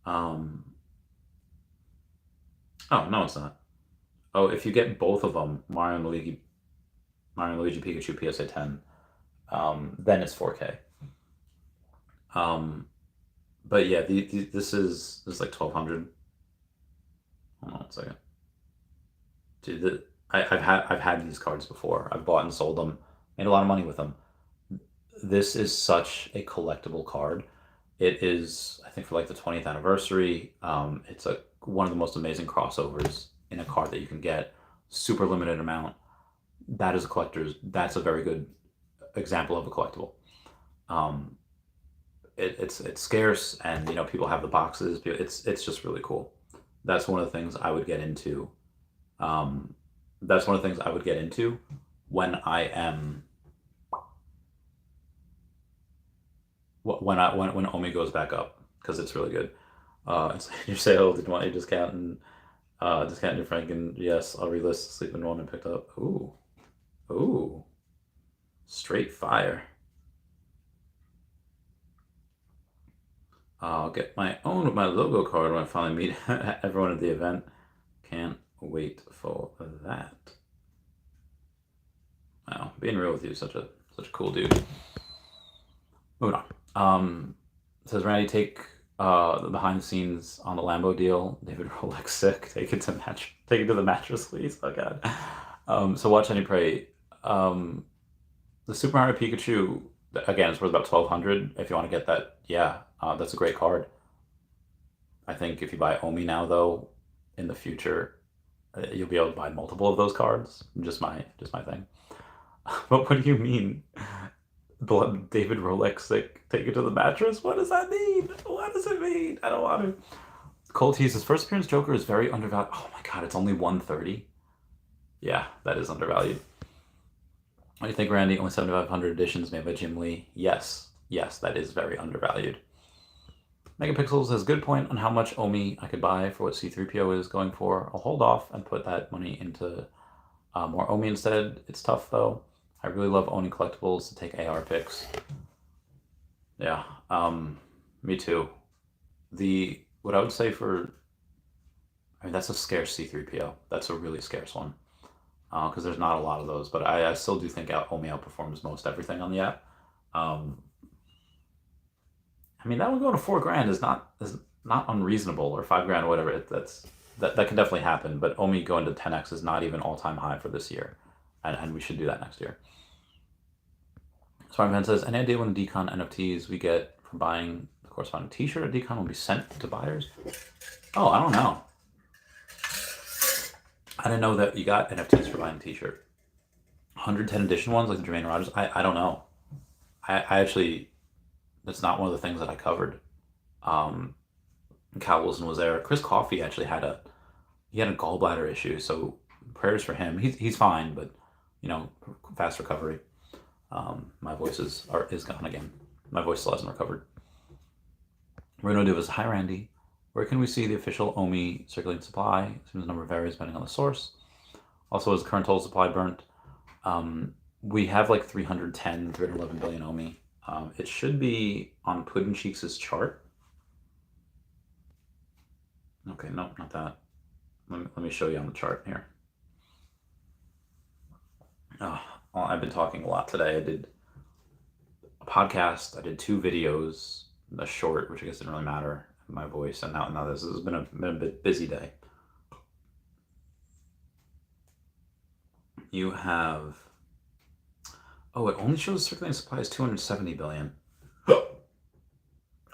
Oh, no, it's not. Oh, if you get both of them, Mario and Luigi Pikachu PSA 10, then it's 4K. But yeah, this is like 1,200. Hold on a second. Dude, I've had these cards before. I've bought and sold them, made a lot of money with them. This is such a collectible card. It is, I think, for like the 20th anniversary. It's one of the most amazing crossovers in a card that you can get. Super limited amount. That is a collector's. That's a very good example of a collectible. It's scarce, and people have the boxes. It's just really cool. That's one of the things I would get into. That's one of the things I would get into when I am when OMI goes back up, because it's really good. It's like your sale didn't want you discount and discount your Franken. Yes, I'll relist sleeping one and picked up. Ooh, straight fire. I'll get my own with my logo card when I finally meet everyone at the event. Can't wait for that. Wow, being real with you, such a cool dude. Moving on. Says Randy, take the behind the scenes on the Lambo deal. David Rolex sick. Take it to the mattress, please. Oh god. So watch Any Prey. The Super Mario Pikachu, again, it's worth about 1,200. If you want to get that, yeah, that's a great card. I think if you buy OMI now, though, in the future, you'll be able to buy multiple of those cards. Just my thing. But what do you mean? David Rolex sick, take it to the mattress? What does that mean? What does it mean? I don't want to. Cole teases, first appearance Joker is very undervalued. Oh my god, it's only 130. Yeah, that is undervalued. What do you think, Randy? Only 7,500 editions made by Jim Lee. Yes, that is very undervalued. Megapixels has a good point on how much OMI I could buy for what C3PO is going for. I'll hold off and put that money into more OMI instead. It's tough though. I really love owning collectibles to take AR picks. Yeah, me too. What I would say that's a scarce C3PO. That's a really scarce one. Because there's not a lot of those, but I still do think OMI outperforms most everything on the app. That one going to $4,000 is not unreasonable, or $5,000 or whatever. That can definitely happen. But OMI going to 10x is not even all-time high for this year, and we should do that next year. Smartman says, any idea when the Decon NFTs we get for buying the corresponding T-shirt at Decon will be sent to buyers? Oh, I don't know. I didn't know that you got NFTs for buying a T-shirt. 110 edition ones like the Jermaine Rogers. I don't know. I actually, that's not one of the things that I covered. Cal Wilson was there. Chris Coffey actually had a gallbladder issue, so prayers for him. He's fine, but fast recovery. My voice is gone again. My voice still hasn't recovered. Reno Divas, hi Randy. Where can we see the official OMI circulating supply? Seems the number varies depending on the source. Also, is the current total supply burnt? We have like 311 billion OMI. It should be on Puddin' Cheeks' chart. Okay, no, not that. Let me show you on the chart here. Well, I've been talking a lot today. I did a podcast. I did 2 videos, a short, which I guess didn't really matter, my voice, and now this has been a bit busy day. You have, it only shows circulating supply is 270 billion. Oh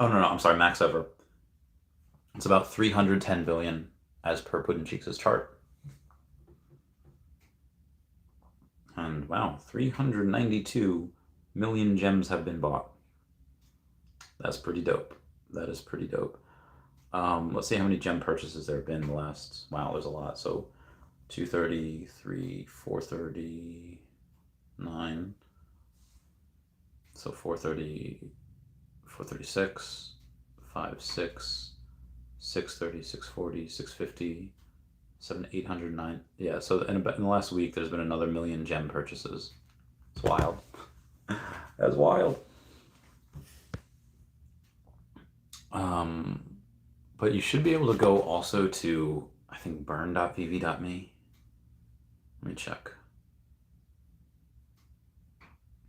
no, I'm sorry, max ever. It's about 310 billion as per Puddin' Cheeks' chart. And wow, 392 million gems have been bought. That's pretty dope. That is pretty dope. Let's see how many gem purchases there have been in the last, wow, there's a lot. So 233, 439. So 430, 436, 56, 630, 640, 650, 809. Yeah, so in the last week, there's been another million gem purchases. It's wild. That's wild. But you should be able to go also to, I think, burn.vv.me. Let me check.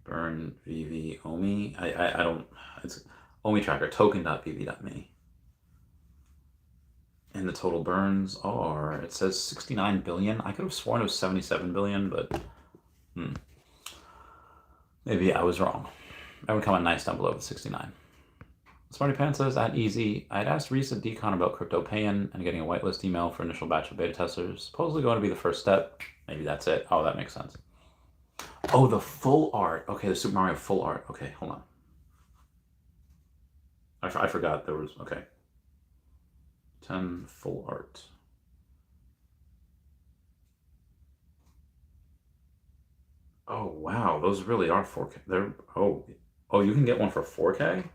Burn VV OMI. I don't, it's OMI tracker, token.vv.me. And the total burns are, it says 69 billion. I could have sworn it was 77 billion, but maybe I was wrong. I would comment nice down below with 69. Smarty Pants says, at easy, I had asked Reese at Decon about crypto pay-in and getting a whitelist email for initial batch of beta testers. Supposedly going to be the first step. Maybe that's it. Oh, that makes sense. Oh, the full art. Okay, the Super Mario full art. Okay, hold on. I forgot there was, okay. 10 full art. Oh, wow, those really are 4K. You can get one for 4K?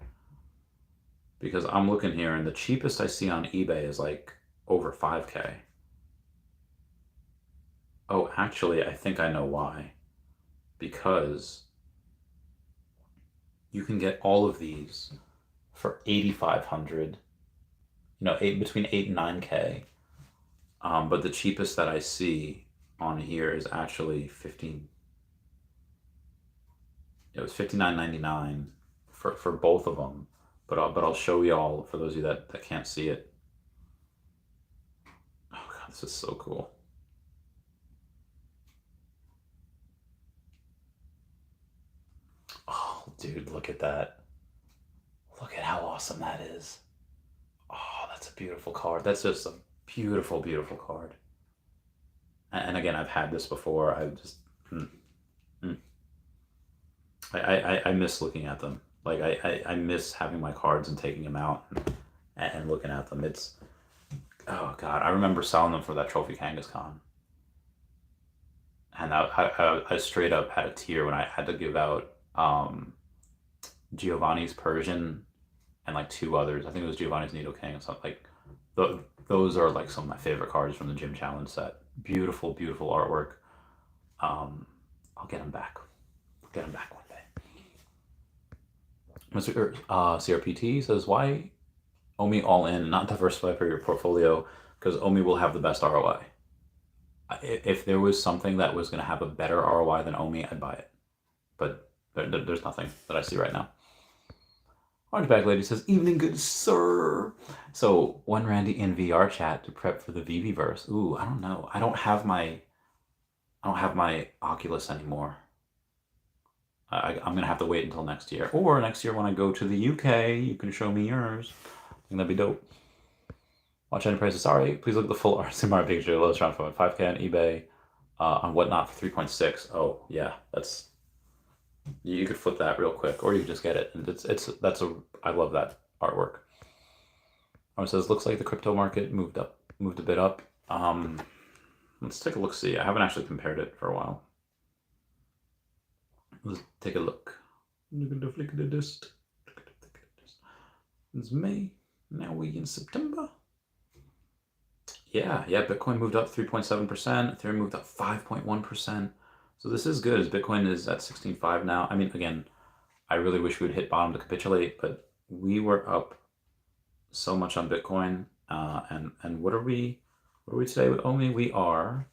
Because I'm looking here and the cheapest I see on eBay is like over 5K. Oh, actually, I think I know why. Because you can get all of these for 8,500. Between 8 and 9K. But the cheapest that I see on here is actually 15. It was $59.99 for both of them. But I'll show y'all for those of you that can't see it. Oh god, this is so cool. Oh, dude, look at that. Look at how awesome that is. Oh, that's a beautiful card. That's just a beautiful, beautiful card. And again, I've had this before. I miss looking at them. Like I miss having my cards and taking them out and looking at them. Oh god, I remember selling them for that Trophy Kangaskhan. and I straight up had a tear when I had to give out Giovanni's Persian and like two others. I think it was Giovanni's Needle King and something like. Those are like some of my favorite cards from the Gym Challenge set. Beautiful, beautiful artwork. I'll get them back. I'll get them back one day. Mr. CRPT says, why OMI all in and not diversify for your portfolio? Because OMI will have the best ROI. If there was something that was going to have a better ROI than OMI, I'd buy it. But there's nothing that I see right now. Orange Bag Lady says, evening, good sir. So, when Randy in VR chat to prep for the Veve-verse? Ooh, I don't know. I don't have my Oculus anymore. I'm going to have to wait until next year. Or next year when I go to the UK, you can show me yours. I think that'd be dope. Watch any prices. Sorry, please look at the full RCMR picture. Lowest round from 5K on eBay, on Whatnot for 3.6. Oh, yeah, that's... You could flip that real quick, or you just get it. And I love that artwork. It says, looks like the crypto market moved a bit up. Let's take a look. See, I haven't actually compared it for a while. Let's take a look. It's May. Now we in September. Yeah. Bitcoin moved up 3.7%. Ethereum moved up 5.1%. So this is good, as Bitcoin is at 16.5 now. I mean, again, I really wish we would hit bottom to capitulate, but we were up so much on Bitcoin. And what are we today with OMI? We are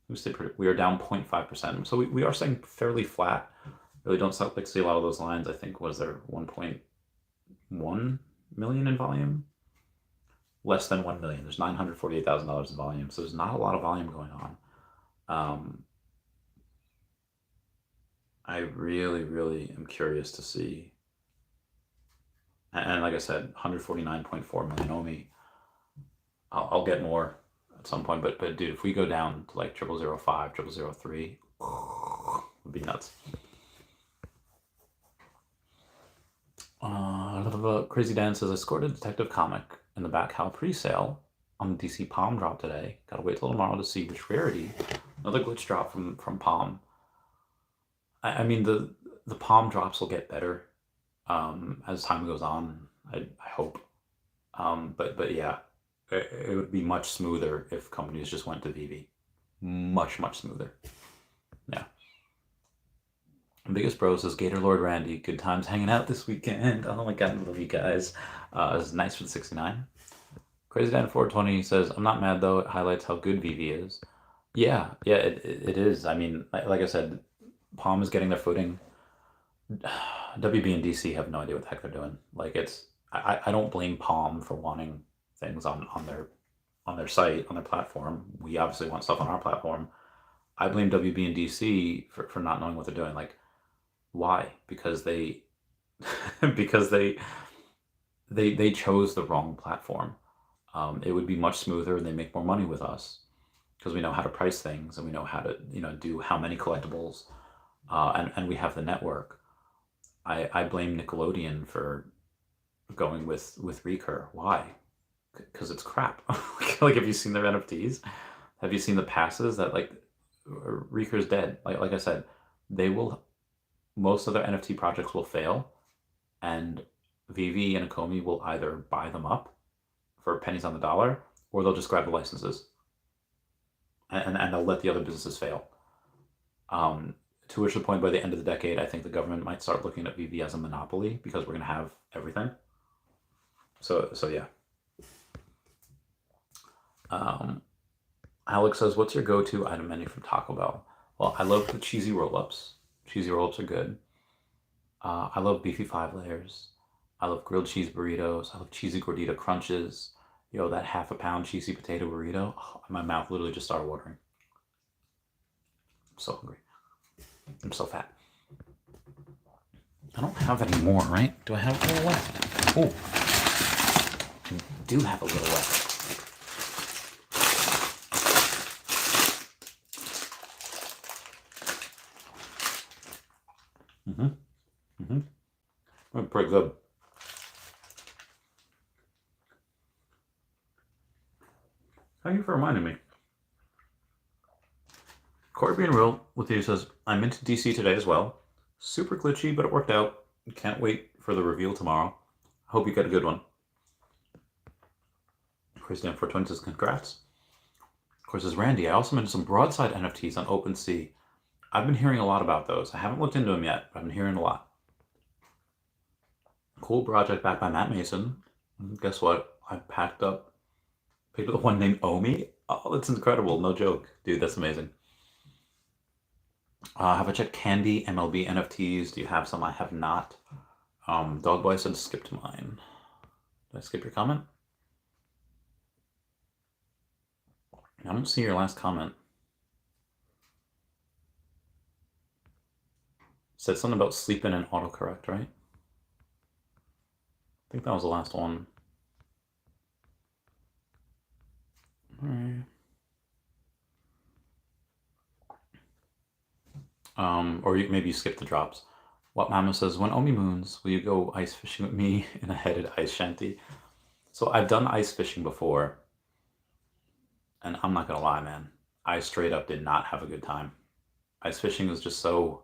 down 0.5%. So we are staying fairly flat. Really don't see a lot of those lines. I think was there 1.1 million in volume? Less than 1 million. There's $948,000 in volume. So there's not a lot of volume going on. I really, really am curious to see. And like I said, 149.4 million OMI. I'll get more at some point, but dude, if we go down to like 0005, 0003, it would be nuts. Crazy Dan says, I scored a detective comic in the back Hal pre-sale on the DC Palm drop today. Gotta wait till tomorrow to see which rarity. Another glitch drop from Palm. I mean, the Palm drops will get better as time goes on. I hope. But yeah, it would be much smoother if companies just went to Veve. Much smoother. Yeah. Biggest Bro says, Gator Lord Randy, good times hanging out this weekend. Oh my god, I love you guys. It's nice for the 69. Crazy Dan 420 says, I'm not mad though. It highlights how good Veve is. Yeah, it is. I mean, like I said, Palm is getting their footing. WB and DC have no idea what the heck they're doing. Like I don't blame Palm for wanting things on their site, on their platform. We obviously want stuff on our platform. I blame WB and DC for not knowing what they're doing. Like, why? Because they chose the wrong platform. It would be much smoother and they make more money with us because we know how to price things and we know how to do how many collectibles, and we have the network. I blame Nickelodeon for going with Recur. Why? Because it's crap. Like, have you seen their NFTs? Have you seen the passes that like Recur's dead? Like I said, most of their NFT projects will fail, and Veve and Akomi will either buy them up for pennies on the dollar, or they'll just grab the licenses, and they'll let the other businesses fail. To which the point, by the end of the decade, I think the government might start looking at Veve as a monopoly because we're going to have everything. So yeah. Alex says, what's your go-to item menu from Taco Bell? Well, I love the cheesy roll-ups. Cheesy roll-ups are good. I love beefy 5 layers. I love grilled cheese burritos. I love cheesy gordita crunches. Yo, that half a pound cheesy potato burrito. Oh, my mouth literally just started watering. I'm so hungry. I'm so fat. I don't have any more, right? Do I have a little left? Oh, I do have a little left. Pretty good. Thank you for reminding me. Corey being real with you says, I'm into DC today as well. Super glitchy, but it worked out. Can't wait for the reveal tomorrow. Hope you got a good one. Chris Dan for Twins says, congrats. Of course, says Randy, I also mentioned some broadside NFTs on OpenSea. I've been hearing a lot about those. I haven't looked into them yet, but I've been hearing a lot. Cool project backed by Matt Mason. Guess what? I picked up the one named OMI. Oh, that's incredible. No joke. Dude, that's amazing. Have I checked Candy MLB NFTs? Do you have some? I have not. Dogboy said skip to mine. Did I skip your comment? I don't see your last comment. Said something about sleeping and autocorrect, right? I think that was the last one. Alright. Or maybe you skip the drops. What Mama says, when Omi moons, will you go ice fishing with me in a headed ice shanty? So I've done ice fishing before. And I'm not gonna lie, man. I straight up did not have a good time. Ice fishing was just so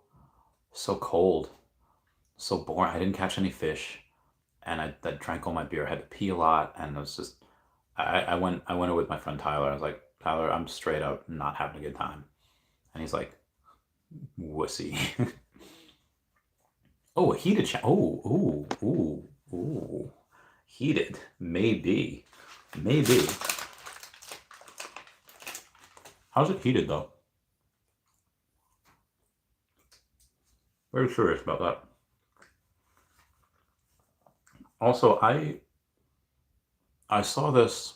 cold, so boring. I didn't catch any fish, and I drank all my beer. I had to pee a lot, and it was just. I went with my friend Tyler. I was like, Tyler, I'm straight up not having a good time, and he's like, wussy. Oh, a heated ooh. Heated, maybe. How's it heated though? Very curious about that. Also, I saw this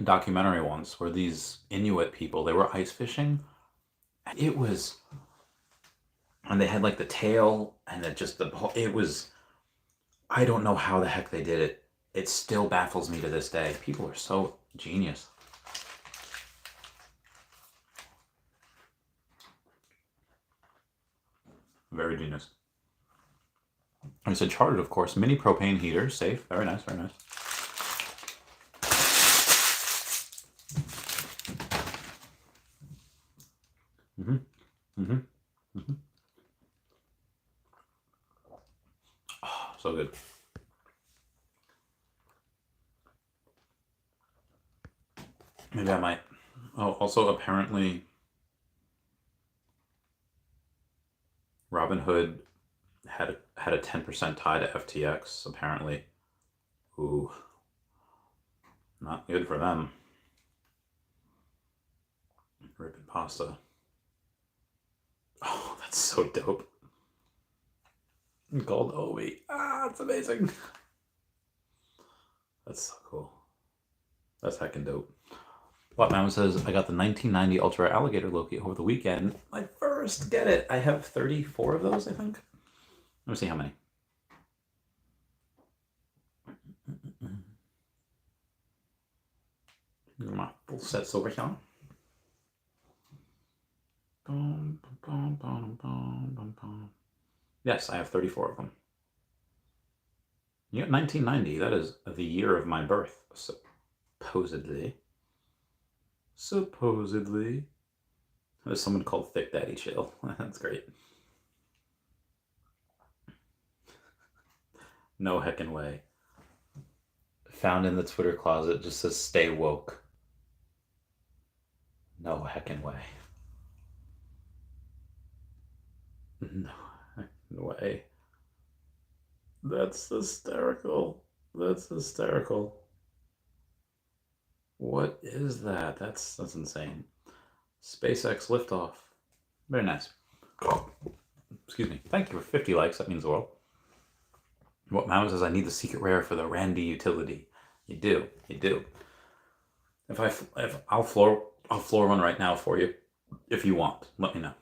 documentary once where these Inuit people, they were ice fishing. And they had like the tail and it was, I don't know how the heck they did it. It still baffles me to this day. People are so genius. Very genius. And it's a chartered, of course. Mini propane heater, safe. Very nice, very nice. Oh, so good. Maybe I might. Oh, also apparently Robinhood had a 10% tie to FTX, apparently. Ooh. Not good for them. Ripping pasta. Oh, that's so dope. Called OMI. Ah, it's amazing. That's so cool. That's heckin' dope. What Mama says, I got the 1990 Ultra Alligator Loki over the weekend. My first get it. I have 34 of those, I think. Let me see how many. My full sets over here. Yes, I have 34 of them. Yeah, 1990. That is the year of my birth, supposedly. There's someone called Thick Daddy Chill. That's great. No heckin' way. Found in the Twitter closet just says stay woke. No heckin' way. No heckin' way. That's hysterical. That's hysterical. What is that? That's insane. SpaceX liftoff. Very nice. Excuse me. Thank you for 50 likes. That means the world. What Mama says, I need the secret rare for the Randy utility. You do. If I'll floor one right now for you, if you want. Let me know.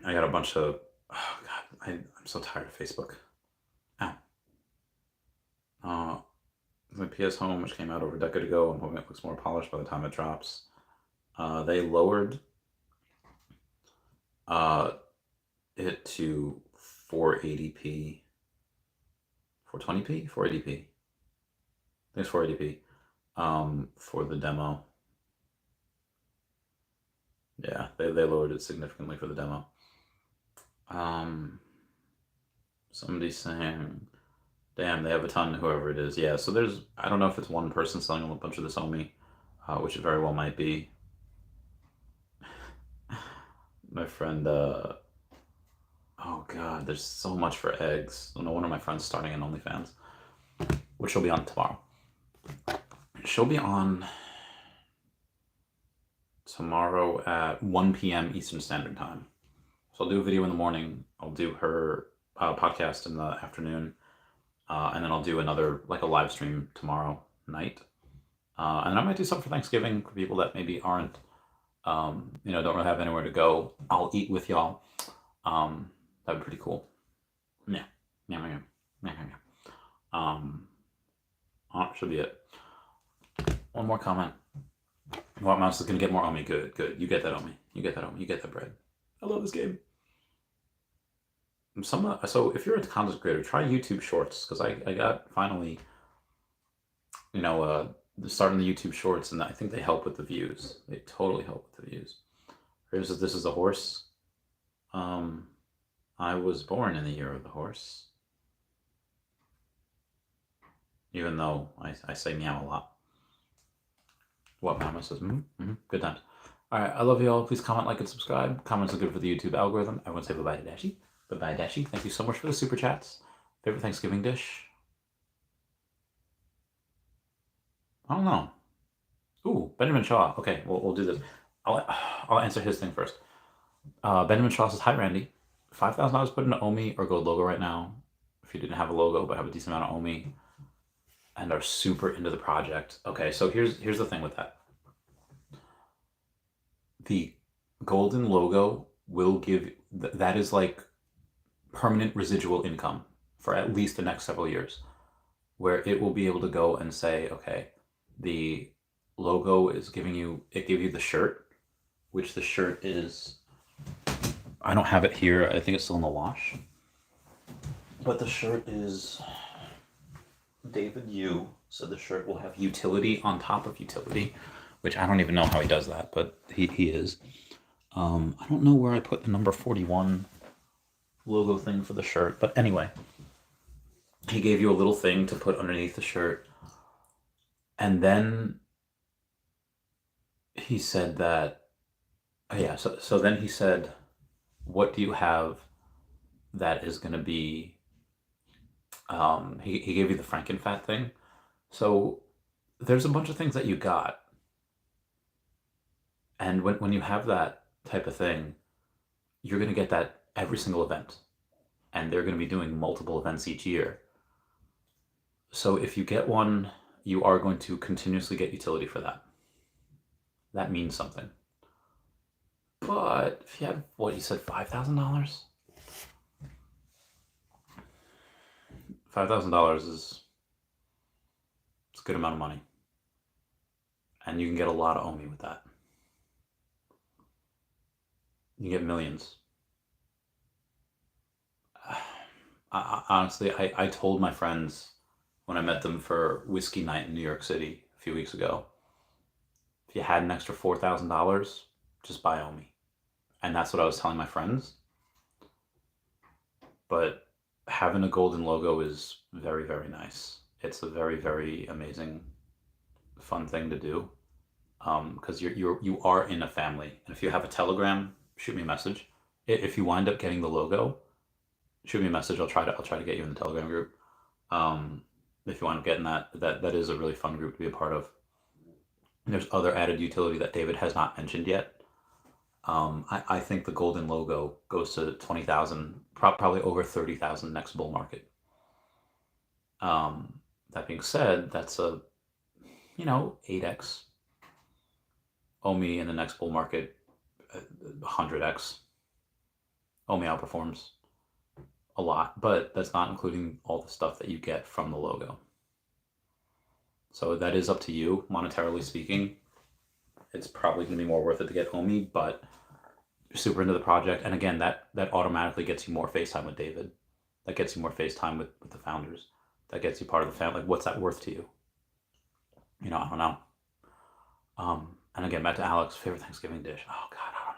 I got a bunch of. Oh God, I'm so tired of Facebook. Ow. My PS Home, which came out over a decade ago, I'm hoping it looks more polished by the time it drops. They lowered it to 480p. 420p? 480p. I think it's 480p for the demo. Yeah, they lowered it significantly for the demo. Somebody's saying, damn, they have a ton, whoever it is. Yeah, so there's, I don't know if it's one person selling a bunch of this OMI, which it very well might be. My friend, oh God, there's so much for eggs. No wonder my friend's starting an OnlyFans, which she'll be on tomorrow. She'll be on tomorrow at 1 p.m. Eastern Standard Time. So I'll do a video in the morning. I'll do her podcast in the afternoon. And then I'll do another, like a live stream tomorrow night. And I might do something for Thanksgiving for people that maybe aren't, don't really have anywhere to go. I'll eat with y'all. That'd be pretty cool. Yeah. Should be it. One more comment. What mouse is going to get more OMI? Good. You get that OMI. You get that bread. I love this game. So if you're a content creator, try YouTube Shorts, because I got finally, starting the YouTube Shorts, and I think they help with the views. They totally help with the views. This is a horse. I was born in the year of the horse. Even though I say meow a lot. What Mama says, good times. All right, I love you all. Please comment, like, and subscribe. Comments are good for the YouTube algorithm. I want to say bye-bye to Dashie. Bye-bye, Dashie. Thank you so much for the super chats. Favorite Thanksgiving dish? I don't know. Ooh, Benjamin Shaw. Okay, we'll do this. I'll answer his thing first. Benjamin Shaw says, hi, Randy. $5,000 put into OMI or gold logo right now. If you didn't have a logo but have a decent amount of OMI and are super into the project. Okay, so here's the thing with that. The golden logo will give, that is like permanent residual income for at least the next several years, where it will be able to go and say, okay, the logo is giving you the shirt, which the shirt is, I don't have it here. I think it's still in the wash, but the shirt is David Yu. So the shirt will have utility on top of utility, which I don't even know how he does that, but he is. I don't know where I put the number 41 logo thing for the shirt, but anyway, he gave you a little thing to put underneath the shirt, and then he said that, so then he said, what do you have that is going to be, he gave you the Frankenfat thing. So there's a bunch of things that you got, and when you have that type of thing, you're going to get that every single event, and they're going to be doing multiple events each year. So if you get one, you are going to continuously get utility for that. That means something. But if you have, what you said, $5,000? $5,000 is a good amount of money. And you can get a lot of OMI with that. You get millions. Honestly, I told my friends when I met them for whiskey night in New York City a few weeks ago, if you had an extra $4,000, just buy OMI. And that's what I was telling my friends. But having a golden logo is very, very nice. It's a very, very amazing, fun thing to do. Because you are in a family. And if you have a Telegram, shoot me a message. If you wind up getting the logo, shoot me a message. I'll try to get you in the Telegram group. If you wind up getting that is a really fun group to be a part of. And there's other added utility that David has not mentioned yet. I think the golden logo goes to 20,000, probably over 30,000 next bull market. That being said, that's a 8x. OMI in the next bull market, 100x. OMI outperforms a lot, but that's not including all the stuff that you get from the logo. So that is up to you, monetarily speaking. It's probably going to be more worth it to get OMI, but you're super into the project. And again, that automatically gets you more FaceTime with David. That gets you more FaceTime with the founders. That gets you part of the family. Like, what's that worth to you? I don't know. And again, back to Alex, favorite Thanksgiving dish. Oh God, I don't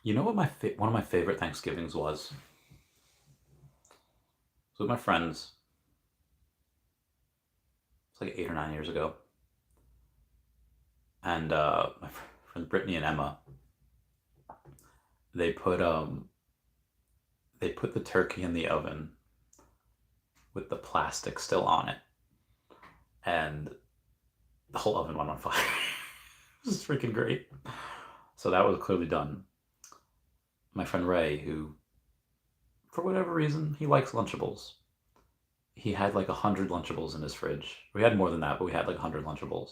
You know what one of my favorite Thanksgivings was? It was with my friends. It's like 8 or 9 years ago. And my friends Brittany and Emma, they put the turkey in the oven with the plastic still on it, and the whole oven went on fire. It was freaking great. So that was clearly done. My friend Ray, who, for whatever reason, he likes Lunchables. He had like 100 Lunchables in his fridge. We had more than that, but we had like 100 Lunchables,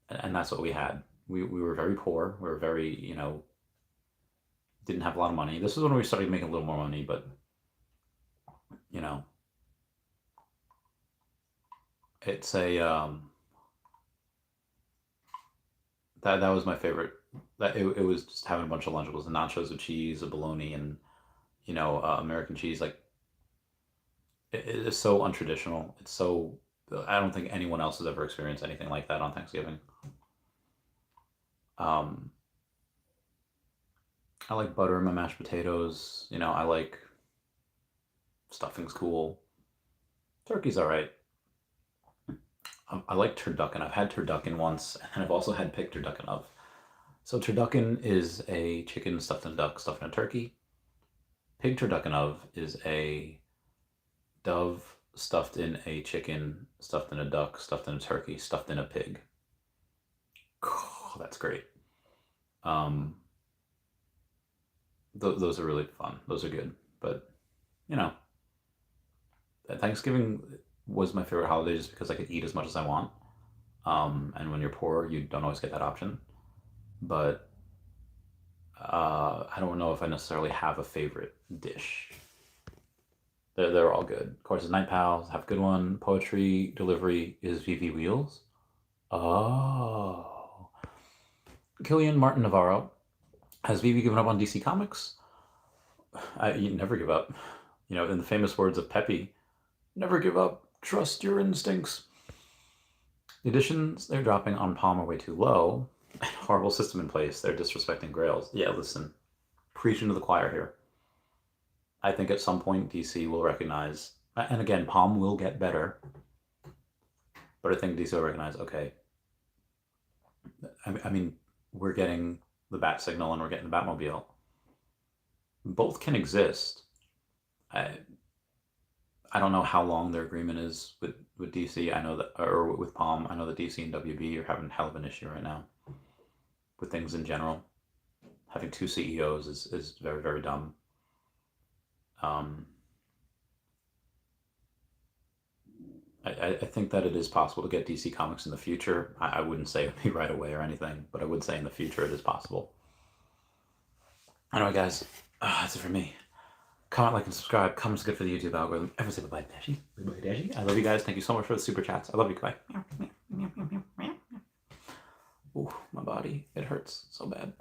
and that's what we had. We were very poor. We were very, didn't have a lot of money. This was when we started making a little more money, but you know, it's a that was my favorite. That it was just having a bunch of Lunchables, the nachos with cheese, a bologna, and American cheese. Like it is so untraditional. It's so I don't think anyone else has ever experienced anything like that on Thanksgiving. Um, I like butter in my mashed potatoes. I like stuffing's cool. Turkey's all right. I like turducken. I've had turducken once, and I've also had pig turducken of. So turducken is a chicken stuffed in a duck, stuffed in a turkey. Pig turducken of is a dove stuffed in a chicken, stuffed in a duck, stuffed in a turkey, stuffed in a pig. Oh, that's great. Those are really fun. Those are good. But, Thanksgiving was my favorite holiday just because I could eat as much as I want. And when you're poor, you don't always get that option. But I don't know if I necessarily have a favorite dish. They're all good. Of course, Night Pals, have a good one. Poetry delivery is Veve Wheels. Oh. Killian Martin Navarro. Has Veve given up on DC Comics? You never give up. In the famous words of Pepe, never give up. Trust your instincts. The editions they're dropping on Palm are way too low. Horrible system in place. They're disrespecting Grails. Yeah, listen. Preaching to the choir here. I think at some point DC will recognize, and again, Palm will get better, but I think DC will recognize, okay, I mean, we're getting the Bat Signal and we're getting the Batmobile. Both can exist. I don't know how long their agreement is with DC. I know that, or with Palm. I know that DC and WB are having hell of an issue right now with things in general. Having two CEOs is very, very dumb. I think that it is possible to get DC Comics in the future. I wouldn't say it would be right away or anything, but I would say in the future it is possible. Anyway, guys, that's it for me. Comment, like, and subscribe. Comments good for the YouTube algorithm. Everyone say bye-bye, Dashi. Bye-bye, Dashi. I love you guys. Thank you so much for the super chats. I love you. Bye. Ooh, my body. It hurts so bad.